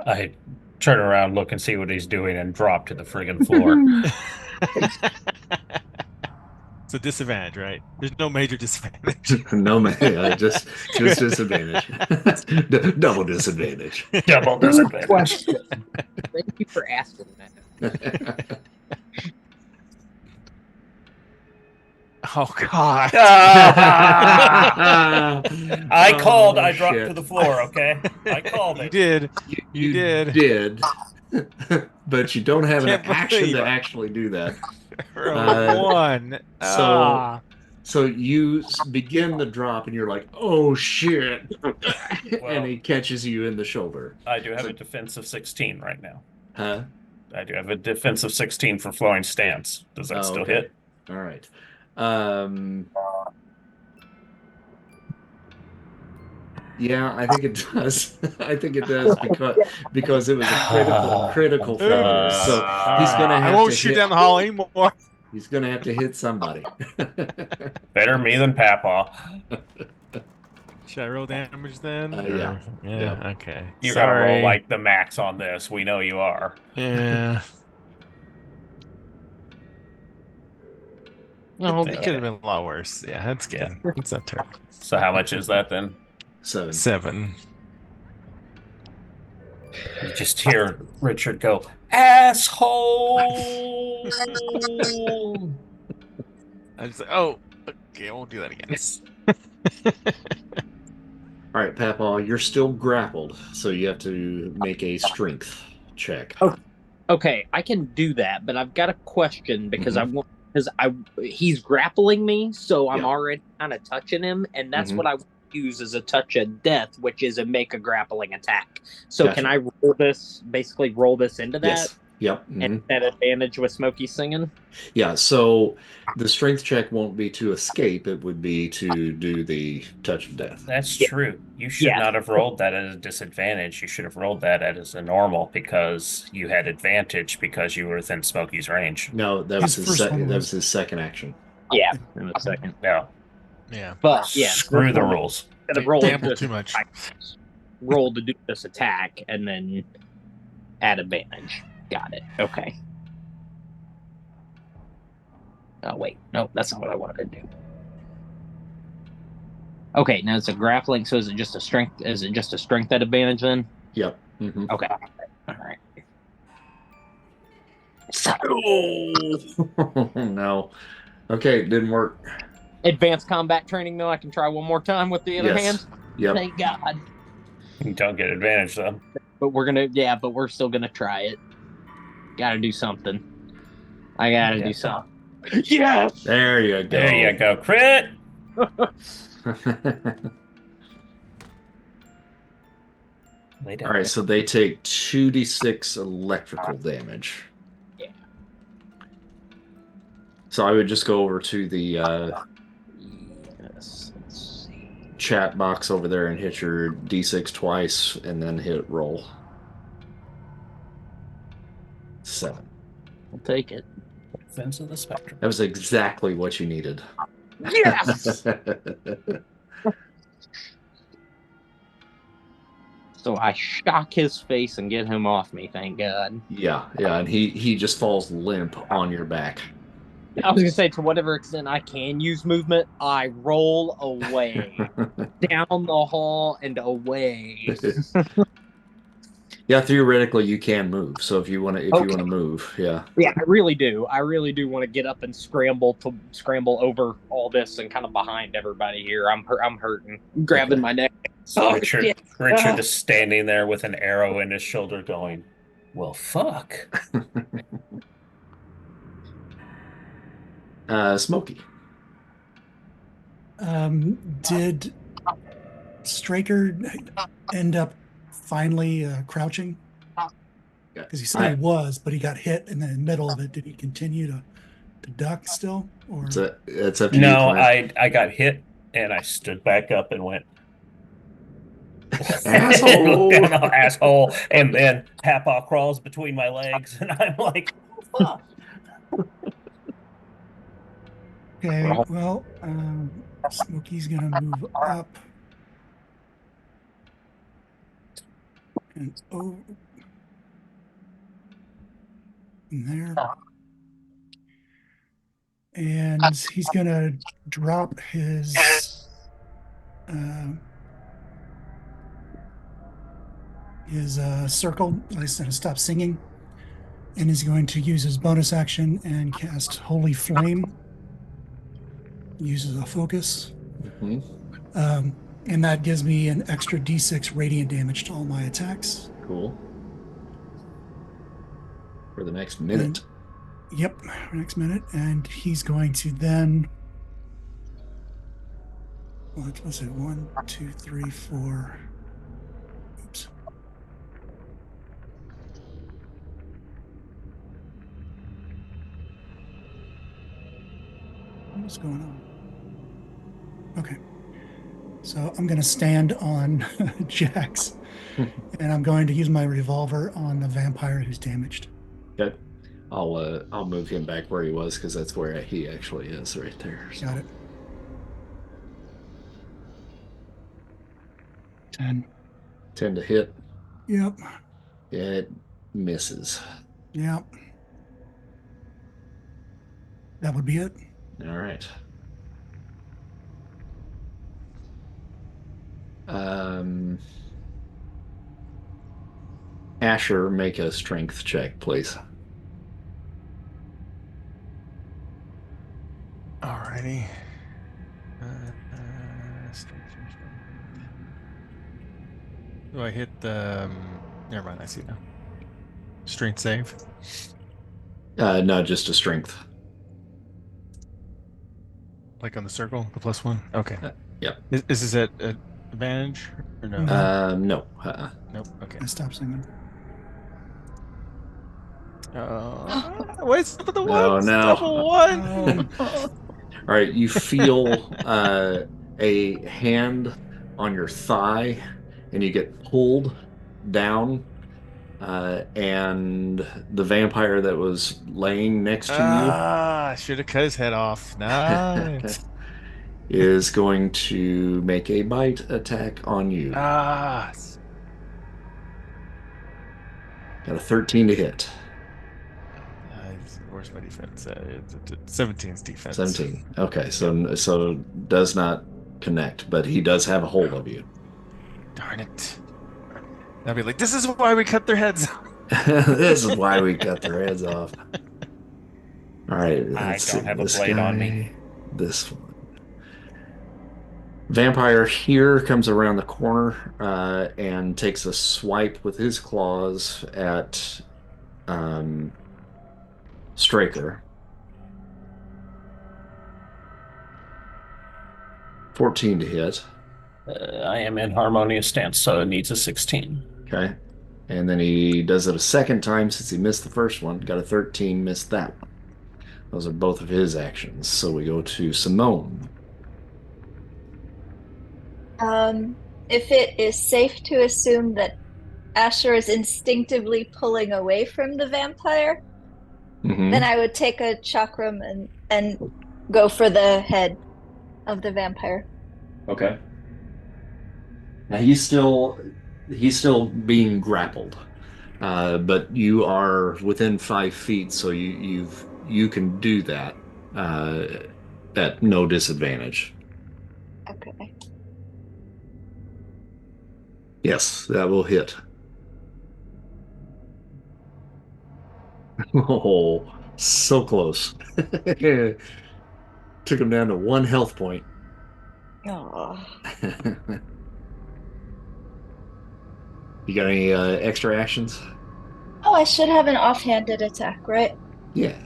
Speaker 2: I turn around, look and see what he's doing, and drop to the friggin' floor.
Speaker 3: It's a disadvantage, right? There's no major disadvantage.
Speaker 1: No, man, just disadvantage. Double disadvantage.
Speaker 2: Double
Speaker 6: Good
Speaker 2: disadvantage.
Speaker 6: question. Thank you for asking that.
Speaker 3: Oh God!
Speaker 2: I called.
Speaker 1: Oh,
Speaker 2: I dropped
Speaker 1: shit.
Speaker 2: to the floor. Okay, I called
Speaker 3: You
Speaker 2: it.
Speaker 3: did.
Speaker 1: You
Speaker 3: did.
Speaker 1: did, but you don't have an
Speaker 3: Can't
Speaker 1: action
Speaker 3: believe
Speaker 1: to
Speaker 3: it.
Speaker 1: actually do that.
Speaker 3: For a one.
Speaker 1: So you begin the drop, and you're like, "Oh shit!" and he catches you in the shoulder.
Speaker 2: I do have a defensive 16 right now.
Speaker 1: Huh?
Speaker 2: I do have a defensive 16 for flowing stance. Does that still
Speaker 1: okay.
Speaker 2: hit?
Speaker 1: All right. Yeah, I think it does. I think it does because it was a critical failure. So he's gonna
Speaker 3: I
Speaker 1: have
Speaker 3: won't
Speaker 1: to
Speaker 3: shoot
Speaker 1: hit.
Speaker 3: down the hall anymore.
Speaker 1: He's gonna have to hit somebody.
Speaker 2: Better me than Papaw.
Speaker 3: Should I roll damage then?
Speaker 1: Yeah.
Speaker 3: Yeah. Okay.
Speaker 2: You gotta roll
Speaker 3: Sorry.
Speaker 2: like the max on this. We know you are.
Speaker 3: Yeah. No,
Speaker 2: Good
Speaker 3: it
Speaker 2: thing.
Speaker 3: could have been a lot worse. Yeah, that's good. It's not terrible.
Speaker 2: So how much is that then?
Speaker 1: 7.
Speaker 3: 7.
Speaker 2: You just hear Richard go, asshole.
Speaker 3: I just oh, okay, I won't do that again.
Speaker 1: All right, Papaw, you're still grappled, so you have to make a strength check.
Speaker 6: Okay, I can do that, but I've got a question because he's grappling me, so I'm already kind of touching him, and that's what I use as a touch of death, which is a make a grappling attack. So
Speaker 1: Gotcha.
Speaker 6: can I basically roll this into that?
Speaker 1: Yes. Yep.
Speaker 6: And that advantage with Smokey singing?
Speaker 1: Yeah, so the strength check won't be to escape, it would be to do the touch of death.
Speaker 2: That's true. You should not have rolled that at a disadvantage. You should have rolled that as a normal because you had advantage because you were within Smokey's range.
Speaker 1: No, that was his second action.
Speaker 6: Yeah, in a second.
Speaker 2: No.
Speaker 3: Yeah.
Speaker 6: But yeah,
Speaker 2: Screw the rules.
Speaker 3: Gamble too much.
Speaker 6: Roll to do this attack and then add advantage. Got it. Okay. Oh wait, no, that's not what I wanted to do. Okay, now it's a grappling. So is it just a strength? Is it just a strength at advantage then?
Speaker 1: Yep.
Speaker 6: Okay. All right.
Speaker 1: Oh no. Okay, it didn't work.
Speaker 6: Advanced combat training though. I can try one more time with the other hand.
Speaker 1: Yep.
Speaker 6: Thank God.
Speaker 2: You don't get advantage though.
Speaker 6: But we're still gonna try it. Gotta do something. I gotta do something. Yes!
Speaker 1: There you go.
Speaker 2: There you go. Crit!
Speaker 1: All right, so they take 2d6 electrical damage.
Speaker 6: Yeah.
Speaker 1: So I would just go over to the chat box over there and hit your d6 twice and then hit roll. 7.
Speaker 6: I'll take it.
Speaker 2: Defense of the spectrum.
Speaker 1: That was exactly what you needed.
Speaker 6: Yes! So I shock his face and get him off me, thank God.
Speaker 1: Yeah, and he just falls limp on your back.
Speaker 6: I was gonna say, to whatever extent I can use movement, I roll away. Down the hall and away.
Speaker 1: Yeah, theoretically you can move. So if you want to move, yeah.
Speaker 6: Yeah, I really do. I really do want to get up and scramble over all this and kind of behind everybody here. I'm hurting, grabbing my neck.
Speaker 2: So Richard is standing there with an arrow in his shoulder, going, "Well, fuck."
Speaker 1: Smokey.
Speaker 5: Did Straker end up finally crouching? Because he said he was, but he got hit in the middle of it. Did he continue to duck still? Or
Speaker 1: it's up to you.
Speaker 2: No, I got hit and I stood back up and went,
Speaker 1: asshole.
Speaker 2: Asshole. And then Papaw crawls between my legs and I'm like, oh, fuck.
Speaker 5: Okay, well, Smokey's gonna move up and over in there, and he's gonna drop his circle. He's gonna stop singing, and he's going to use his bonus action and cast Holy Flame. Uses a focus. And that gives me an extra d6 radiant damage to all my attacks.
Speaker 1: Cool. For the next minute.
Speaker 5: Yep, for the next minute. And he's going to then... Let's see, 1, 2, 3, 4... Oops. What's going on? Okay. So I'm going to stand on Jax, and I'm going to use my revolver on the vampire who's damaged.
Speaker 1: Okay. I'll move him back where he was, because that's where he actually is, right there. So.
Speaker 5: Got it. 10.
Speaker 1: 10 to hit.
Speaker 5: Yep.
Speaker 1: Yeah, it misses.
Speaker 5: Yep. That would be it.
Speaker 1: All right. Asher, make a strength check, please.
Speaker 3: Alrighty. Do I hit the... never mind, I see now. Strength save?
Speaker 1: No, just a strength.
Speaker 3: Like on the circle, the +1? Okay.
Speaker 1: Yep.
Speaker 3: Is this at advantage or no?
Speaker 1: No.
Speaker 3: Nope. Okay.
Speaker 5: I stopped singing.
Speaker 3: Wait, but the one.
Speaker 1: Oh, no.
Speaker 3: Double one.
Speaker 1: All right, you feel a hand on your thigh, and you get pulled down, and the vampire that was laying next to
Speaker 3: I should have cut his head off. Nice.
Speaker 1: you is going to make a bite attack on you.
Speaker 3: Ah.
Speaker 1: Got a 13 to hit.
Speaker 3: Where's my defense? 17's defense.
Speaker 1: 17. Okay, so does not connect, but he does have a hold of you.
Speaker 3: Darn it. I'll be like, this is why we cut their heads off.
Speaker 1: This is why we cut their heads off. All right.
Speaker 2: I don't have a blade on me.
Speaker 1: This one. Vampire here comes around the corner and takes a swipe with his claws at Straker. 14 to hit.
Speaker 2: I am in harmonious stance, so it needs a 16.
Speaker 1: Okay. And then he does it a second time since he missed the first one. Got a 13, missed that one. Those are both of his actions. So we go to Simone.
Speaker 4: If it is safe to assume that Asher is instinctively pulling away from the vampire, then I would take a chakram and go for the head of the vampire.
Speaker 1: Okay. Now he's still being grappled, but you are within 5 feet, so you can do that at no disadvantage.
Speaker 4: Okay.
Speaker 1: Yes, that will hit. Oh, so close. Took him down to 1 health point.
Speaker 4: Oh.
Speaker 1: You got any extra actions?
Speaker 4: Oh, I should have an offhanded attack, right?
Speaker 1: Yeah.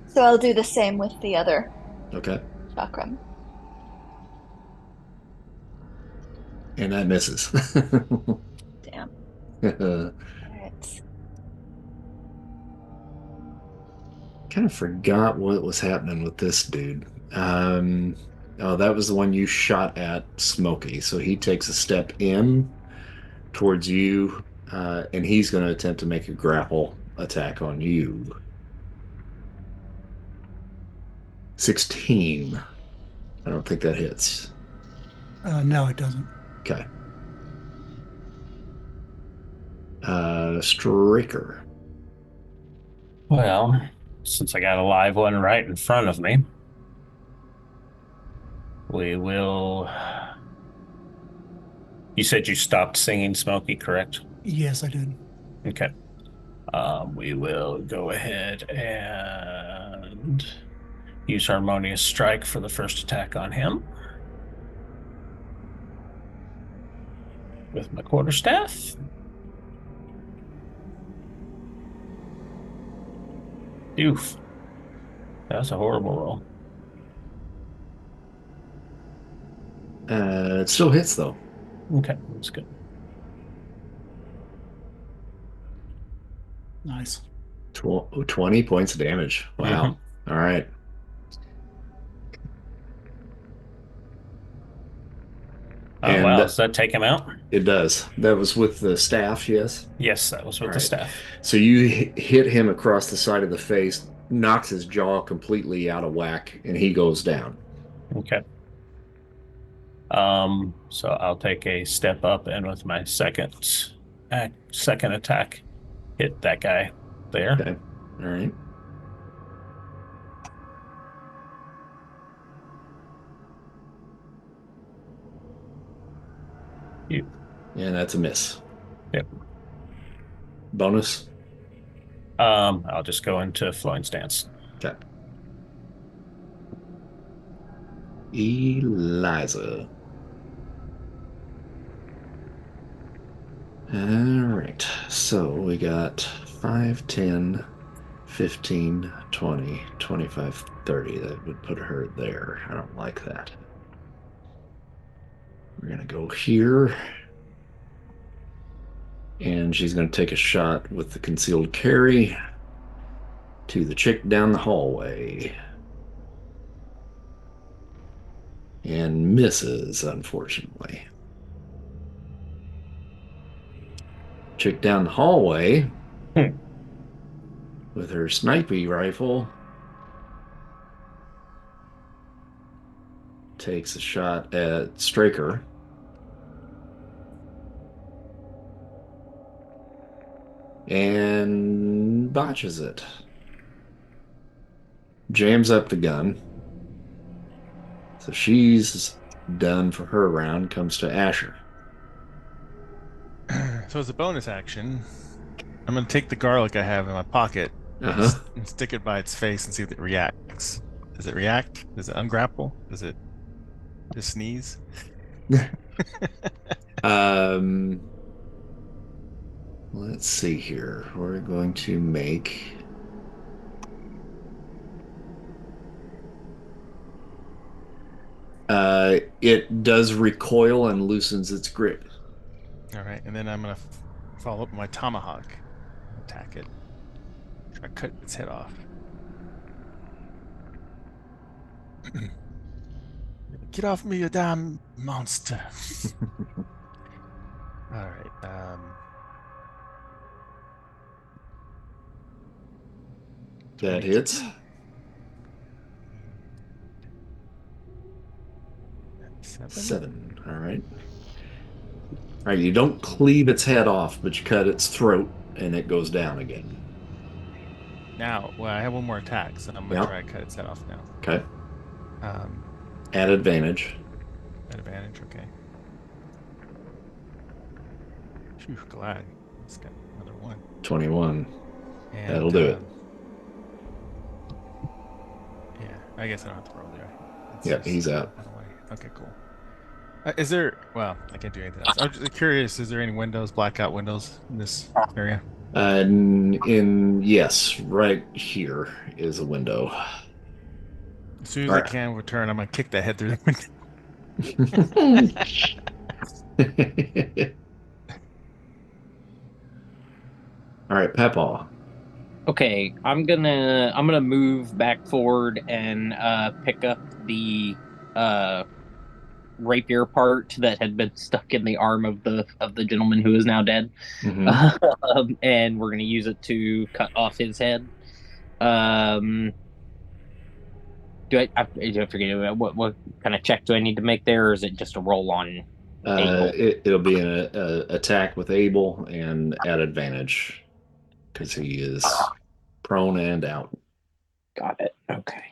Speaker 4: So I'll do the same with the other
Speaker 1: Okay.
Speaker 4: chakram.
Speaker 1: And that misses.
Speaker 4: Damn. All right.
Speaker 1: Kind of forgot what was happening with this dude. Oh, that was the one you shot at Smokey. So he takes a step in towards you, and he's going to attempt to make a grapple attack on you. 16. I don't think that hits.
Speaker 5: No, it doesn't.
Speaker 1: Okay. Straker.
Speaker 2: Well, since I got a live one right in front of me, we will. You said you stopped singing, Smokey, correct?
Speaker 5: Yes, I did.
Speaker 2: Okay. We will go ahead and use Harmonious Strike for the first attack on him with my quarterstaff. Oof. That's a horrible roll.
Speaker 1: It still hits, though.
Speaker 2: Okay, that's good.
Speaker 5: Nice.
Speaker 1: 20 points of damage. Wow. All right.
Speaker 2: Oh,
Speaker 1: And
Speaker 2: wow. Does that take him out?
Speaker 1: It does. That was with the staff, yes?
Speaker 2: Yes, that was with the staff.
Speaker 1: So you hit him across the side of the face, knocks his jaw completely out of whack, and he goes down.
Speaker 2: Okay. So I'll take a step up and with my second attack, hit that guy there.
Speaker 1: Okay. All right. And that's a miss.
Speaker 2: Yep.
Speaker 1: Bonus?
Speaker 2: I'll just go into flowing stance.
Speaker 1: Okay. Eliza. All right. So we got 5, 10, 15, 20, 25, 30. That would put her there. I don't like that. We're going to go here. And she's going to take a shot with the concealed carry to the chick down the hallway. And misses, unfortunately. Chick down the hallway with her snipey rifle takes a shot at Straker. And botches it. Jams up the gun. So she's done for her round. Comes to Asher.
Speaker 3: So as a bonus action, I'm going to take the garlic I have in my pocket and stick it by its face and see if it reacts. Does it react? Does it ungrapple? Does it just sneeze?
Speaker 1: Let's see here. We're going to make... it does recoil and loosens its grip.
Speaker 3: All right, and then I'm going to follow up with my tomahawk. Attack it. Try to cut its head off. Get off me, you damn monster. All right.
Speaker 1: That hits. 7. All right. All right, you don't cleave its head off, but you cut its throat, and it goes down again.
Speaker 3: Now, well, I have one more attack, so I'm going to try to cut its head off now.
Speaker 1: Okay. At advantage.
Speaker 3: At advantage, okay. Phew, glad. It's got another one.
Speaker 1: 21.
Speaker 3: And,
Speaker 1: that'll do it.
Speaker 3: Yeah, I guess I don't have to roll there.
Speaker 1: Yeah, he's out.
Speaker 3: Okay, cool. Is there... Well, I can't do anything else. I'm just curious, is there any windows, blackout windows in this area?
Speaker 1: Yes, right here is a window.
Speaker 3: As soon as I can return, I'm going to kick that head through the window.
Speaker 1: All right, Pepaw.
Speaker 6: Okay, I'm gonna move back forward and pick up the rapier part that had been stuck in the arm of the gentleman who is now dead, and we're gonna use it to cut off his head. Do I forget what kind of check do I need to make there, or is it just a roll on?
Speaker 1: It'll be an attack with Abel and at advantage because he is prone and out.
Speaker 6: Got it. Okay.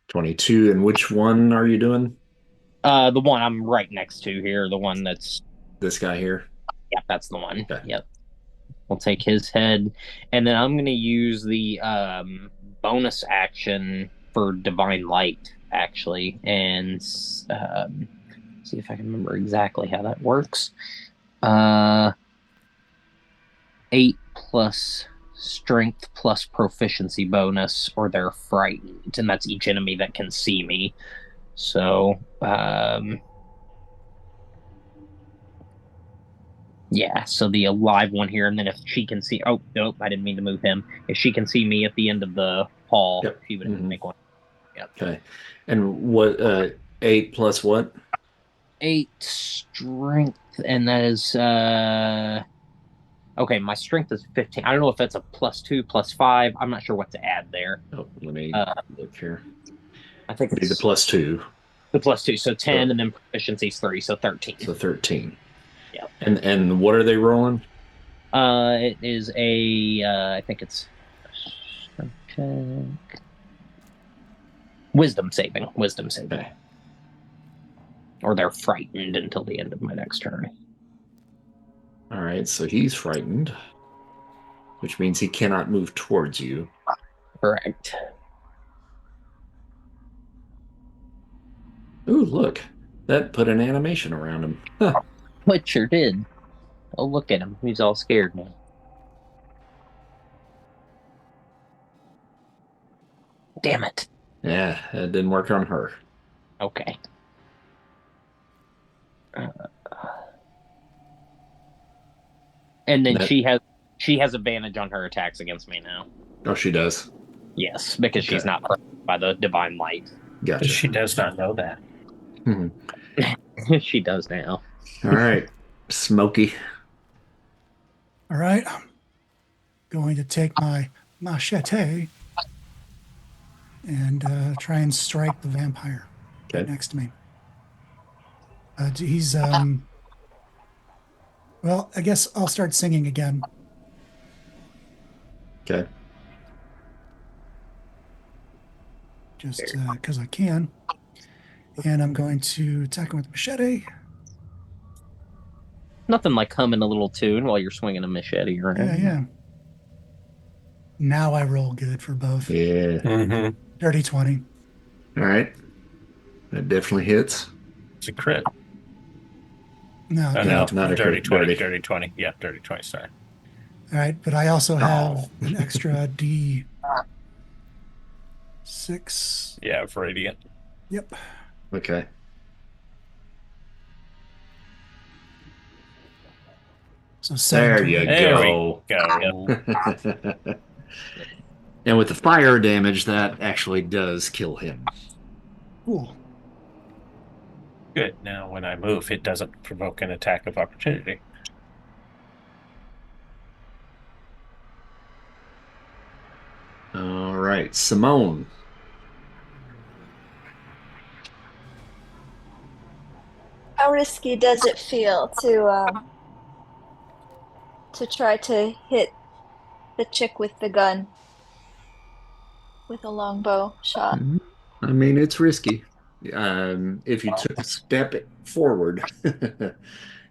Speaker 1: 22. And which one are you doing?
Speaker 6: The one I'm right next to here, the one that's
Speaker 1: This guy here?
Speaker 6: yeah, that's the one.
Speaker 1: Okay.
Speaker 6: Yep. We'll take his head, and then I'm gonna use the bonus action for Divine Light, actually, and see if I can remember exactly how that works. 8 plus strength plus proficiency bonus, or they're frightened, and that's each enemy that can see me. So, yeah, so the alive one here, and then if she can see, oh, nope, I didn't mean to move him. If she can see me at the end of the hall,
Speaker 1: Yep.
Speaker 6: she would make one. Yep.
Speaker 1: Okay. And what, 8 plus what?
Speaker 6: 8 strength, and that is, okay, my strength is 15. I don't know if that's a +2, +5. I'm not sure what to add there.
Speaker 1: Oh, let me look here.
Speaker 6: I think
Speaker 1: It'd be
Speaker 6: it's
Speaker 1: the +2.
Speaker 6: the +2, so 10, and then proficiency's 3, so 13.
Speaker 1: So 13.
Speaker 6: Yeah.
Speaker 1: And what are they rolling?
Speaker 6: It is a, I think it's check. Wisdom saving.
Speaker 1: Okay.
Speaker 6: Or they're frightened until the end of my next turn.
Speaker 1: All right, so he's frightened, which means he cannot move towards you.
Speaker 6: Correct.
Speaker 1: Ooh, look. That put an animation around him. Huh.
Speaker 6: It sure did. Oh, look at him. He's all scared now. Damn it.
Speaker 1: Yeah, it didn't work on her.
Speaker 6: Okay. And then she has advantage on her attacks against me now.
Speaker 1: Oh, she does?
Speaker 6: Yes, because she's not hurt by the divine light.
Speaker 1: Gotcha.
Speaker 2: She does not know that.
Speaker 6: She does now.
Speaker 1: All right, Smokey.
Speaker 5: All right. I'm going to take my machete and try and strike the vampire next to me. He's, well, I guess I'll start singing again.
Speaker 1: Okay.
Speaker 5: Just because I can. And I'm going to attack him with machete.
Speaker 6: Nothing like humming a little tune while you're swinging a machete around.
Speaker 5: Yeah. Now I roll good for both.
Speaker 1: Yeah.
Speaker 2: Mm-hmm.
Speaker 5: Dirty 20.
Speaker 1: All right. That definitely hits.
Speaker 2: It's a crit.
Speaker 5: No,
Speaker 1: not a
Speaker 2: dirty
Speaker 1: crit.
Speaker 2: 20. Dirty 20. Yeah, dirty 20, sorry.
Speaker 5: All right, but I also have an extra D6.
Speaker 2: Yeah, for radiant.
Speaker 5: Yep.
Speaker 1: Okay.
Speaker 5: So
Speaker 1: there you go. And with the fire damage, that actually does kill him.
Speaker 5: Cool.
Speaker 2: Good. Now, when I move, it doesn't provoke an attack of opportunity.
Speaker 1: All right, Simone.
Speaker 4: How risky does it feel to try to hit the chick with the gun with a longbow shot?
Speaker 1: I mean, it's risky. If you took a step forward, it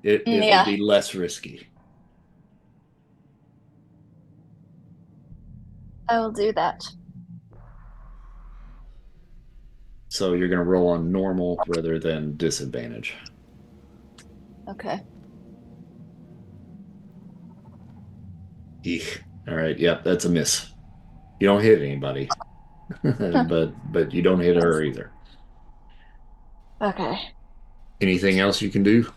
Speaker 1: would be less risky.
Speaker 4: I will do that.
Speaker 1: So you're going to roll on normal rather than disadvantage.
Speaker 4: Okay.
Speaker 1: Eek. All right. Yep, that's a miss. You don't hit anybody, but you don't hit her either.
Speaker 4: Okay.
Speaker 1: Anything else you can do?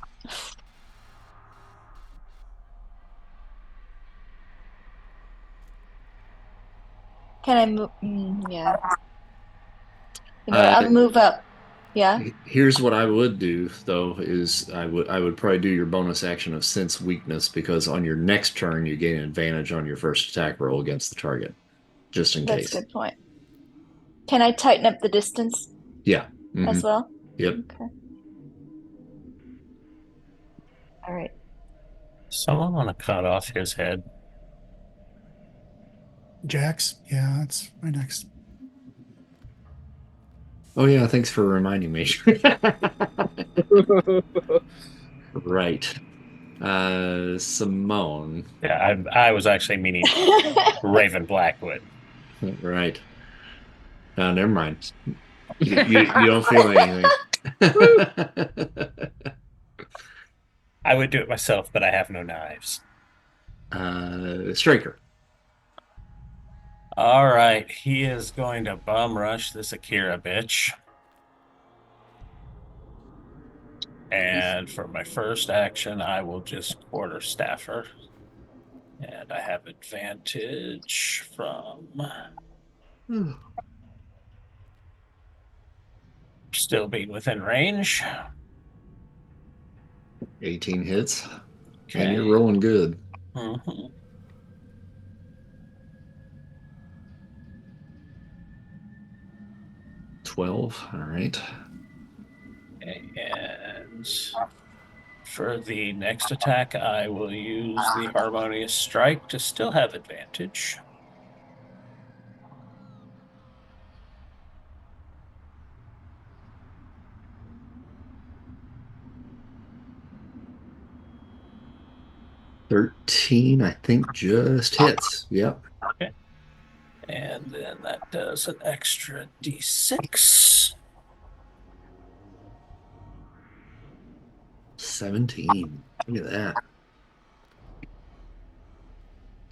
Speaker 4: Can I move? Yeah. You know, I'll move up. Yeah.
Speaker 1: Here's what I would do, though, is I would probably do your bonus action of sense weakness, because on your next turn you gain an advantage on your first attack roll against the target, just in case.
Speaker 4: That's a good point. Can I tighten up the distance?
Speaker 1: Yeah.
Speaker 4: As well?
Speaker 1: Yep.
Speaker 4: Okay. All right.
Speaker 2: Someone want to cut off his head?
Speaker 5: Jax, yeah, that's right next.
Speaker 1: Oh yeah, thanks for reminding me. Right. Simone.
Speaker 2: Yeah, I was actually meaning Raven Blackwood.
Speaker 1: Right. Oh, never mind. You don't feel anything.
Speaker 2: I would do it myself, but I have no knives.
Speaker 1: Straker.
Speaker 2: All right, he is going to bum rush this Akira bitch. And for my first action, I will just quarterstaff her. And I have advantage from still being within range.
Speaker 1: 18 hits.
Speaker 2: Okay.
Speaker 1: And you're rolling good.
Speaker 2: Mm-hmm.
Speaker 1: 12. All right.
Speaker 2: And for the next attack, I will use the Harmonious Strike to still have advantage.
Speaker 1: $13, I think, just hits. Yep.
Speaker 2: Okay. And then that does an extra D6.
Speaker 1: 17. Look at that.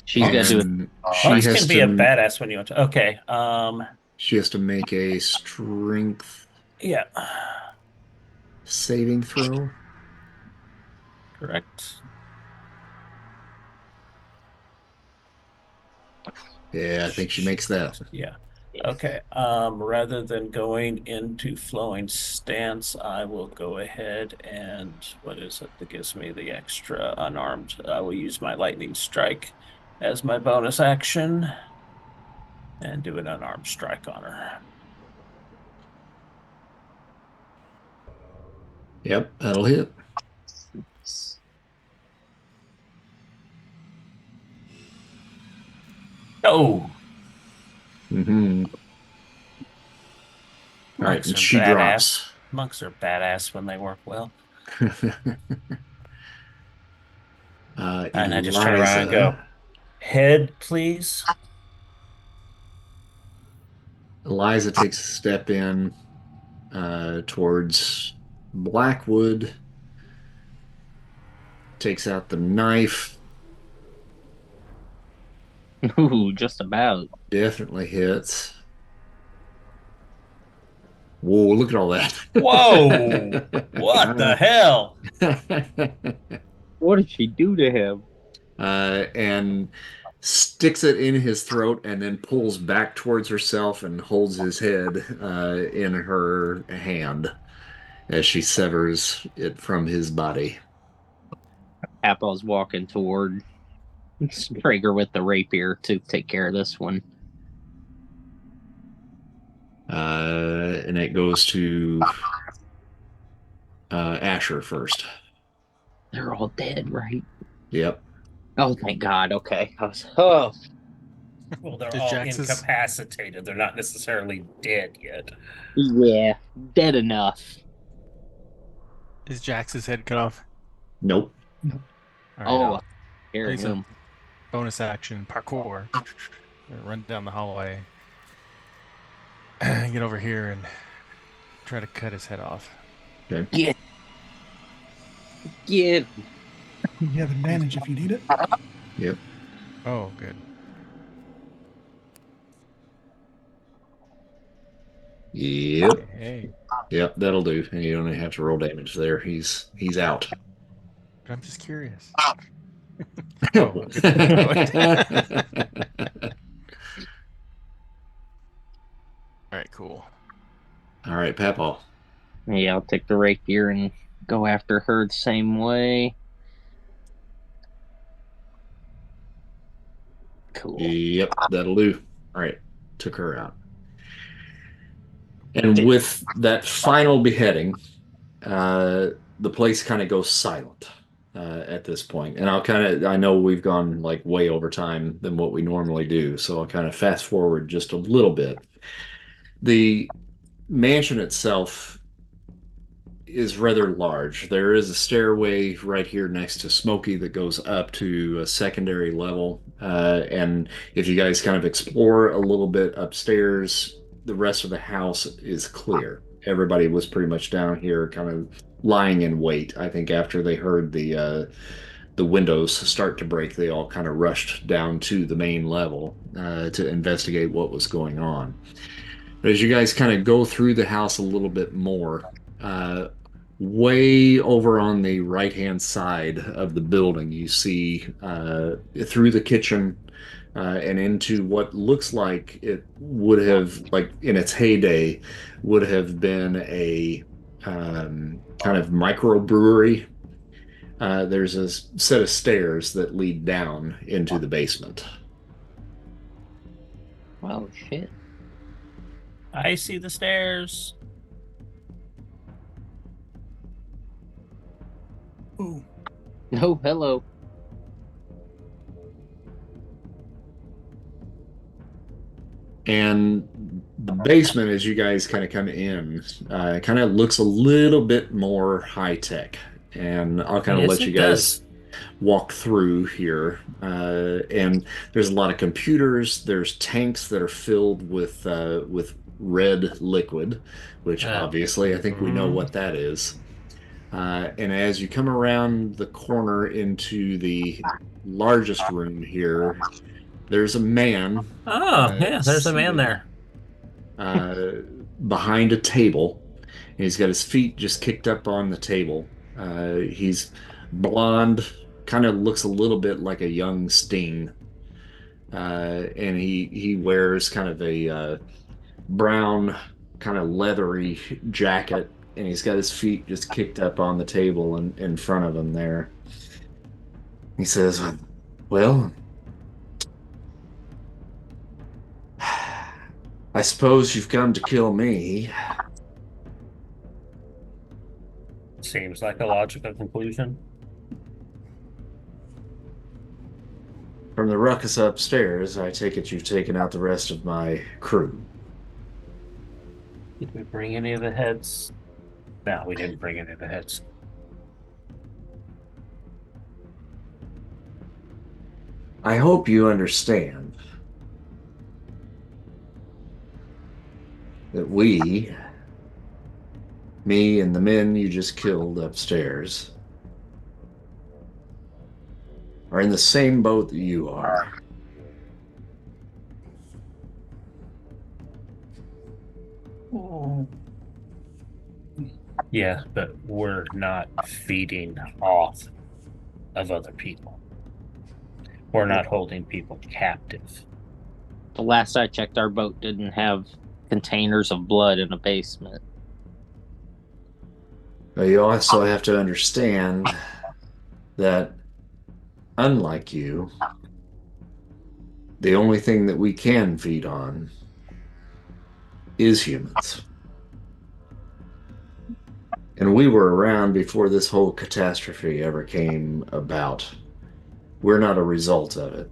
Speaker 6: She's got to do it.
Speaker 1: She
Speaker 2: Fox
Speaker 1: has
Speaker 2: can be
Speaker 1: to,
Speaker 2: a badass when you want to. Okay.
Speaker 1: She has to make a strength
Speaker 2: Yeah.
Speaker 1: saving throw.
Speaker 2: Correct.
Speaker 1: Yeah, I think she makes that.
Speaker 2: Yeah. Okay. Rather than going into flowing stance, I will go ahead and what is it that gives me the extra unarmed? I will use my lightning strike as my bonus action and do an unarmed strike on her.
Speaker 1: Yep, that'll hit.
Speaker 2: Oh,
Speaker 1: Mm-hmm. All right,
Speaker 2: monks
Speaker 1: and
Speaker 2: are
Speaker 1: she
Speaker 2: badass.
Speaker 1: drops.
Speaker 2: Monks are badass when they work well. And I just turn around and go, head, please.
Speaker 1: Eliza takes a step in towards Blackwood, takes out the knife,
Speaker 6: Ooh, just about.
Speaker 1: definitely hits. Whoa, look at all that.
Speaker 2: Whoa, what the hell?
Speaker 6: What did she do to him?
Speaker 1: And sticks it in his throat and then pulls back towards herself and holds his head in her hand as she severs it from his body.
Speaker 6: Apple's walking toward Spraker with the rapier to take care of this one.
Speaker 1: And it goes to Asher first.
Speaker 6: They're all dead, right?
Speaker 1: Yep.
Speaker 6: Oh, thank God. Okay.
Speaker 2: Well, they're
Speaker 3: Is
Speaker 2: all
Speaker 3: Jax's-
Speaker 2: incapacitated. They're not necessarily dead yet.
Speaker 6: Yeah, dead enough.
Speaker 3: Is Jax's head cut off?
Speaker 1: Nope.
Speaker 3: All right,
Speaker 6: Oh,
Speaker 3: I'll
Speaker 6: hear
Speaker 3: use
Speaker 6: him.
Speaker 3: a bonus action parkour. Run down the hallway. Get over here and try to cut his head off.
Speaker 1: Okay.
Speaker 6: Get.
Speaker 5: You have advantage if you need it.
Speaker 1: Yep.
Speaker 3: Oh, good.
Speaker 1: Yep.
Speaker 3: Hey,
Speaker 1: Yep, that'll do. And you don't have to roll damage there. He's out.
Speaker 3: but I'm just curious.
Speaker 1: Oh.
Speaker 3: All right, cool.
Speaker 1: All right, Papaw.
Speaker 6: Yeah, I'll take the rapier and go after her the same way. Cool.
Speaker 1: Yep, that'll do. All right, took her out. And with that final beheading, the place kind of goes silent. at this point. And I know we've gone like way over time than what we normally do, so I'll kind of fast forward just a little bit. The mansion itself is rather large. There is a stairway right here next to Smoky that goes up to a secondary level. And if you guys kind of explore a little bit upstairs, the rest of the house is clear. Everybody was pretty much down here kind of lying in wait. I think after they heard the windows start to break, they all kind of rushed down to the main level to investigate what was going on. But as you guys kind of go through the house a little bit more, way over on the right-hand side of the building, you see through the kitchen and into what looks like it would have, like in its heyday, would have been a kind of microbrewery. There's a set of stairs that lead down into the basement.
Speaker 6: Oh, shit.
Speaker 2: I see the stairs.
Speaker 5: Oh,
Speaker 6: No, hello.
Speaker 1: And the basement, as you guys kind of come in, kind of looks a little bit more high tech. And I'll kind of
Speaker 2: Yes,
Speaker 1: let you
Speaker 2: it
Speaker 1: guys
Speaker 2: does.
Speaker 1: walk through here. And there's a lot of computers. There's tanks that are filled with red liquid, which obviously I think we know what that is. And as you come around the corner into the largest room here, there's a man
Speaker 2: Oh, yeah, there's a man
Speaker 1: seated
Speaker 2: there.
Speaker 1: behind a table. And he's got his feet just kicked up on the table. He's blonde, kind of looks a little bit like a young Sting. And he wears kind of a brown, kind of leathery jacket, and he's got his feet just kicked up on the table in front of him there. He says, "Well, I suppose you've come to kill me."
Speaker 2: Seems like a logical conclusion.
Speaker 1: From the ruckus upstairs, I take it you've taken out the rest of my crew.
Speaker 2: Did we bring any of the heads? No, we didn't bring any of the heads.
Speaker 1: I hope you understand that we, me and the men you just killed upstairs, are in the same boat that you are.
Speaker 2: Yeah, but we're not feeding off of other people. We're not holding people captive.
Speaker 6: The last I checked, our boat didn't have containers of blood in a basement.
Speaker 1: But you also have to understand that, unlike you, the only thing that we can feed on is humans. And we were around before this whole catastrophe ever came about. We're not a result of it.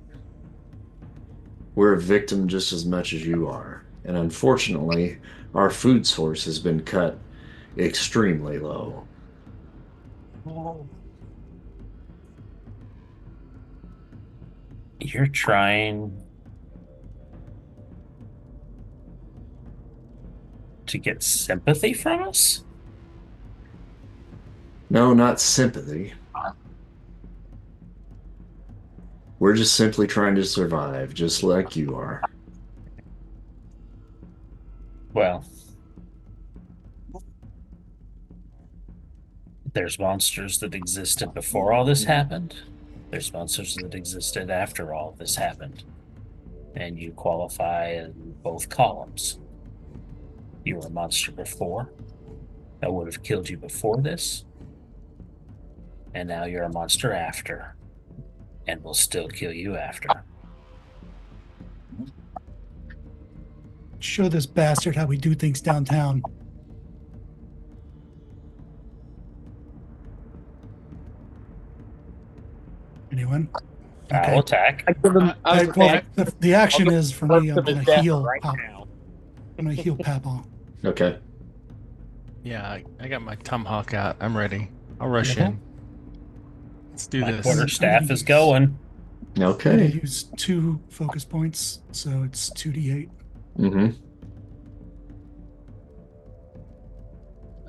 Speaker 1: We're a victim just as much as you are. And unfortunately, our food source has been cut extremely low.
Speaker 2: You're trying to get sympathy from us?
Speaker 1: No, not sympathy. We're just simply trying to survive, just like you are.
Speaker 2: Well, there's monsters that existed before all this happened. There's monsters that existed after all this happened. And you qualify in both columns. You were a monster before. That would have killed you before this. And now you're a monster after. And will still kill you after.
Speaker 5: show this bastard how we do things downtown. Anyone?
Speaker 2: I'll attack.
Speaker 6: I give him. I was
Speaker 5: Well,
Speaker 6: gonna say,
Speaker 5: the action
Speaker 6: I'll
Speaker 5: is for me. I'm
Speaker 6: to
Speaker 5: going
Speaker 6: his
Speaker 5: to
Speaker 6: death
Speaker 5: heal.
Speaker 6: right now.
Speaker 5: I'm going to heal Papaw.
Speaker 1: Okay.
Speaker 3: Yeah, I got my tomahawk out. I'm ready. I'll rush in. Let's do
Speaker 2: My
Speaker 3: this.
Speaker 2: quarterstaff is going.
Speaker 5: I'm going
Speaker 1: Okay.
Speaker 5: to use 2 focus points, so it's 2d8.
Speaker 1: Mm-hmm.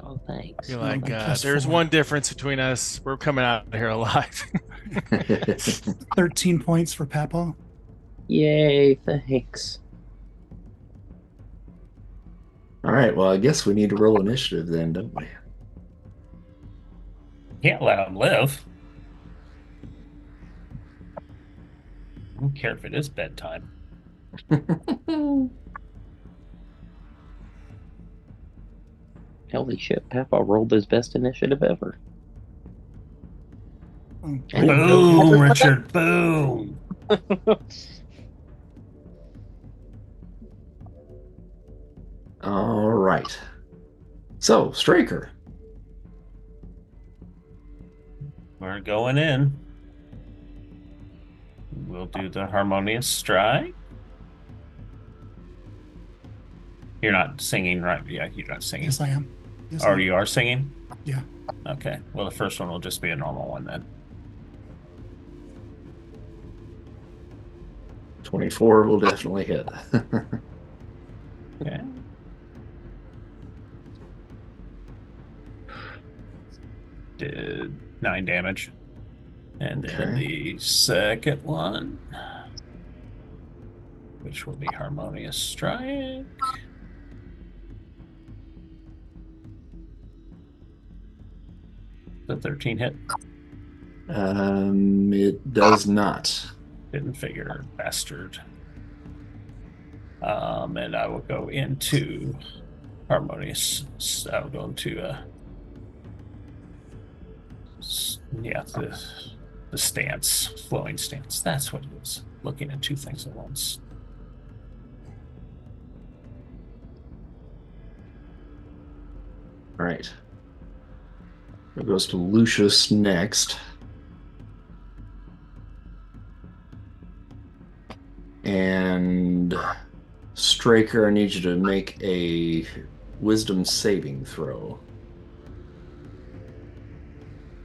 Speaker 6: Oh, thanks.
Speaker 3: I feel like
Speaker 5: Plus
Speaker 3: there's
Speaker 5: 4.
Speaker 3: one difference between us. We're coming out of here alive.
Speaker 5: 13 points for Papaw.
Speaker 6: Yay! Thanks.
Speaker 1: All right. Well, I guess we need to roll initiative then, don't we?
Speaker 2: Can't let him live. I don't care if it is bedtime.
Speaker 6: Holy shit! Papa rolled his best initiative ever.
Speaker 5: Oh,
Speaker 2: Boom, Richard. Boom.
Speaker 1: All right. So, Straker.
Speaker 2: We're going in. We'll do the harmonious strike. You're not singing, right? Yeah, you're not singing.
Speaker 5: yes, I am. Yes, I
Speaker 2: Or
Speaker 5: am.
Speaker 2: you are singing?
Speaker 5: Yeah.
Speaker 2: Okay. Well, the first one will just be a normal one then.
Speaker 1: 24 will definitely hit.
Speaker 2: Okay. Did 9 damage. And then
Speaker 1: Okay.
Speaker 2: the second one, which will be harmonious strike. The 13 hit.
Speaker 1: It does not.
Speaker 2: Didn't figure, bastard. And I will go into harmonious. I will go into the stance, flowing stance. That's what it is. Looking at 2 things at once.
Speaker 1: All right. It goes to Lucius next. And Straker, I need you to make a wisdom saving throw.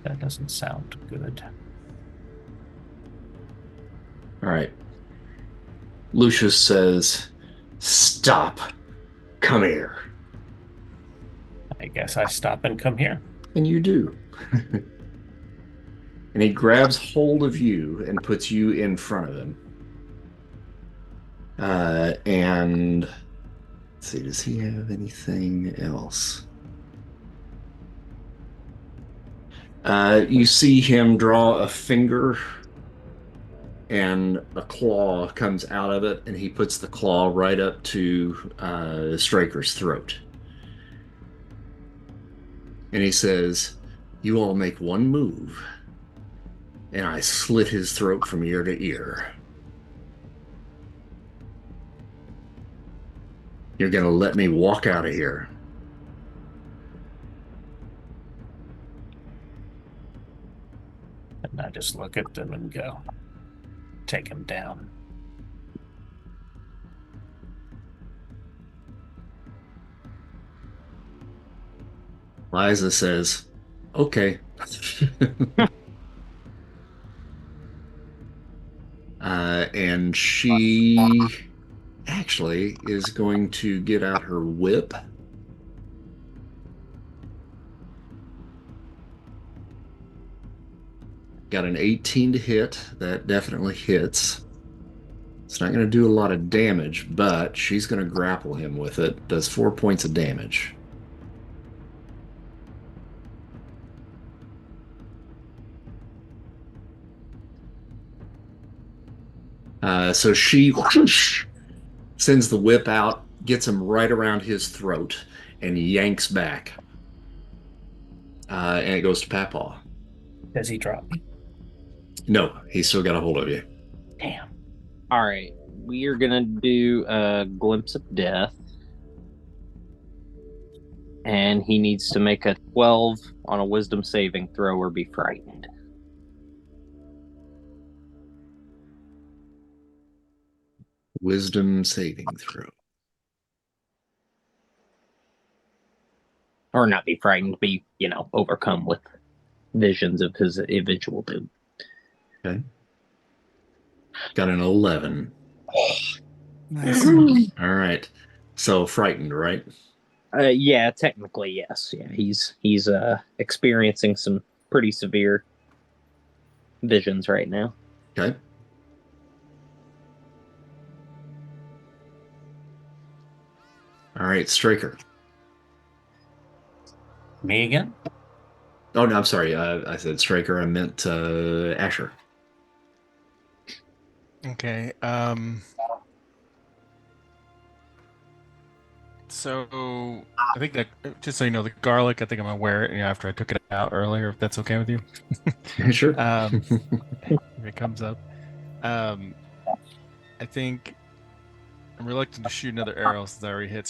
Speaker 2: That doesn't sound good.
Speaker 1: All right. Lucius says, "Stop. Come here."
Speaker 2: I guess I stop and come here.
Speaker 1: And you do. And he grabs hold of you and puts you in front of him. And let's see, does he have anything else? You see him draw a finger and a claw comes out of it, and he puts the claw right up to Straker's throat. And he says, "You all make one move, and I slit his throat from ear to ear. You're going to let me walk out of here."
Speaker 2: And I just look at them and go, take him down.
Speaker 1: Liza says, "Okay." And she actually is going to get out her whip. Got an 18 to hit. That definitely hits. It's not going to do a lot of damage, but she's going to grapple him with it. Does 4 points of damage. So she sends the whip out, gets him right around his throat, and yanks back. And it goes to Papaw.
Speaker 2: Does he drop me?
Speaker 1: No, he's still got a hold of you.
Speaker 2: Damn.
Speaker 6: All right, we are gonna do a glimpse of death, and he needs to make a 12 on a wisdom saving throw or be frightened.
Speaker 1: Wisdom saving throw.
Speaker 6: Or not be frightened, be, overcome with visions of his eventual doom.
Speaker 1: Okay. Got an 11.
Speaker 5: Nice.
Speaker 1: All right. So frightened, right?
Speaker 6: Yeah, technically, yes. Yeah, he's experiencing some pretty severe visions right now.
Speaker 1: Okay. All right, Straker.
Speaker 2: Me again?
Speaker 1: Oh, no, I'm sorry. I said Straker. I meant Asher.
Speaker 3: Okay. So I think that, just so you know, the garlic, I think I'm gonna wear it, after I took it out earlier, if that's okay with you.
Speaker 1: Sure.
Speaker 3: If it comes up. I think I'm reluctant to shoot another arrow since I already hit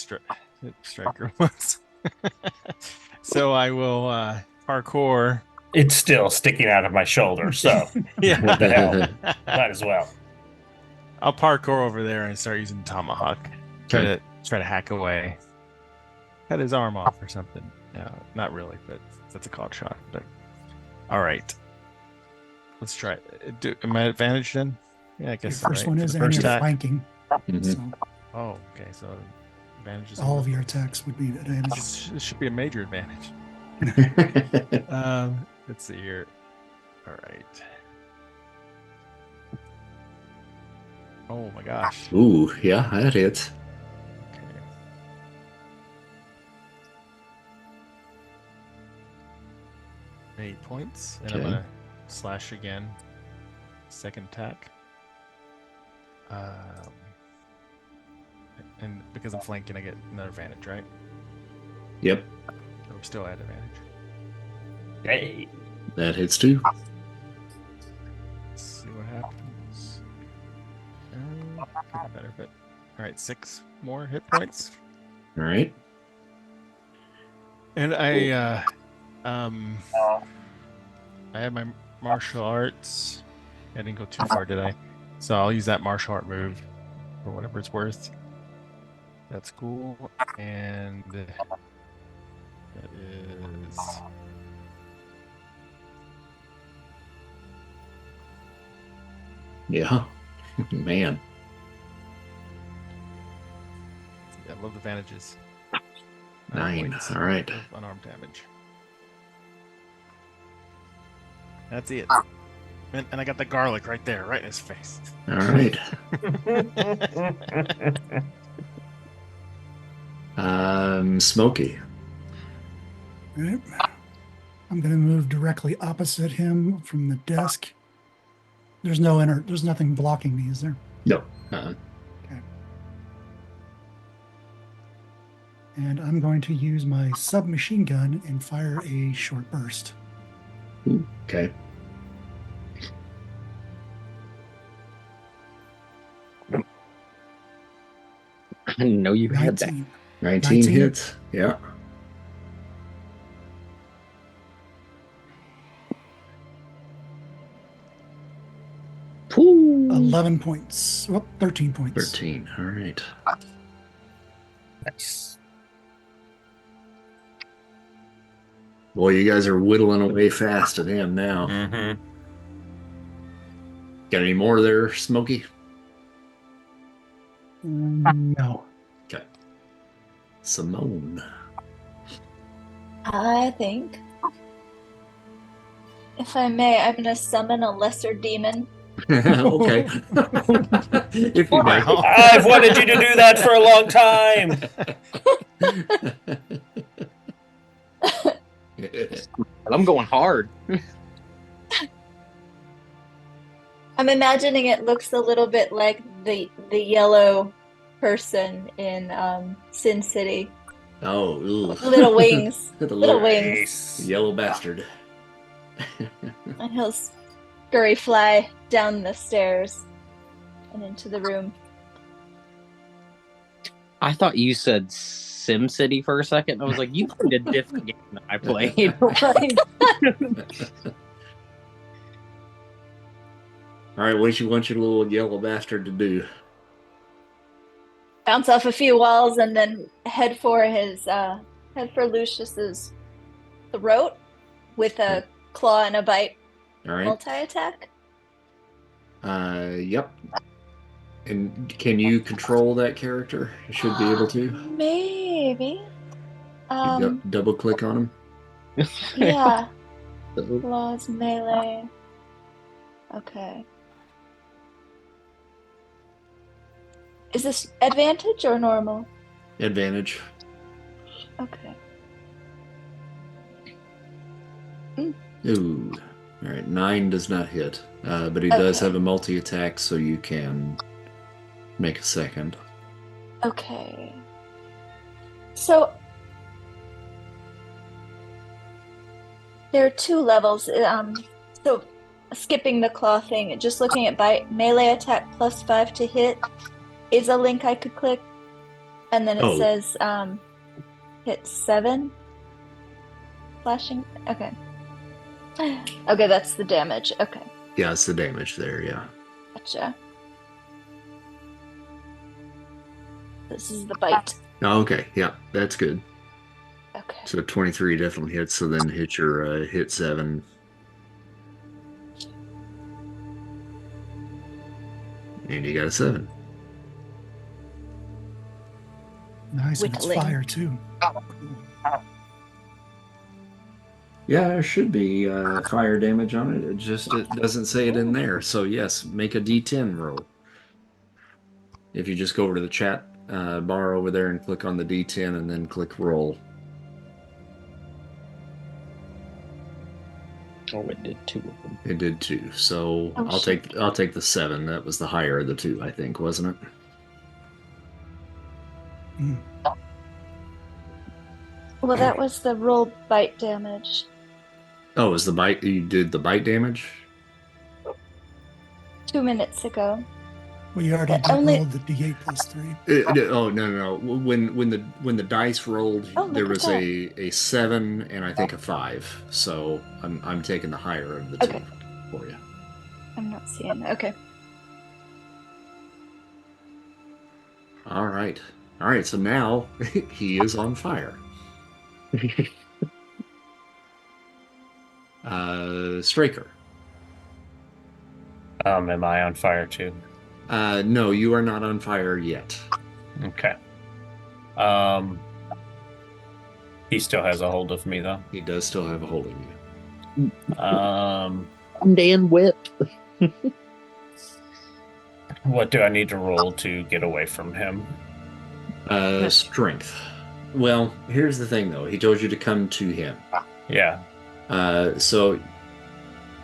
Speaker 3: Striker once. So I will parkour.
Speaker 2: It's still sticking out of my shoulder, so
Speaker 3: Yeah.
Speaker 2: what the hell? Might as well.
Speaker 3: I'll parkour over there and start using tomahawk. Try to hack away. Cut his arm off or something. No, not really, but that's a called shot. But all right, let's try it. Am I advantaged then? Yeah, I
Speaker 5: Your
Speaker 3: guess so,
Speaker 5: first
Speaker 3: right?
Speaker 5: one
Speaker 3: For
Speaker 5: is,
Speaker 3: the
Speaker 5: and
Speaker 3: first
Speaker 5: you're
Speaker 3: attack.
Speaker 5: flanking.
Speaker 1: Mhm.
Speaker 5: So
Speaker 3: Oh, okay. So advantages.
Speaker 5: all of your attacks would be advantage.
Speaker 3: This should be a major advantage. Let's see here. All right. Oh my gosh.
Speaker 1: Ooh, yeah, that hits.
Speaker 3: Okay. 8 points, and I'm
Speaker 1: Okay.
Speaker 3: gonna slash again. Second attack. And because I'm flanking, I get another advantage, right?
Speaker 1: Yep,
Speaker 3: So we're still at advantage.
Speaker 2: Hey.
Speaker 1: that hits too.
Speaker 3: Let's see what happens. Could be better, but all right, 6 more hit points.
Speaker 1: All right.
Speaker 3: And I had my martial arts. I didn't go too far, did I? So I'll use that martial art move for whatever it's worth. That's cool. And that is
Speaker 1: Yeah. Man.
Speaker 3: I love the advantages.
Speaker 1: 9.
Speaker 3: Points
Speaker 1: All right.
Speaker 3: of unarmed damage. That's it. And I got the garlic right there, right in his face.
Speaker 1: All right. Smokey.
Speaker 5: All right. I'm going to move directly opposite him from the desk. There's nothing blocking me, is there?
Speaker 1: No. Uh-uh.
Speaker 5: Okay. And I'm going to use my submachine gun and fire a short burst.
Speaker 1: Ooh, okay.
Speaker 6: I didn't know you had that.
Speaker 5: 19.
Speaker 1: 19 hits. Yeah.
Speaker 6: Ooh.
Speaker 5: 11 points. Oh, 13 points.
Speaker 1: 13. All right.
Speaker 2: Nice.
Speaker 1: Boy, you guys are whittling away fast at him now.
Speaker 2: Mm-hmm.
Speaker 1: Got any more there, Smokey?
Speaker 5: No.
Speaker 1: Okay. Simone.
Speaker 4: I think, if I may, I'm going to summon a lesser demon.
Speaker 1: Okay. If you may.
Speaker 2: I've wanted you to do that for a long time.
Speaker 6: I'm going hard.
Speaker 4: I'm imagining it looks a little bit like the yellow person in Sin City.
Speaker 1: Oh, ooh.
Speaker 4: Little wings.
Speaker 1: The
Speaker 4: Little
Speaker 1: little
Speaker 4: wings.
Speaker 1: yellow bastard.
Speaker 4: And he'll scurry fly down the stairs and into the room.
Speaker 6: I thought you said Sim City for a second. I was like, you played a different game than I played.
Speaker 1: All right, what do you want your little yellow bastard to do?
Speaker 4: bounce off a few walls and then head for Lucius's throat with a claw and a bite.
Speaker 1: All right.
Speaker 4: Multi-attack?
Speaker 1: Yep. And can you control that character? You should be able to.
Speaker 4: Maybe.
Speaker 1: Double click on him.
Speaker 4: Yeah. Claws melee. Okay. Is this advantage or normal?
Speaker 1: Advantage.
Speaker 4: Okay.
Speaker 1: Ooh. All right. 9 does not hit, but he does have a multi-attack, so you can make a second.
Speaker 4: Okay. So there are 2 levels. So skipping the claw thing, just looking at bite, melee attack +5 to hit is a link I could click, and then it says hit 7. Flashing. Okay. Okay, that's the damage. Okay.
Speaker 1: Yeah, it's the damage there. Yeah.
Speaker 4: Gotcha. This is the bite.
Speaker 1: Oh, okay. Yeah, that's good.
Speaker 4: Okay.
Speaker 1: So 23 definitely hits. So then hit your hit 7. And you got a 7.
Speaker 5: Nice, and it's
Speaker 4: Whittling.
Speaker 5: fire too. Cool.
Speaker 1: Yeah, there should be fire damage on it. It doesn't say it in there. So yes, make a D10 roll. If you just go over to the chat bar over there and click on the D10 and then click roll.
Speaker 6: Oh, it did 2 of them.
Speaker 1: It did 2. So I'll take the 7. That was the higher of the 2, I think, wasn't it?
Speaker 4: Well, that was the roll bite damage.
Speaker 1: Oh, was the bite? You did the bite damage?
Speaker 4: 2 minutes ago.
Speaker 5: Well, you already rolled the D8 +3.
Speaker 1: Oh no. When the dice rolled, there was a 7 and I think a 5. So I'm taking the higher of the 2 for you.
Speaker 4: I'm not seeing it. Okay.
Speaker 1: All right. So now he is on fire. Straker.
Speaker 2: Am I on fire too?
Speaker 1: No, you are not on fire yet.
Speaker 2: Okay. He still has a hold of me though.
Speaker 1: He does still have a hold of you.
Speaker 6: I'm Dan whipped.
Speaker 2: What do I need to roll to get away from him?
Speaker 1: Strength. Well, here's the thing though. He told you to come to him.
Speaker 2: Yeah.
Speaker 1: So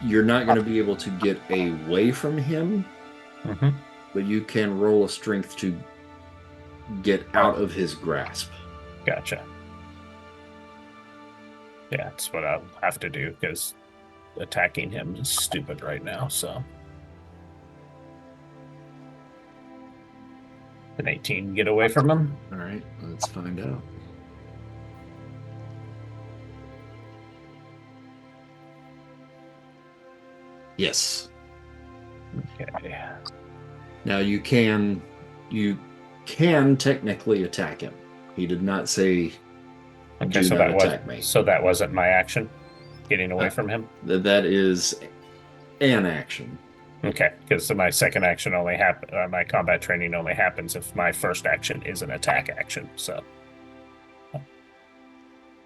Speaker 1: you're not going to be able to get away from him, but you can roll a strength to get out of his grasp.
Speaker 2: Gotcha. Yeah, that's what I'll have to do because attacking him is stupid right now. So an 18 get away from him.
Speaker 1: All right, let's find out. Yes.
Speaker 2: Okay.
Speaker 1: Now you can technically attack him. He did not say
Speaker 2: Okay,
Speaker 1: do not attack me.
Speaker 2: So that wasn't my action, getting away from him.
Speaker 1: That is an action.
Speaker 2: Okay, because my second action only my combat training only happens if my first action is an attack action. So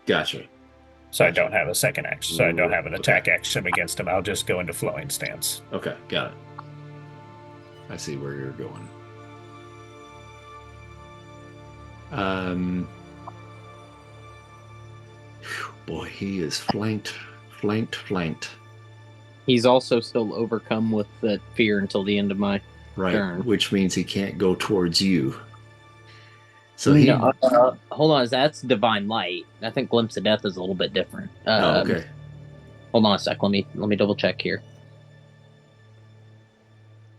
Speaker 1: Gotcha.
Speaker 2: I don't have a second action. So I don't have an attack action against him. I'll just go into flowing stance.
Speaker 1: Okay, got it. I see where you're going. Boy, he is flanked.
Speaker 6: He's also still overcome with the fear until the end of my turn.
Speaker 1: Which means he can't go towards you. So
Speaker 6: hold on, that's Divine Light. I think Glimpse of Death is a little bit different.
Speaker 1: okay.
Speaker 6: Hold on a sec. Let me double check here.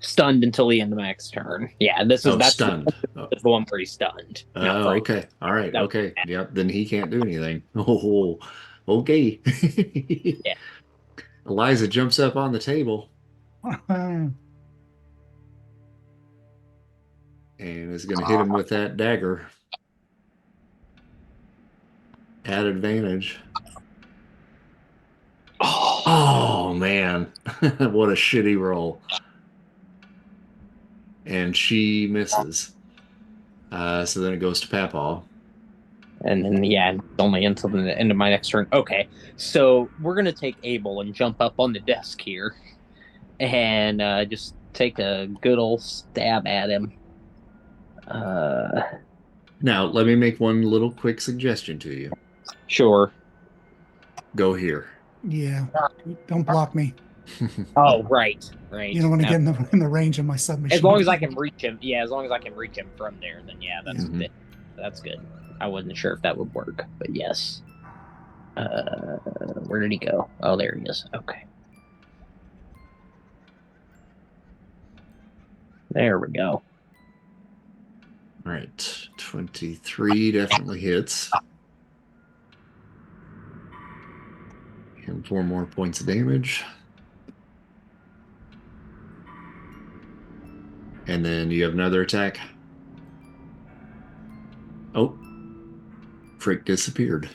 Speaker 6: Stunned until the end of Mac's turn. Yeah, that's
Speaker 1: stunned.
Speaker 6: That's the one where he's stunned.
Speaker 1: Okay. All right. Okay. Yep. Then he can't do anything. Oh, okay.
Speaker 6: Yeah.
Speaker 1: Eliza jumps up on the table. And and is going to hit him with that dagger. At advantage. Oh man, what a shitty roll. And she misses. So then it goes to Papaw.
Speaker 6: And then, yeah, only until the end of my next turn. Okay, so we're going to take Abel and jump up on the desk here and just take a good old stab at him.
Speaker 1: Now, let me make one little quick suggestion to you.
Speaker 6: Sure.
Speaker 1: Go here.
Speaker 5: Yeah. Don't block me.
Speaker 6: Oh, right.
Speaker 5: You don't want to get in the range of my submachine.
Speaker 6: As long as I can reach him. Yeah, as long as I can reach him from there, then yeah, that's good. I wasn't sure if that would work, but yes. Where did he go? Oh, there he is. Okay. There we go.
Speaker 1: All right. 23 definitely hits. And 4 more points of damage. And then you have another attack. Oh. Frick disappeared.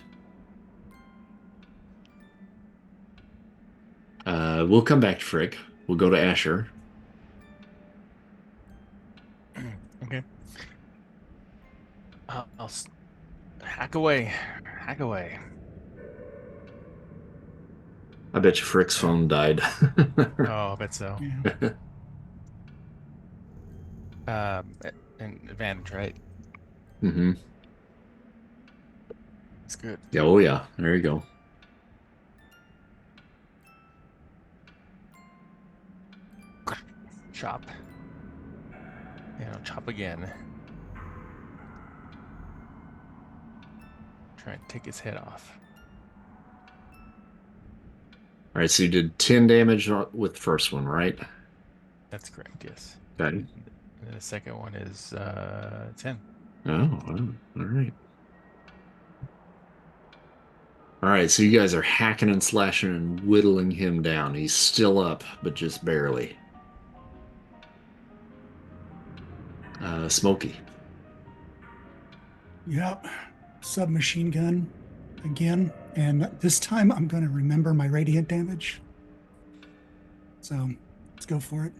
Speaker 1: We'll come back to Frick. We'll go to Asher.
Speaker 3: Okay. I'll hack away. Hack away.
Speaker 1: I bet you Frick's phone died.
Speaker 3: Oh, I bet so.
Speaker 5: Yeah.
Speaker 3: An advantage, right?
Speaker 1: Mm-hmm.
Speaker 3: That's good.
Speaker 1: Yeah, oh yeah. There you go.
Speaker 3: Chop. And I'll chop again. Try and take his head off.
Speaker 1: All right, so you did 10 damage with the first one, right?
Speaker 3: That's correct, yes.
Speaker 1: Okay.
Speaker 3: And the second one is 10.
Speaker 1: Oh, wow. All right. All right, so you guys are hacking and slashing and whittling him down. He's still up, but just barely. Smokey.
Speaker 5: Yep. Submachine gun again. And this time I'm going to remember my radiant damage. So let's go for it.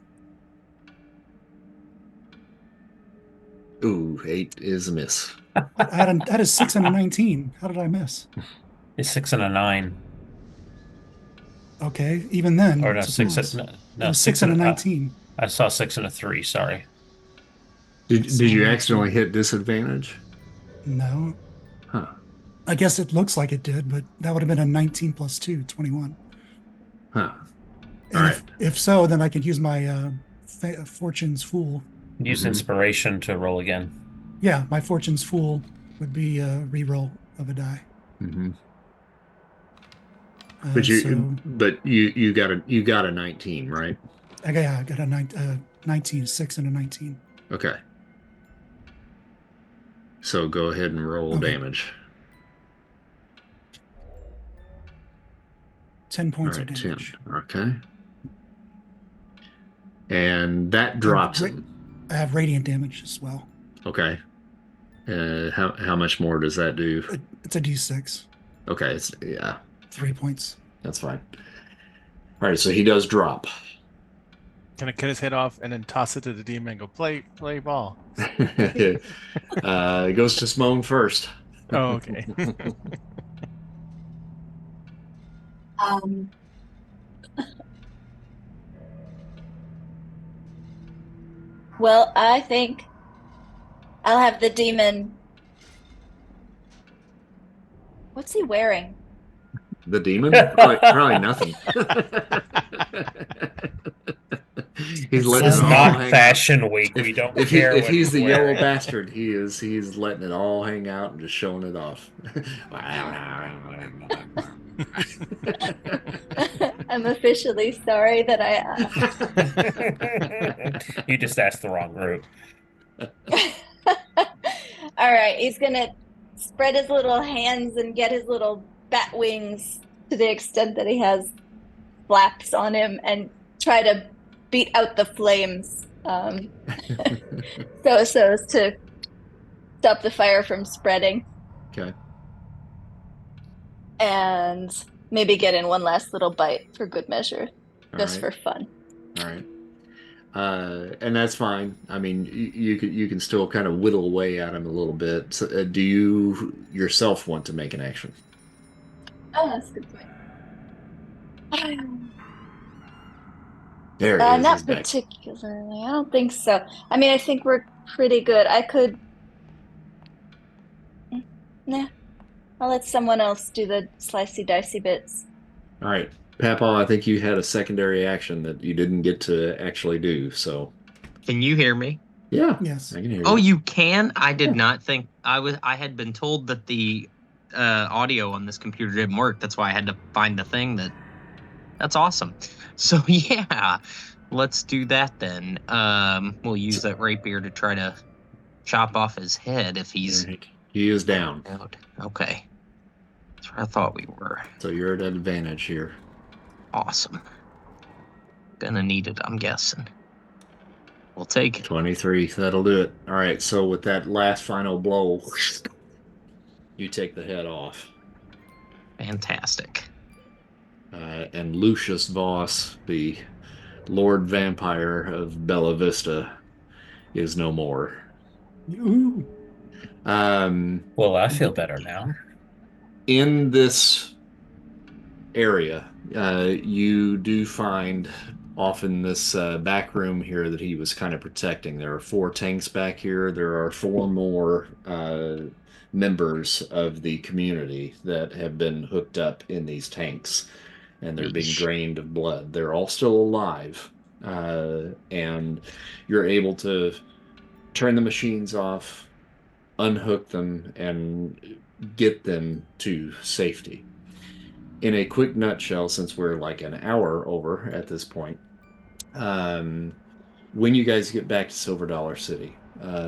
Speaker 1: Ooh, 8 is a miss.
Speaker 5: That is 6 and a 19. How did I miss?
Speaker 2: It's 6 and a 9.
Speaker 5: Okay, even then.
Speaker 2: Or no,
Speaker 5: it's a
Speaker 2: 6
Speaker 5: plus.
Speaker 2: and,
Speaker 5: It
Speaker 2: no,
Speaker 5: was
Speaker 2: 6
Speaker 5: 6 and a
Speaker 2: and
Speaker 5: 19.
Speaker 2: I saw 6 and a 3, sorry.
Speaker 1: Did you accidentally hit disadvantage?
Speaker 5: No.
Speaker 1: Huh.
Speaker 5: I guess it looks like it did, but that would have been a 19 plus 2, 21.
Speaker 1: Huh.
Speaker 5: And
Speaker 1: All right.
Speaker 5: if so, then I could use my Fortune's Fool.
Speaker 2: Use inspiration to roll again.
Speaker 5: Yeah, my Fortune's Fool would be a reroll of a die.
Speaker 1: Mm-hmm. But you got a 19, right?
Speaker 5: I got a 19, 6 and a 19.
Speaker 1: Okay. So go ahead and roll damage.
Speaker 5: 10 points
Speaker 1: All
Speaker 5: of
Speaker 1: right,
Speaker 5: damage.
Speaker 1: 10. Okay. And that drops him.
Speaker 5: I have radiant damage as well.
Speaker 1: Okay. How much more does that do?
Speaker 5: It's a d6.
Speaker 1: Okay,
Speaker 5: 3 points.
Speaker 1: That's fine. All right, so he does drop.
Speaker 3: Can I cut his head off and then toss it to the demon and go play ball?
Speaker 1: It goes to Simone first.
Speaker 3: Oh, okay.
Speaker 4: Well, I think I'll have the demon. What's he wearing?
Speaker 1: The demon? Probably nothing. He's letting
Speaker 2: It's
Speaker 1: it all
Speaker 2: not
Speaker 1: hang
Speaker 2: Fashion
Speaker 1: out.
Speaker 2: Week. We don't
Speaker 1: If
Speaker 2: care.
Speaker 1: if
Speaker 2: what
Speaker 1: he's the yellow
Speaker 2: wearing.
Speaker 1: bastard, he's letting it all hang out and just showing it off.
Speaker 4: I'm officially sorry that I asked.
Speaker 2: You just asked the wrong group.
Speaker 4: All right, he's gonna spread his little hands and get his little bat wings to the extent that he has flaps on him and try to beat out the flames Um, so as to stop the fire from spreading
Speaker 1: Okay.
Speaker 4: and maybe get in one last little bite for good measure,
Speaker 1: All
Speaker 4: just
Speaker 1: right.
Speaker 4: for fun.
Speaker 1: All right. And that's fine. I mean, you can still kind of whittle away at him a little bit. So, do you yourself want to make an action?
Speaker 4: Oh, that's a good point.
Speaker 1: There he is. He's
Speaker 4: Not
Speaker 1: back.
Speaker 4: particularly. I don't think so. I mean, I think we're pretty good. I could. Nah, I'll let someone else do the slicey dicey bits.
Speaker 1: All right. Papaw, I think you had a secondary action that you didn't get to actually do. So,
Speaker 7: Can you hear me?
Speaker 1: yeah.
Speaker 5: Yes.
Speaker 1: I can hear
Speaker 7: Oh,
Speaker 1: you.
Speaker 7: you can? I did
Speaker 1: Yeah.
Speaker 7: not think I had been told that the audio on this computer didn't work. That's why I had to find the thing that's awesome. So yeah, let's do that then. We'll use that rapier to try to chop off his head if he's
Speaker 1: All right. He is down.
Speaker 7: out. Okay. That's where I thought we were.
Speaker 1: So you're at an advantage here.
Speaker 7: Awesome. Gonna need it, I'm guessing. We'll take it.
Speaker 1: 23. That'll do it. All right. So with that last final blow, you take the head off.
Speaker 7: Fantastic.
Speaker 1: And Lucius Voss, the Lord Vampire of Bella Vista, is no more.
Speaker 5: Ooh.
Speaker 2: Well, I feel better now.
Speaker 1: In this area, you do find off in this back room here that he was kind of protecting. There are 4 tanks back here. There are 4 more members of the community that have been hooked up in these tanks, and they're being drained of blood. They're all still alive, and you're able to turn the machines off, unhook them, and get them to safety. In a quick nutshell, since we're like an hour over at this point, when you guys get back to Silver Dollar City,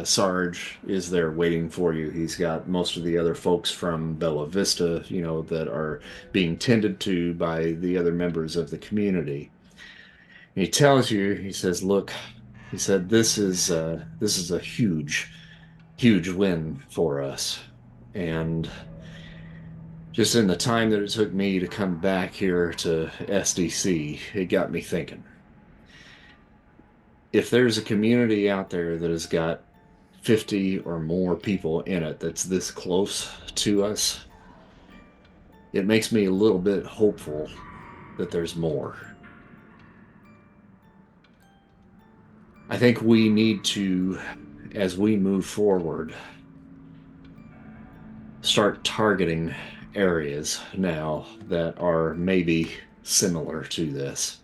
Speaker 1: Sarge is there waiting for you. He's got most of the other folks from Bella Vista, you know, that are being tended to by the other members of the community. And he tells you, he says, "Look," he said, "this is a huge, huge win for us, and just in the time that it took me to come back here to SDC, it got me thinking. If there's a community out there that has got 50 or more people in it that's this close to us, it makes me a little bit hopeful that there's more. I think we need to, as we move forward, start targeting areas now that are maybe similar to this.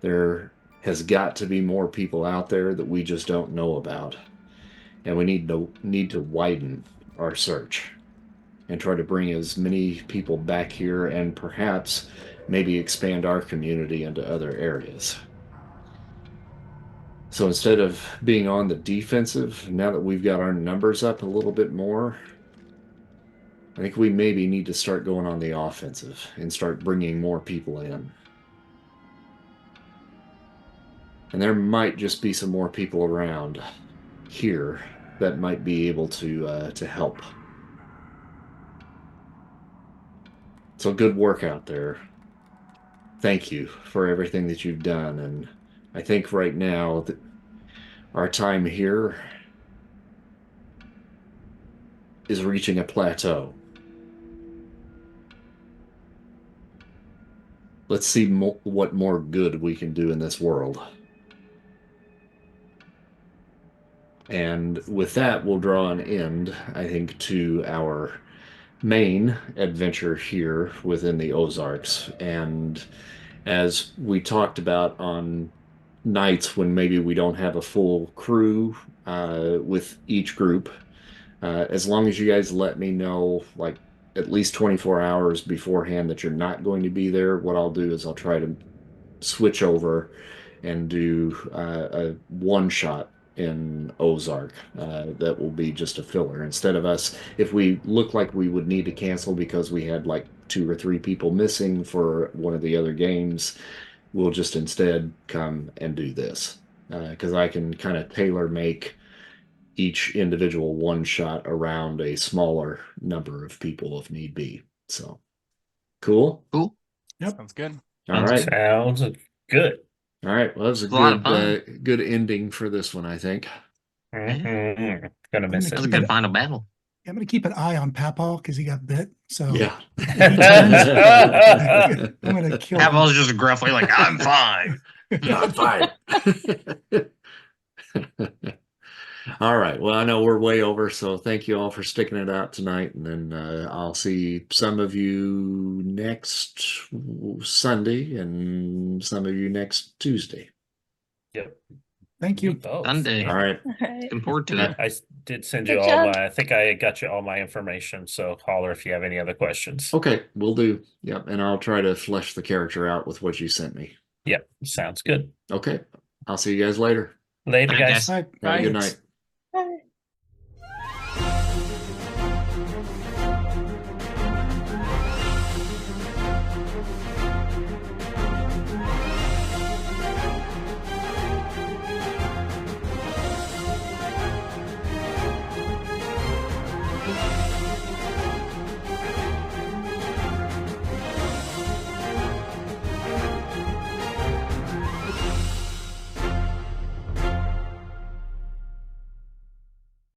Speaker 1: There has got to be more people out there that we just don't know about, and we need to widen our search and try to bring as many people back here, and perhaps maybe expand our community into other areas. So instead of being on the defensive, now that we've got our numbers up a little bit more, I think we maybe need to start going on the offensive and start bringing more people in. And there might just be some more people around here that might be able to help. So good work out there. Thank you for everything that you've done. And I think right now that our time here is reaching a plateau. Let's see what more good we can do in this world. And with that, we'll draw an end, I think, to our main adventure here within the Ozarks. And as we talked about on nights when maybe we don't have a full crew with each group, as long as you guys let me know, like, at least 24 hours beforehand that you're not going to be there, what I'll do is I'll try to switch over and do a one-shot in Ozark that will be just a filler. Instead of us, if we look like we would need to cancel because we had like 2 or 3 people missing for one of the other games, we'll just instead come and do this. because I can kind of tailor make each individual one shot around a smaller number of people if need be. So cool.
Speaker 7: Cool.
Speaker 5: Yep.
Speaker 3: Sounds good.
Speaker 1: All right.
Speaker 2: Sounds good.
Speaker 1: All right. Well, that was a
Speaker 7: It's a lot of
Speaker 1: good good ending for this one, I think.
Speaker 2: Mm-hmm. Gonna miss
Speaker 7: That was a
Speaker 2: it.
Speaker 7: good final battle.
Speaker 5: Yeah, I'm going to keep an eye on Papaw because he got bit. So
Speaker 1: Yeah.
Speaker 5: if he turns, I'm going to kill him.
Speaker 7: Pavel's just gruffly like, I'm fine.
Speaker 1: I'm fine. All right. Well, I know we're way over, so thank you all for sticking it out tonight. And then I'll see some of you next Sunday and some of you next Tuesday.
Speaker 2: Yep.
Speaker 5: Thank you.
Speaker 2: Both.
Speaker 7: Sunday.
Speaker 1: All right.
Speaker 4: All right.
Speaker 7: Looking forward to it.
Speaker 2: I did send
Speaker 4: Good
Speaker 2: you all
Speaker 4: job.
Speaker 2: I think I got you all my information, so holler if you have any other questions.
Speaker 1: Okay. We'll do. Yep. And I'll try to flesh the character out with what you sent me.
Speaker 2: Yep, sounds good.
Speaker 1: Okay. I'll see you guys later.
Speaker 2: Later,
Speaker 7: Bye,
Speaker 2: guys.
Speaker 7: guys.
Speaker 5: All right.
Speaker 1: Have a good night.